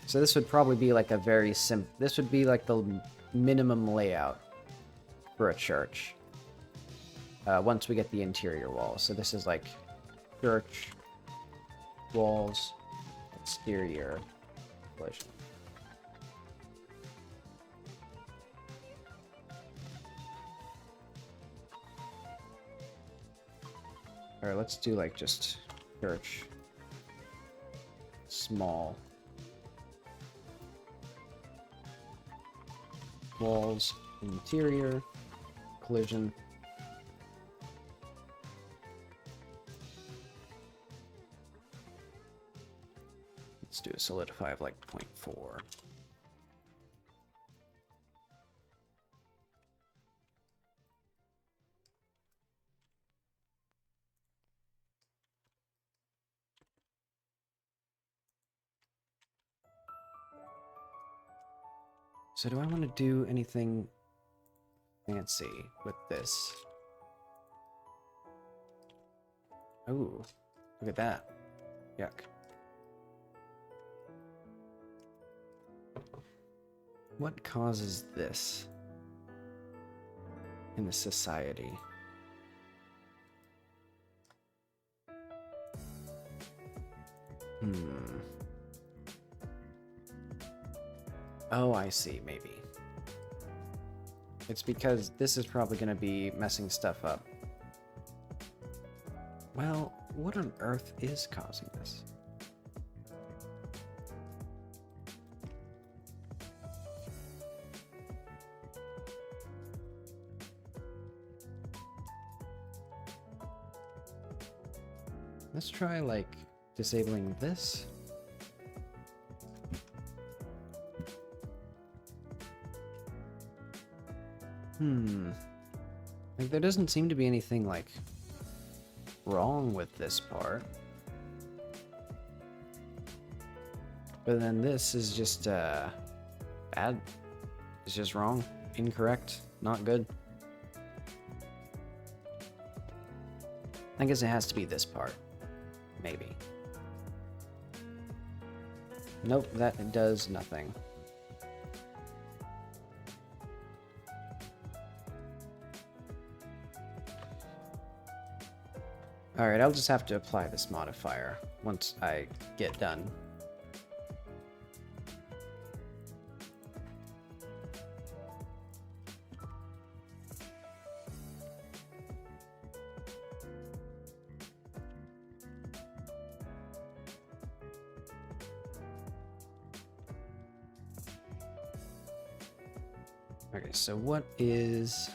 So this would probably be like a very this would be like the minimum layout for a church. Once we get the interior walls. So this is like church, walls, exterior, collision. Alright, let's do like just church, small, walls, interior, collision. Let's do a solidify of like 0.4. So do I want to do anything fancy with this? Ooh, look at that. Yuck. What causes this in the society? Oh, I see, maybe. It's because this is probably going to be messing stuff up. Well, what on earth is causing this? Let's try, like, disabling this. Like, there doesn't seem to be anything, like, wrong with this part. But then this is just, bad. It's just wrong. Incorrect. Not good. I guess it has to be this part. Maybe. Nope, that does nothing. Alright, I'll just have to apply this modifier once I get done. Okay, so what is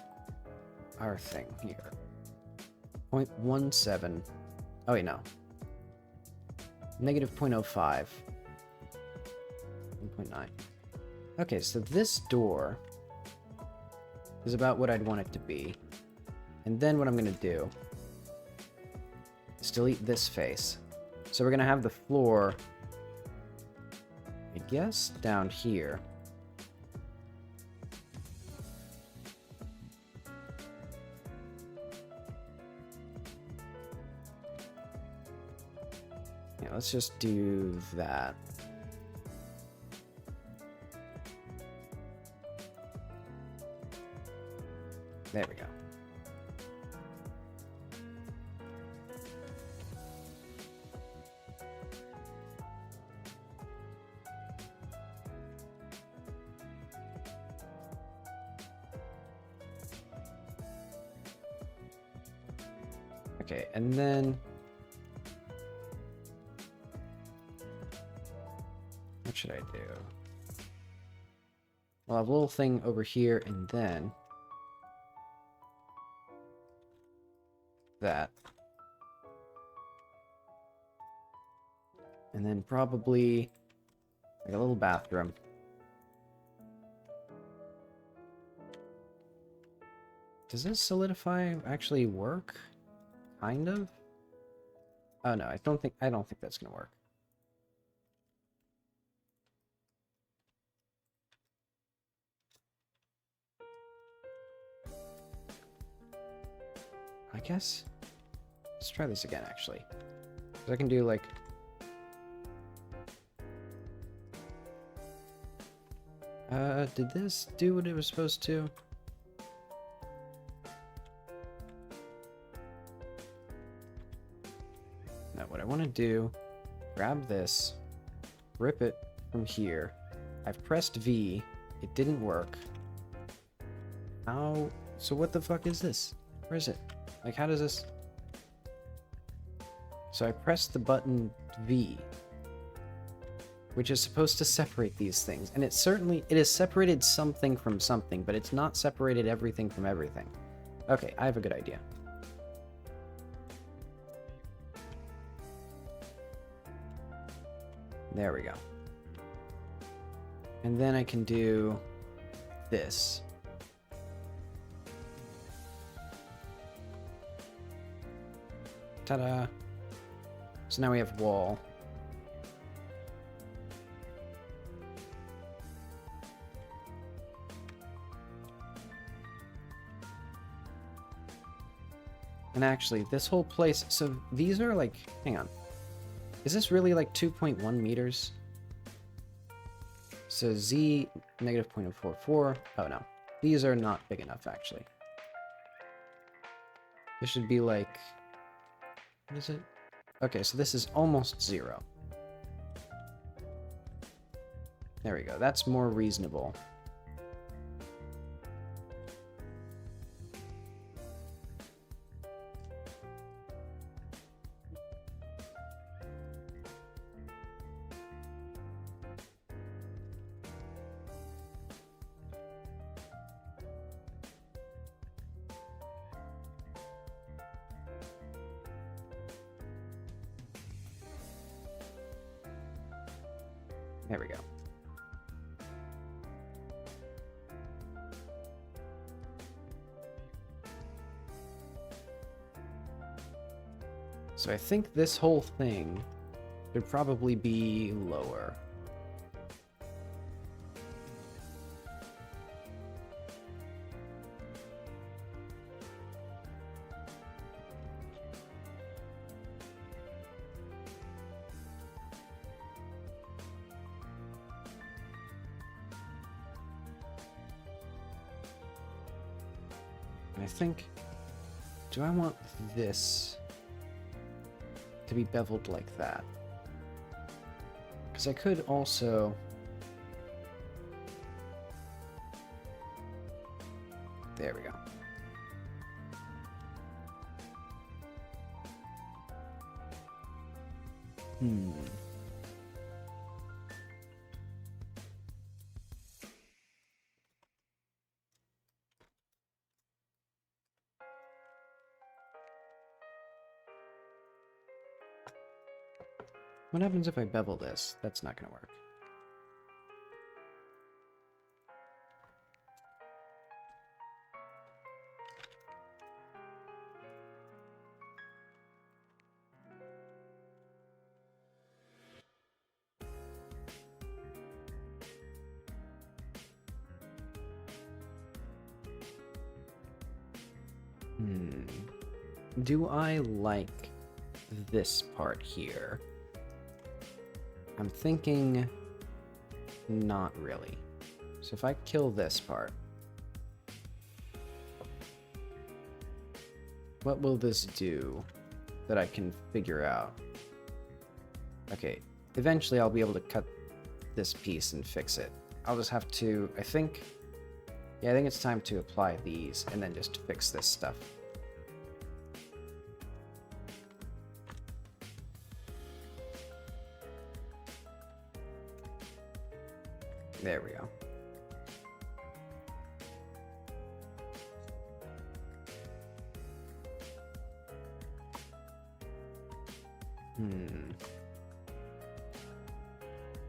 our thing here? 0.17. Oh, wait, no. Negative 0.05. 1.9. Okay, so this door is about what I'd want it to be. And then what I'm going to do is delete this face. So we're going to have the floor, I guess, down here. Yeah, let's just do that. There we go. Okay, and then what should I do? Well, I have a little thing over here, and then that. And then probably like a little bathroom. Does this solidify actually work? Kind of? Oh no, I don't think that's gonna work. I guess let's try this again, actually. 'Cause I can do like did this do what it was supposed to? Now what I want to do, grab this, rip it from here. I've pressed V, it didn't work. How? So what the fuck is this? Where is it? Like, how does this... So I pressed the button V, which is supposed to separate these things. And it has separated something from something, but it's not separated everything from everything. Okay, I have a good idea. There we go. And then I can do this. Ta-da! So now we have wall. And actually, this whole place... So these are like... Hang on. Is this really like 2.1 meters? So z negative 0.044. Oh no. These are not big enough, actually. This should be like... What is it? Okay, so this is almost 0. There we go. That's more reasonable. There we go. So I think this whole thing should probably be lower. And I think, do I want this to be beveled like that? Because I could also... There we go. What happens if I bevel this? That's not going to work. Do I like this part here? I'm thinking not really. So if I kill this part, what will this do that I can figure out? Okay, eventually I'll be able to cut this piece and fix it. I'll just have to, I think it's time to apply these and then just fix this stuff. There we go.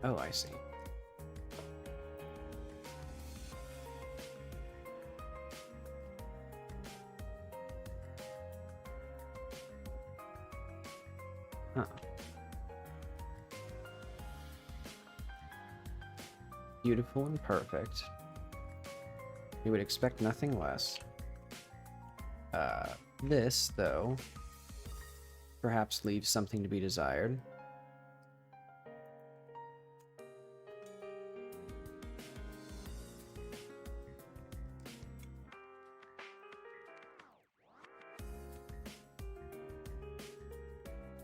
Oh, I see. Huh. Beautiful and perfect. You would expect nothing less. This, though, perhaps leaves something to be desired.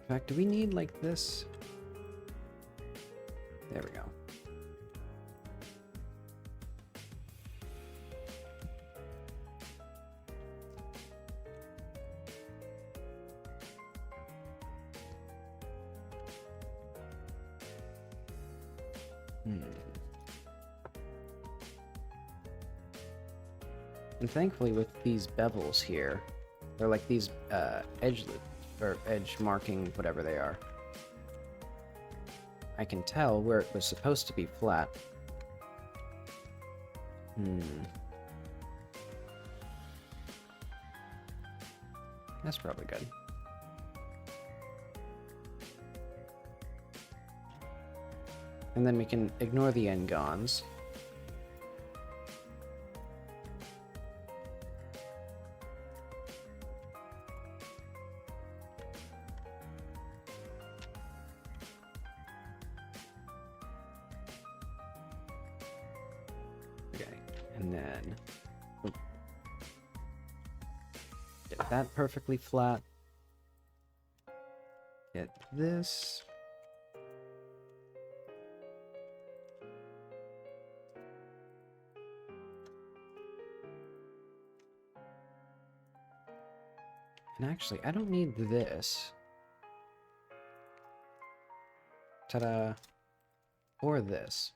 In fact, do we need like this? There we go. And thankfully with these bevels here, they're like these edge loop, or edge marking, whatever they are. I can tell where it was supposed to be flat. That's probably good. And then we can ignore the n-gons. And then get that perfectly flat. Get this. And actually, I don't need this. Ta-da. Or this.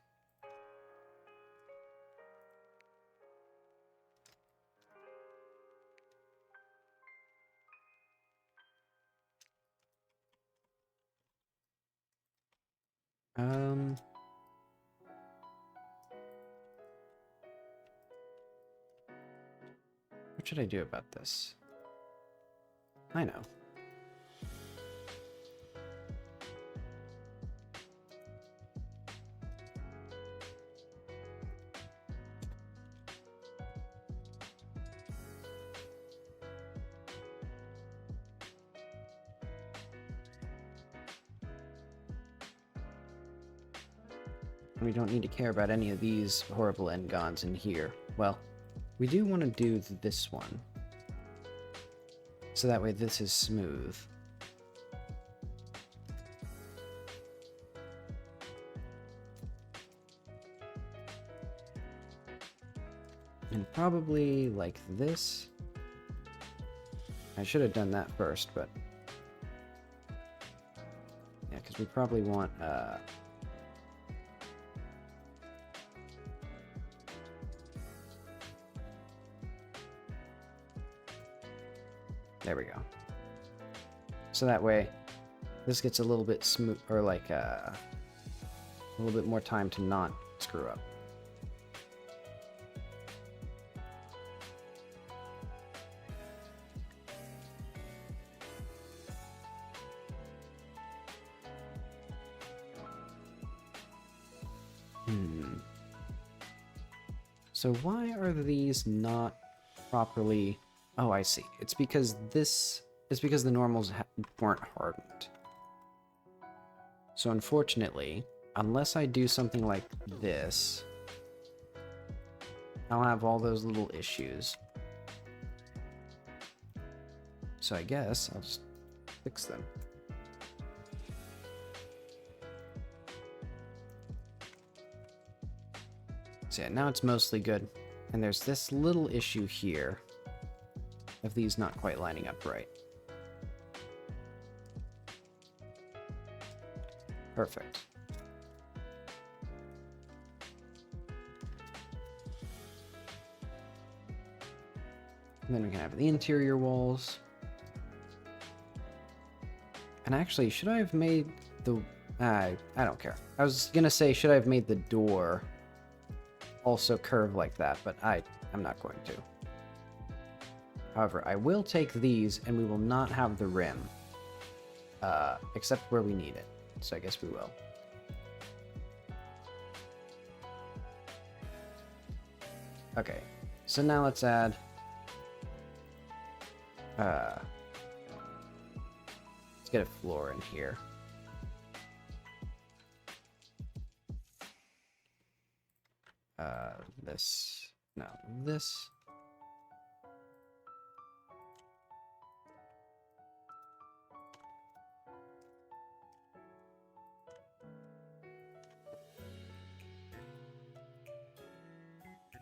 What should I do about this? I know. We don't need to care about any of these horrible endgons in here. Well, we do want to do this one. So that way this is smooth. And probably like this. I should have done that first, but... yeah, because we probably want, there we go. So that way, this gets a little bit smooth, or like, a little bit more time to not screw up. So why are these not properly... oh, I see. It's because the normals weren't hardened. So unfortunately, unless I do something like this, I'll have all those little issues. So I guess I'll just fix them. So yeah, now it's mostly good. And there's this little issue here of these not quite lining up right. Perfect. And then we can have the interior walls. And actually, should I have made the... I don't care. I was gonna say, should I have made the door also curve like that, but I'm not going to. However, I will take these, and we will not have the rim. Except where we need it. So I guess we will. Okay, so now let's add... let's get a floor in here. This... no, this...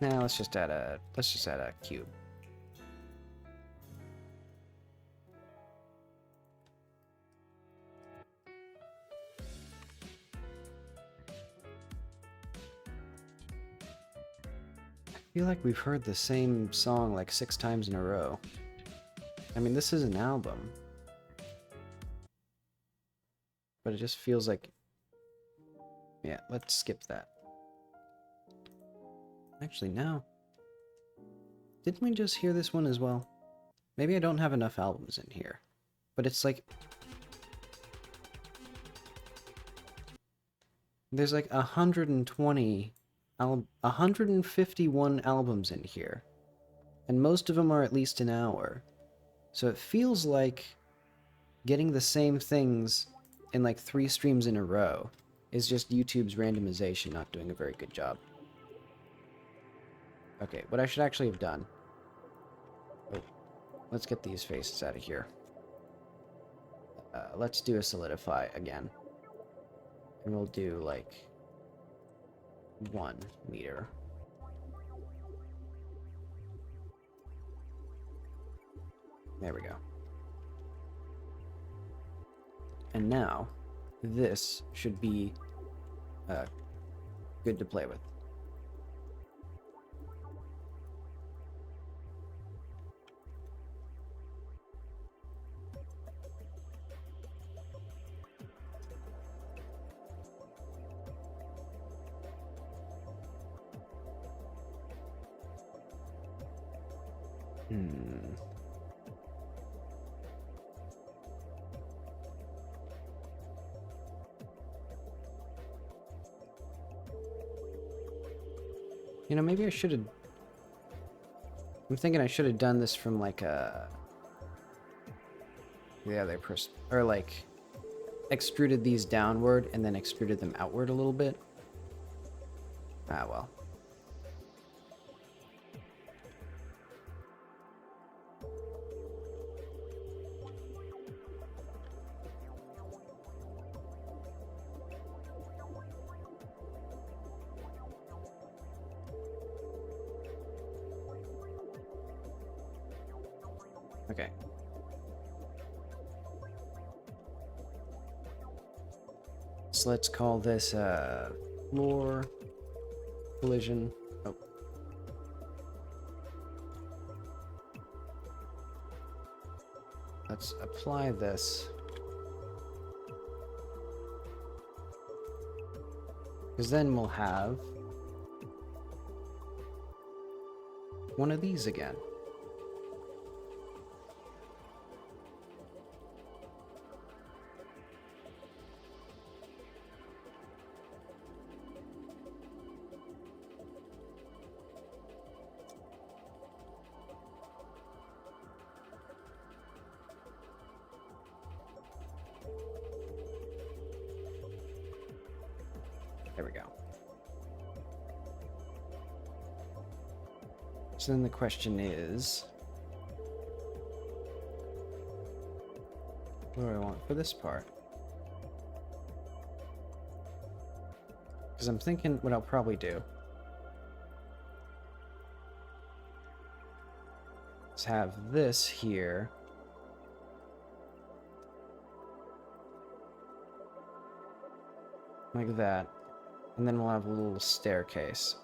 now let's just add a cube. I feel like we've heard the same song like 6 times in a row. I mean, this is an album. But it just feels like... yeah, let's skip that. Actually, no. Didn't we just hear this one as well? Maybe I don't have enough albums in here. But it's like... there's like 151 albums in here. And most of them are at least an hour. So it feels like getting the same things in like 3 streams in a row is just YouTube's randomization not doing a very good job. Okay, what I should actually have done... Oh, let's get these faces out of here. Let's do a solidify again. And we'll do, like, 1 meter. There we go. And now, this should be good to play with. You know, maybe I should have... I'm thinking I should have done this from, like, a... the other person... Or, like, extruded these downward and then extruded them outward a little bit. Ah, well. Okay. So let's call this floor collision. Oh. Let's apply this. Because then we'll have one of these again. There we go. So then the question is, what do I want for this part? Because I'm thinking what I'll probably do is have this here. Like that. And then we'll have a little staircase.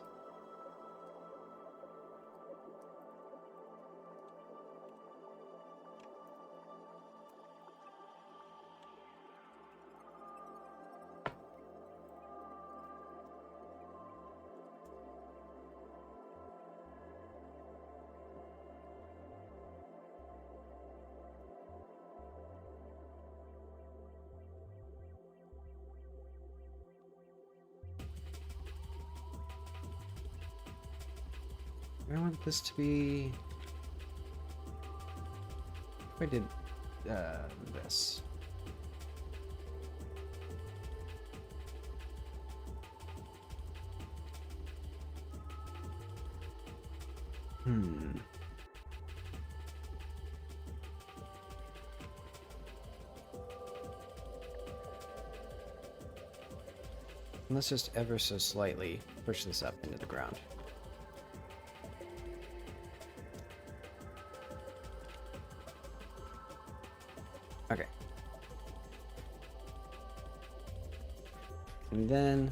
I want this to be... If I did this. Let's just ever so slightly push this up into the ground. Okay. And then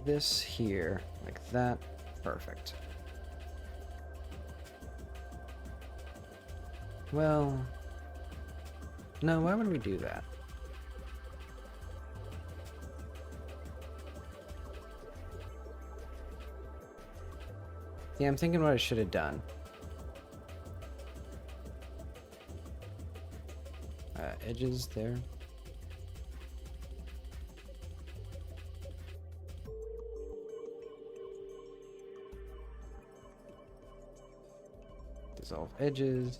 this here, like that, perfect. Well, no, why would we do that? Yeah, I'm thinking what I should have done. Edges there. Dissolve edges.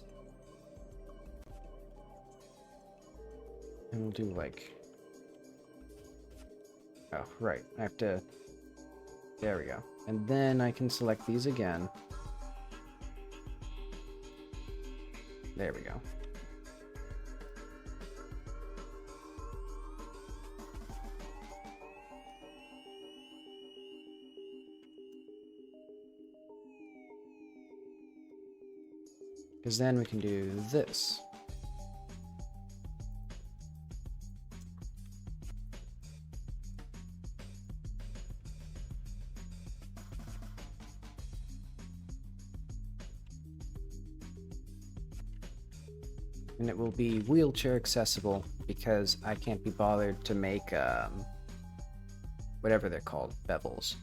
And we'll do like... Oh, right. I have to... There we go. And then I can select these again. There we go. Because then we can do this. And it will be wheelchair accessible because I can't be bothered to make whatever they're called, bevels.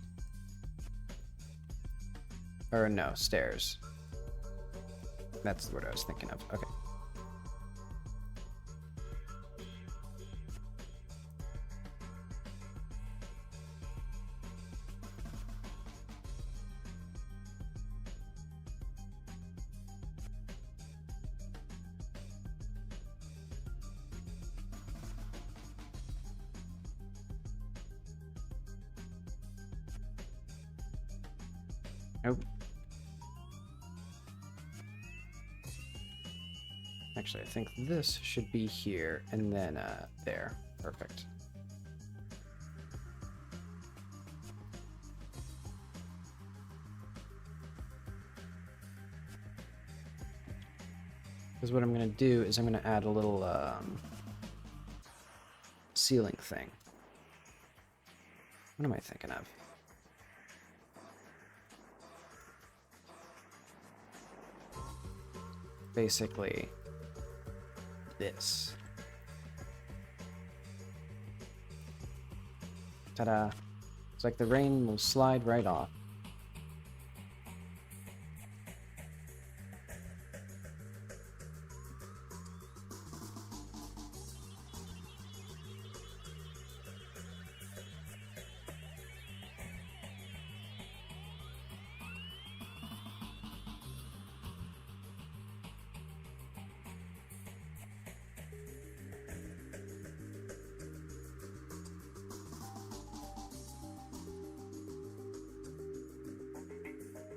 Or no, stairs. That's the word I was thinking of. Okay. Nope. Actually, I think this should be here, and then, there. Perfect. Because what I'm going to do is I'm going to add a little, ceiling thing. What am I thinking of? Basically... this. Ta-da! It's like the rain will slide right off.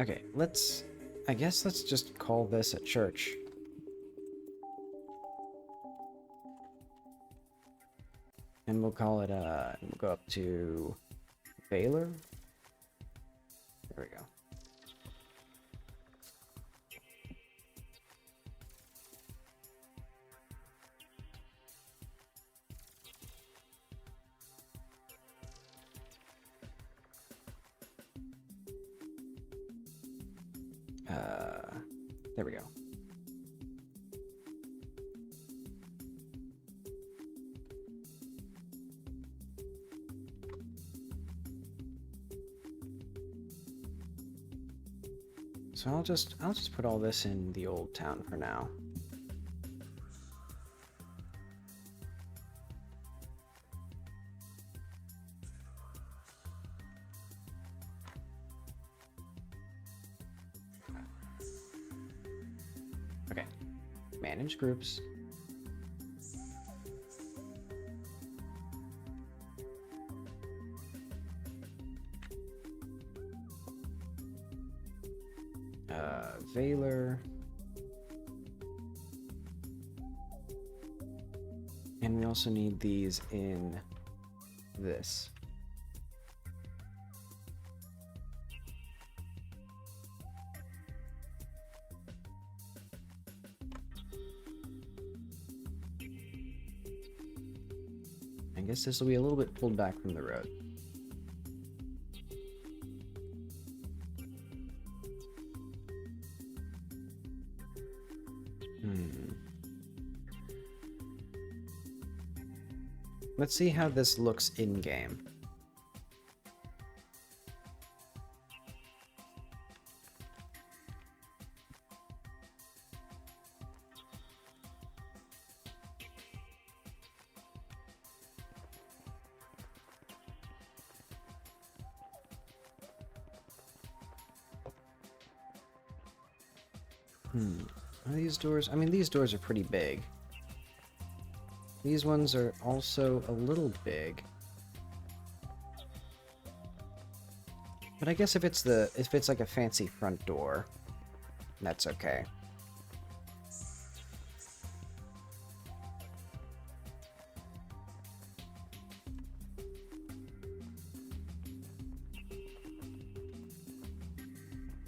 Okay, I guess let's just call this a church. And we'll call it, we'll go up to Baylor. There we go. There we go. So I'll just put all this in the old town for now. Okay. Manage groups. Valor. And we also need these in this. I guess this will be a little bit pulled back from the road. Let's see how this looks in-game. Are these doors? I mean, these doors are pretty big. These ones are also a little big. But I guess if it's like a fancy front door, that's okay.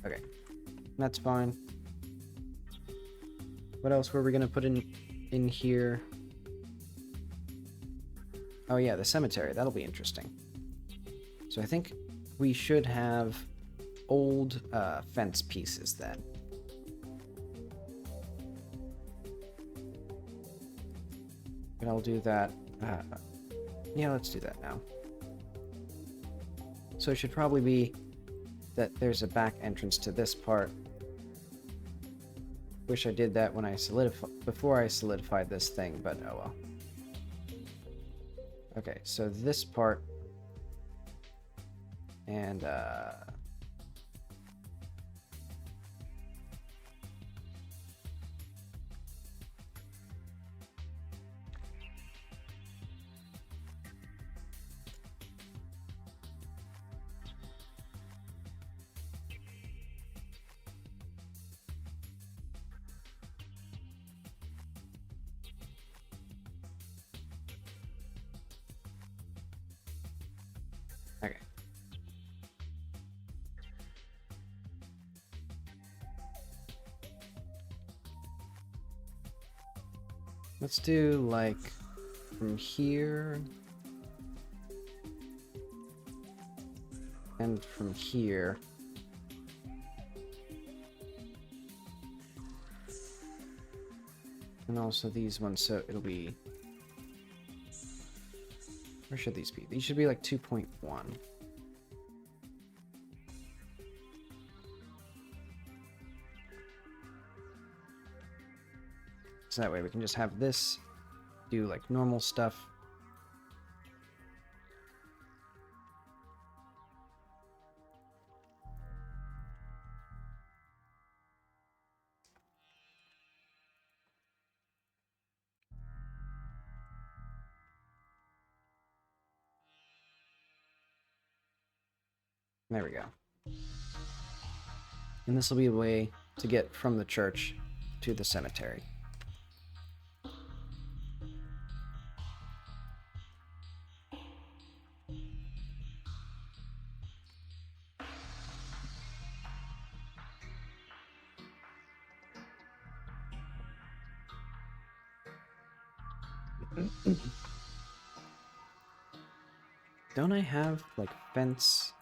Okay, that's fine. What else were we gonna put in here? Oh yeah, the cemetery. That'll be interesting. So I think we should have old fence pieces then. But I'll do that. Yeah, let's do that now. So it should probably be that there's a back entrance to this part. Wish I did that when I before I solidified this thing, but oh well. Okay, so this part and okay. Let's do like from here and from here. And also these ones, so it'll be... Where should these be? These should be like 2.1. So that way we can just have this do like normal stuff. There we go. And this will be a way to get from the church to the cemetery. Don't I have, like, fence?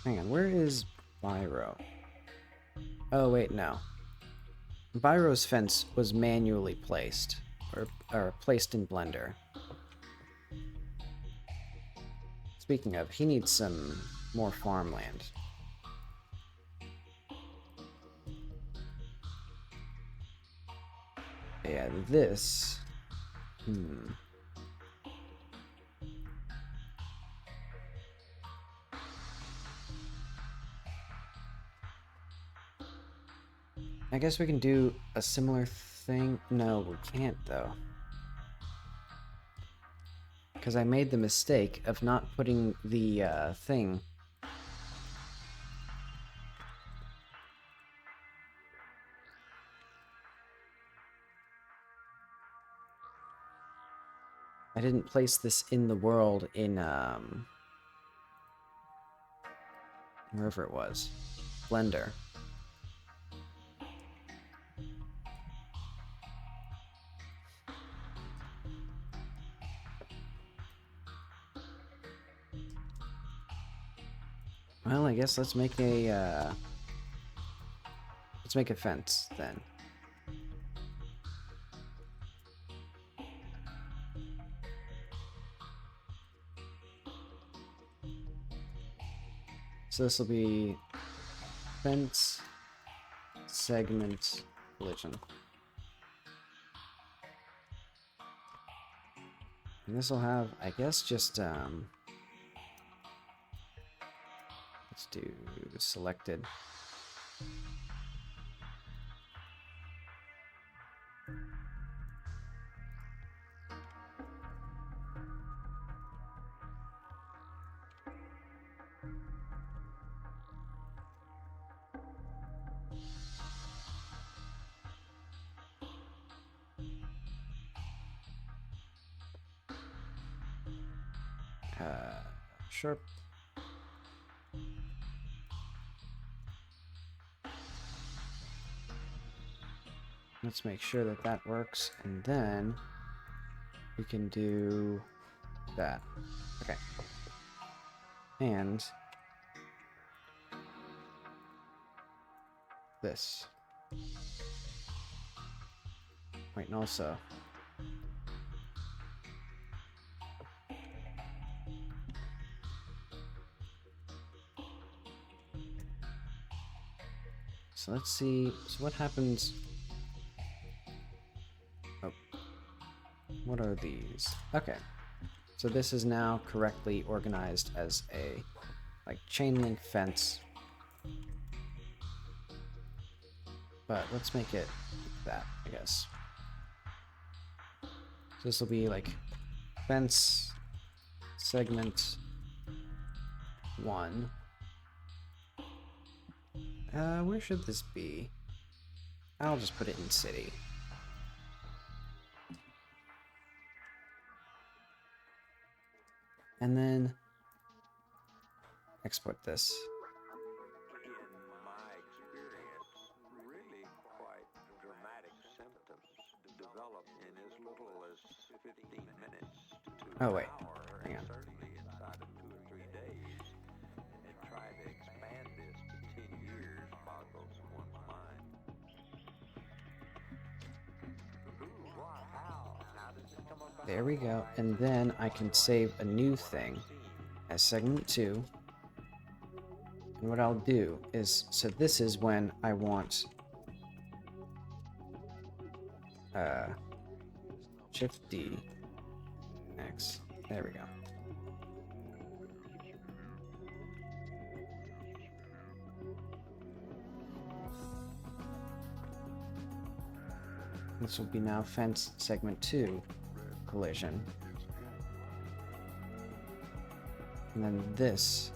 Hang on, where is Byro? Oh, wait, no. Byro's fence was manually placed, or placed in Blender. Speaking of, he needs some more farmland. Yeah, this... I guess we can do a similar thing. No, we can't, though. Because I made the mistake of not putting the thing... I didn't place this in the world in, wherever it was. Blender. Well, I guess let's make a fence then. So this will be fence, segment, collision. And this will have, I guess, just let's do selected. Sharp. Let's make sure that that works, and then we can do that. Okay. And this. Wait, and also. So let's see. So what happens? Oh. What are these? Okay. So this is now correctly organized as a like chain link fence. But let's make it that, I guess. So this will be like fence segment 1. Where should this be? I'll just put it in city. And then export this. In my experience, really quite dramatic symptoms develop in as little as 15 minutes to Oh, an wait. hour, Hang and on. certainly inside of 2 or 3 days. And try to expand this to 10 years boggles one's mind. Who, what, how? How does it come about? There we go. And then I can save a new thing as segment 2. And what I'll do is, so this is when I want Shift D X. There we go. This will be now fence segment 2 collision. And then this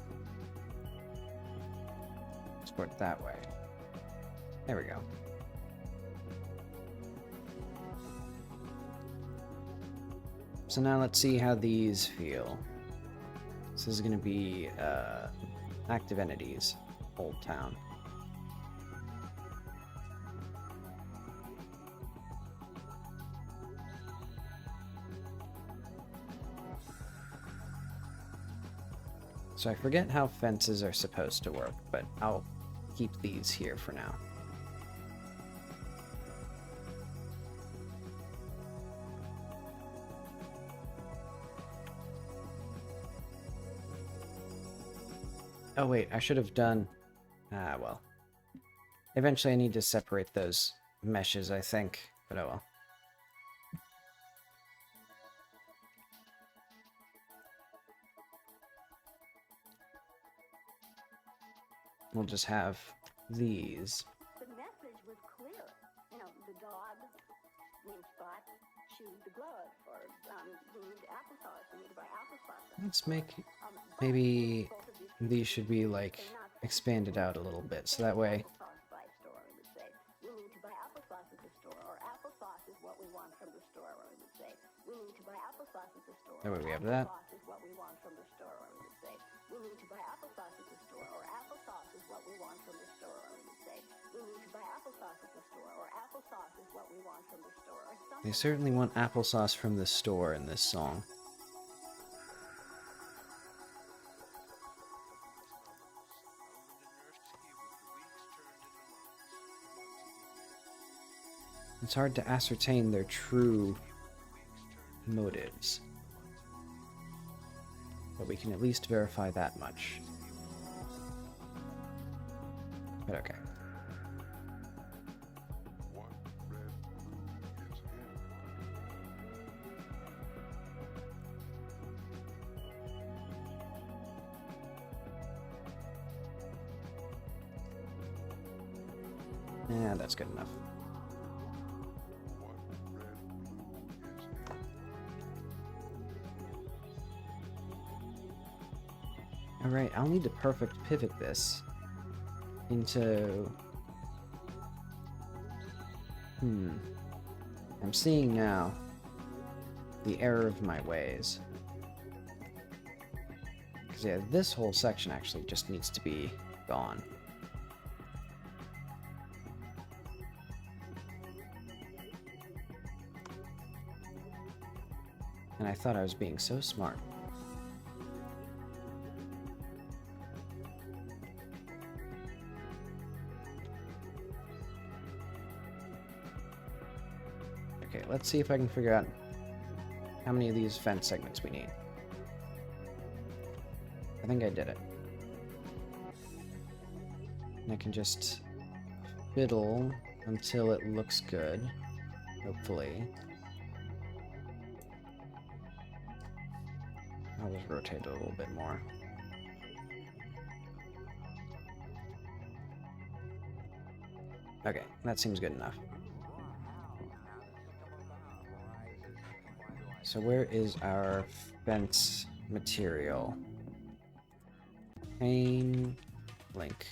export that way. There we go. So now let's see how these feel. This is going to be active entities, Old Town. So I forget how fences are supposed to work, but I'll keep these here for now. Oh wait, I should have done... well. Eventually I need to separate those meshes, I think, but oh well. We'll just have these. The message was clear. You know, the dog, win spot, choose the glove, or we need applesauce, we need to buy applesauce. Let's make... Maybe these should be, like, expanded out a little bit, so that way... We need to buy applesauce at the store, or applesauce is what we want from the store, or we would say. We need to buy applesauce at the store. There we have that. Applesauce is what we want from the store, or we would say. We need to buy applesauce at the store, or applesauce is what we want from the store, or we would say. We need to buy applesauce at the store, or applesauce is what we want from the store, or something. They certainly want applesauce from the store in this song. It's hard to ascertain their true motives, but we can at least verify that much. But okay. Yeah, that's good enough. Alright, I'll need to perfect pivot this into... I'm seeing now the error of my ways. 'Cause, yeah, this whole section actually just needs to be gone. And I thought I was being so smart. Okay, let's see if I can figure out how many of these fence segments we need. I think I did it. And I can just fiddle until it looks good, hopefully. I'll just rotate it a little bit more. Okay, that seems good enough. So where is our fence material? Pane, link.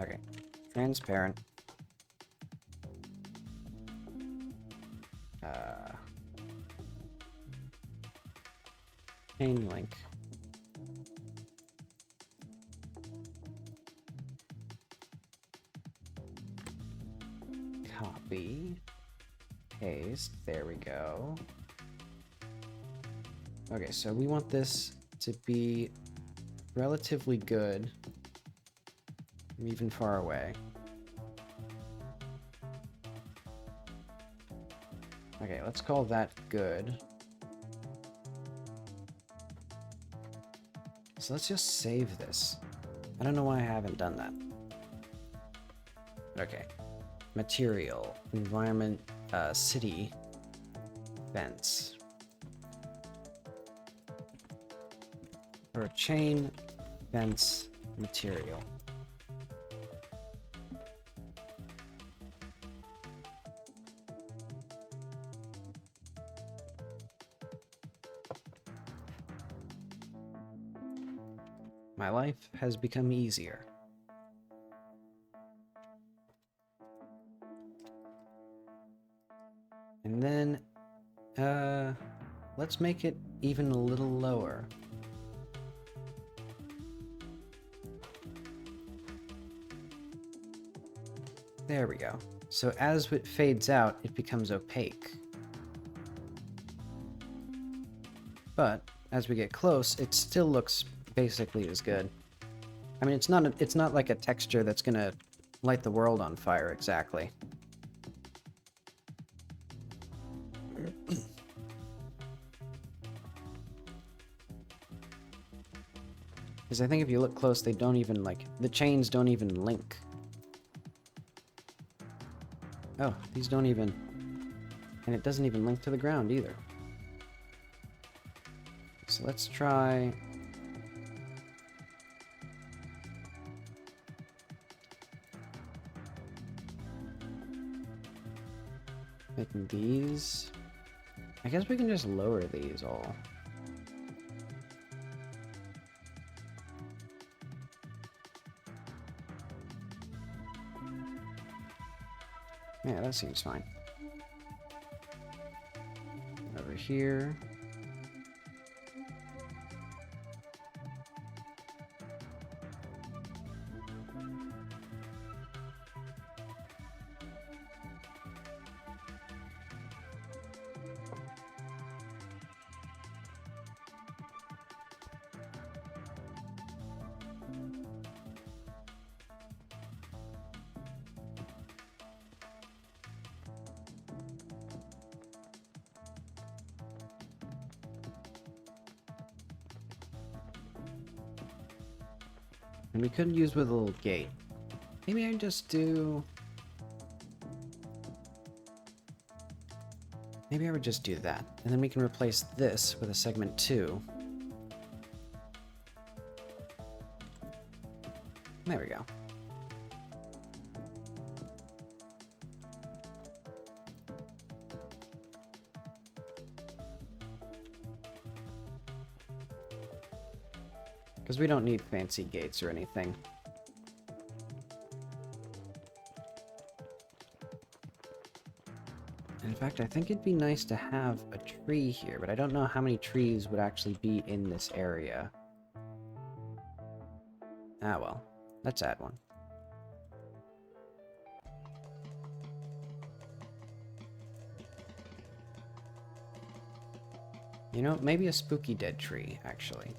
Okay, transparent. Pane link. Copy. Paste. There we go. Okay, so we want this to be relatively good, even far away. Okay, let's call that good. So let's just save this. I don't know why I haven't done that. Okay. Material, environment, city, fence. Or chain, fence, material. My life has become easier. And then, let's make it even a little lower. There we go. So as it fades out, it becomes opaque. But as we get close, it still looks basically as good. I mean, it's not like a texture that's gonna light the world on fire exactly. Because I think if you look close, they don't even, like, the chains don't even link. Oh, these don't even... And it doesn't even link to the ground either. So let's try... making these... I guess we can just lower these all. Yeah, that seems fine. Over here. And we could use with a little gate. Maybe I just do... Maybe I would just do that. And then we can replace this with a segment 2. There we go. Because we don't need fancy gates or anything. In fact, I think it'd be nice to have a tree here, but I don't know how many trees would actually be in this area. Ah well, let's add one. You know, maybe a spooky dead tree, actually.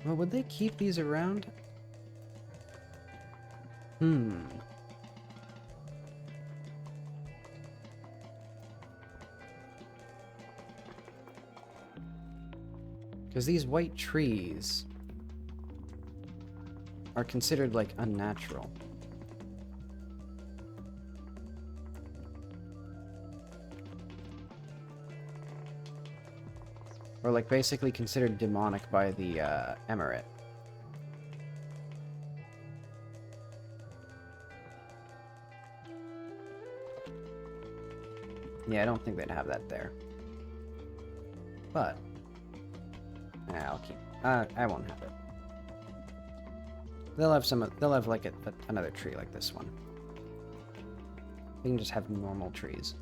Well, would they keep these around? Because these white trees are considered, like, unnatural. Or, like, basically considered demonic by the, Emirate. Yeah, I don't think they'd have that there. But... I'll keep... I won't have it. They'll have some... They'll have, like, another tree like this one. They can just have normal trees.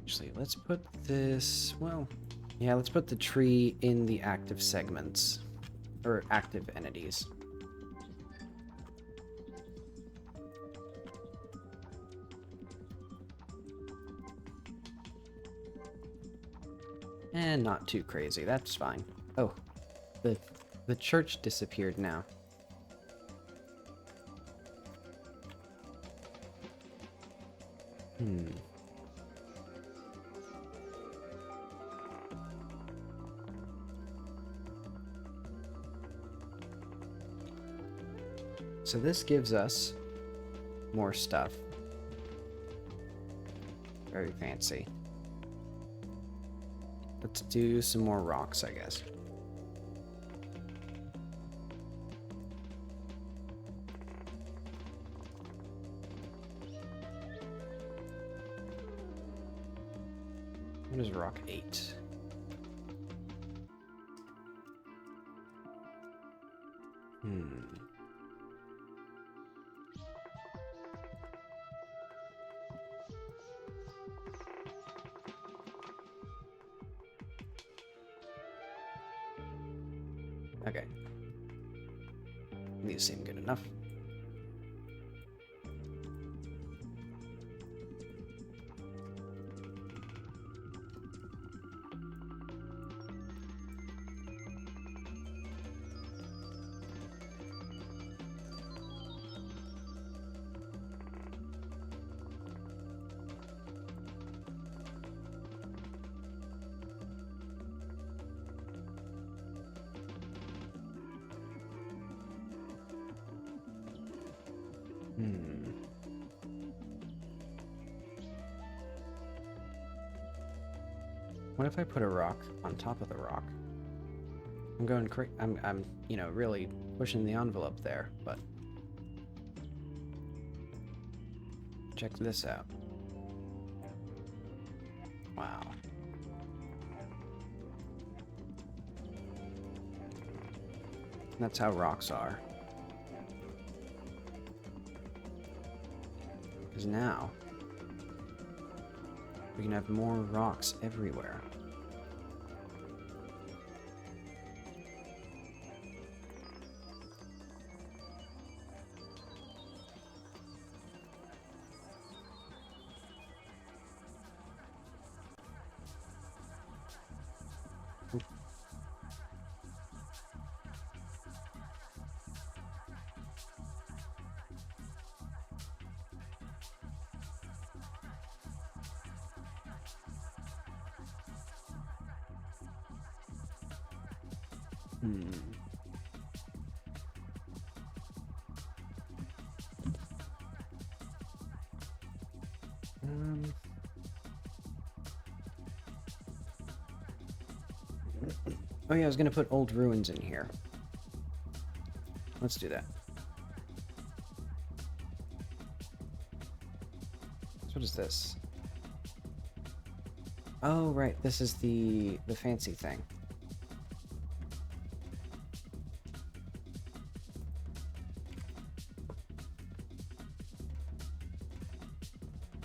Actually, let's put this... Well... Yeah, let's put the tree in the active segments. Or active entities. And not too crazy, that's fine. Oh, the church disappeared now. So this gives us more stuff. Very fancy. Let's do some more rocks, I guess. What is rock 8? Okay. These seem good enough. What if I put a rock on top of the rock? I'm going I'm you know, really pushing the envelope there, but check this out. Wow. That's how rocks are. Because now we can have more rocks everywhere. Oh yeah, I was gonna put old ruins in here. Let's do that. What is this? Oh, right. This is the fancy thing.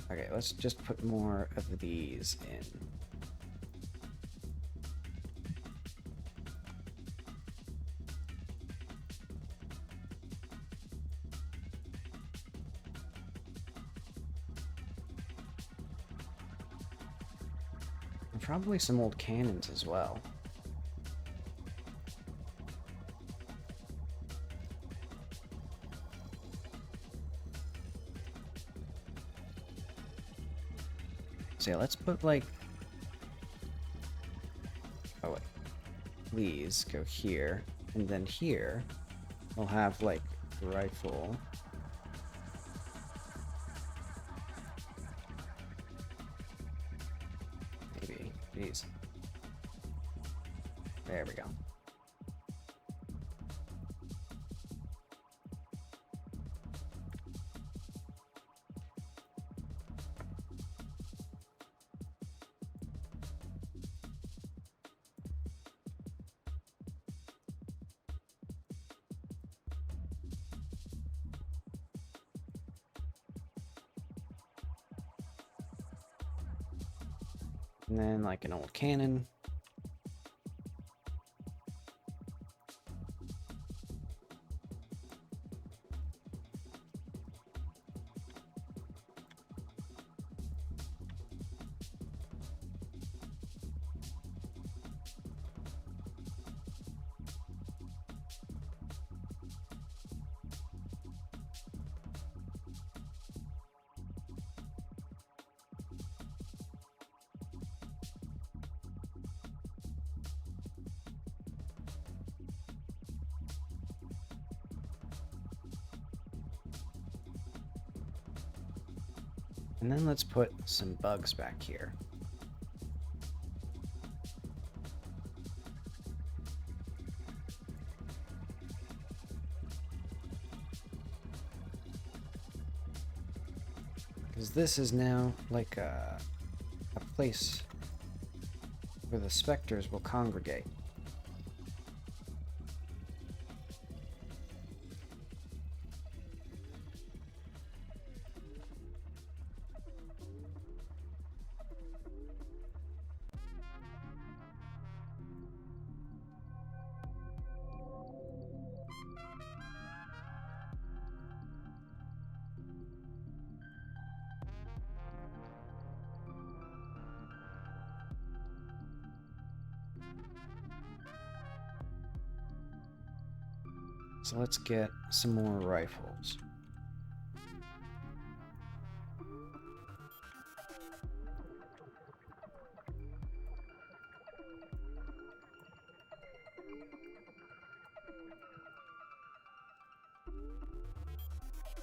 Okay, let's just put more of these in. And probably some old cannons as well. So yeah, let's put like... Oh wait. These go here. And then here, we'll have like rifle. Maybe. These. There we go. And then like an old cannon. And then let's put some bugs back here. Because this is now like a place where the specters will congregate. So let's get some more rifles.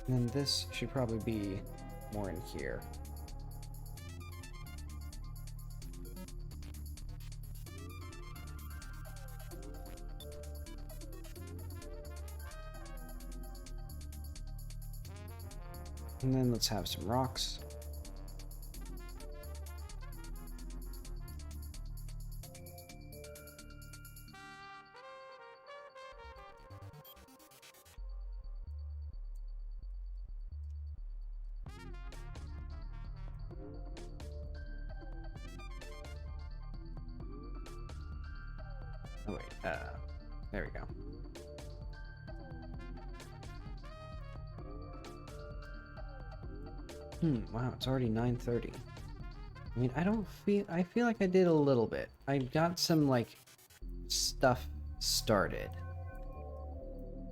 And then this should probably be more in here. And then let's have some rocks. Oh wait, there we go. Wow, it's already 9:30. I mean, I feel like I did a little bit. I got some, like, stuff started.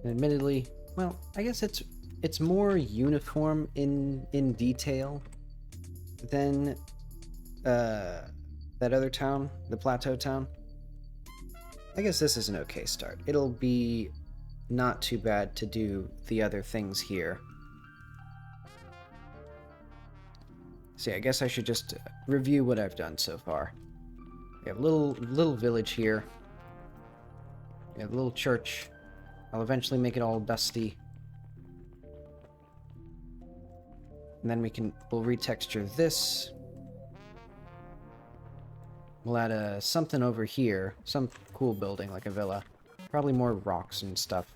And admittedly, well, I guess it's more uniform in detail than that other town, the plateau town. I guess this is an okay start. It'll be not too bad to do the other things here. So yeah, I guess I should just review what I've done so far. We have a little village here. We have a little church. I'll eventually make it all dusty. And then we'll retexture this. We'll add something over here. Some cool building, like a villa. Probably more rocks and stuff.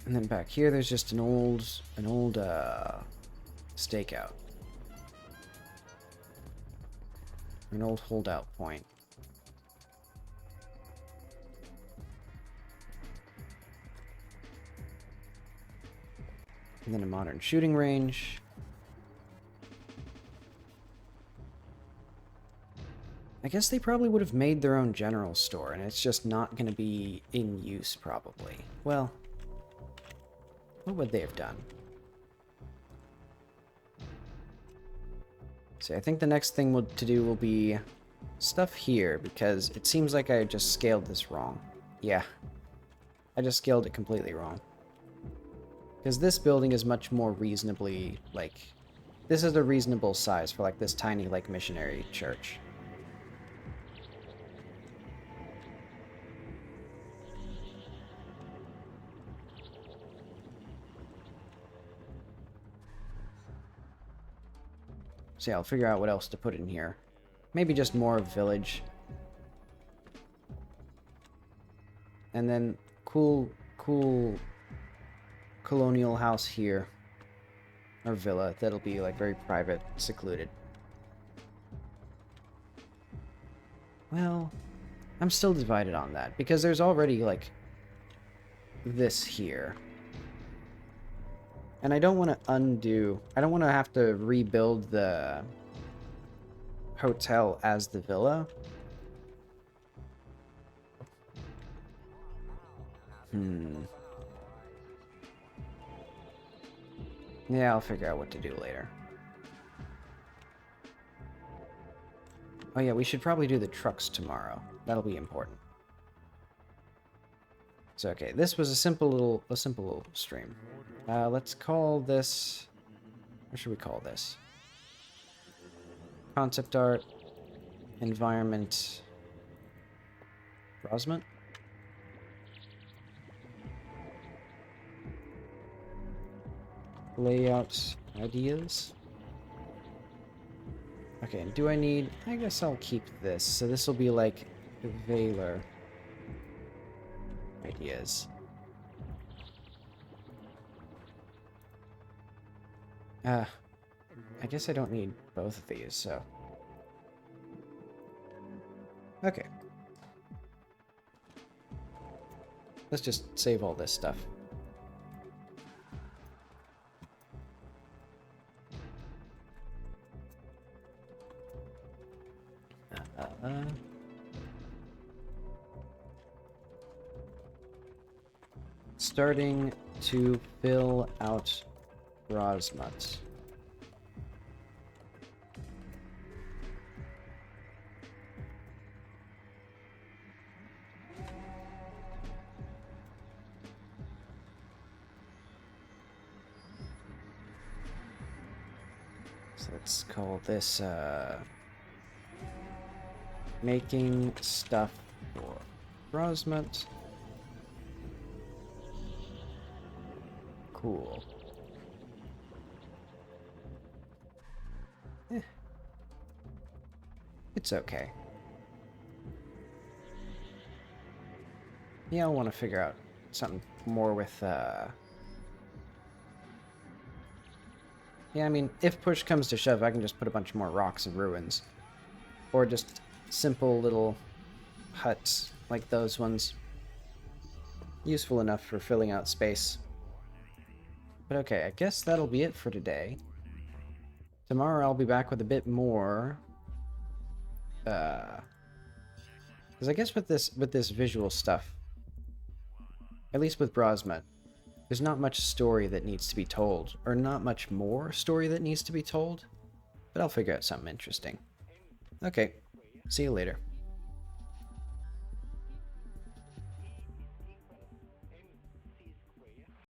And then back here, there's just an old stakeout. An old holdout point. And then a modern shooting range. I guess they probably would have made their own general store, and it's just not going to be in use, probably. Well, what would they have done? See, I think the next thing to do will be stuff here, because it seems like I just scaled this wrong. Yeah, I just scaled it completely wrong. Because this building is much more reasonably, like, this is a reasonable size for, like, this tiny, like, missionary church. So yeah, I'll figure out what else to put in here. Maybe just more village. And then cool colonial house here. Or villa that'll be like very private, secluded. Well, I'm still divided on that because there's already like this here. And I don't want to I don't want to have to rebuild the hotel as the villa. Yeah, I'll figure out what to do later. Oh yeah, we should probably do the trucks tomorrow. That'll be important. So okay, this was a simple little stream. Let's call this... What should we call this? Concept art, environment, Rosmont? Layout ideas. Okay, and do I need... I guess I'll keep this. So this will be like Valor ideas. I guess I don't need both of these, so... Okay. Let's just save all this stuff. Starting to fill out Rosmont. So let's call this making stuff for Rosmont. Cool. It's okay. Yeah, I want to figure out something more with, Yeah, I mean, if push comes to shove, I can just put a bunch more rocks and ruins. Or just simple little huts like those ones. Useful enough for filling out space. But okay, I guess that'll be it for today. Tomorrow I'll be back with a bit more... Because I guess with this visual stuff, at least with Rosmont, there's not much story that needs to be told, or not much more story that needs to be told, but I'll figure out something interesting. Okay, see you later.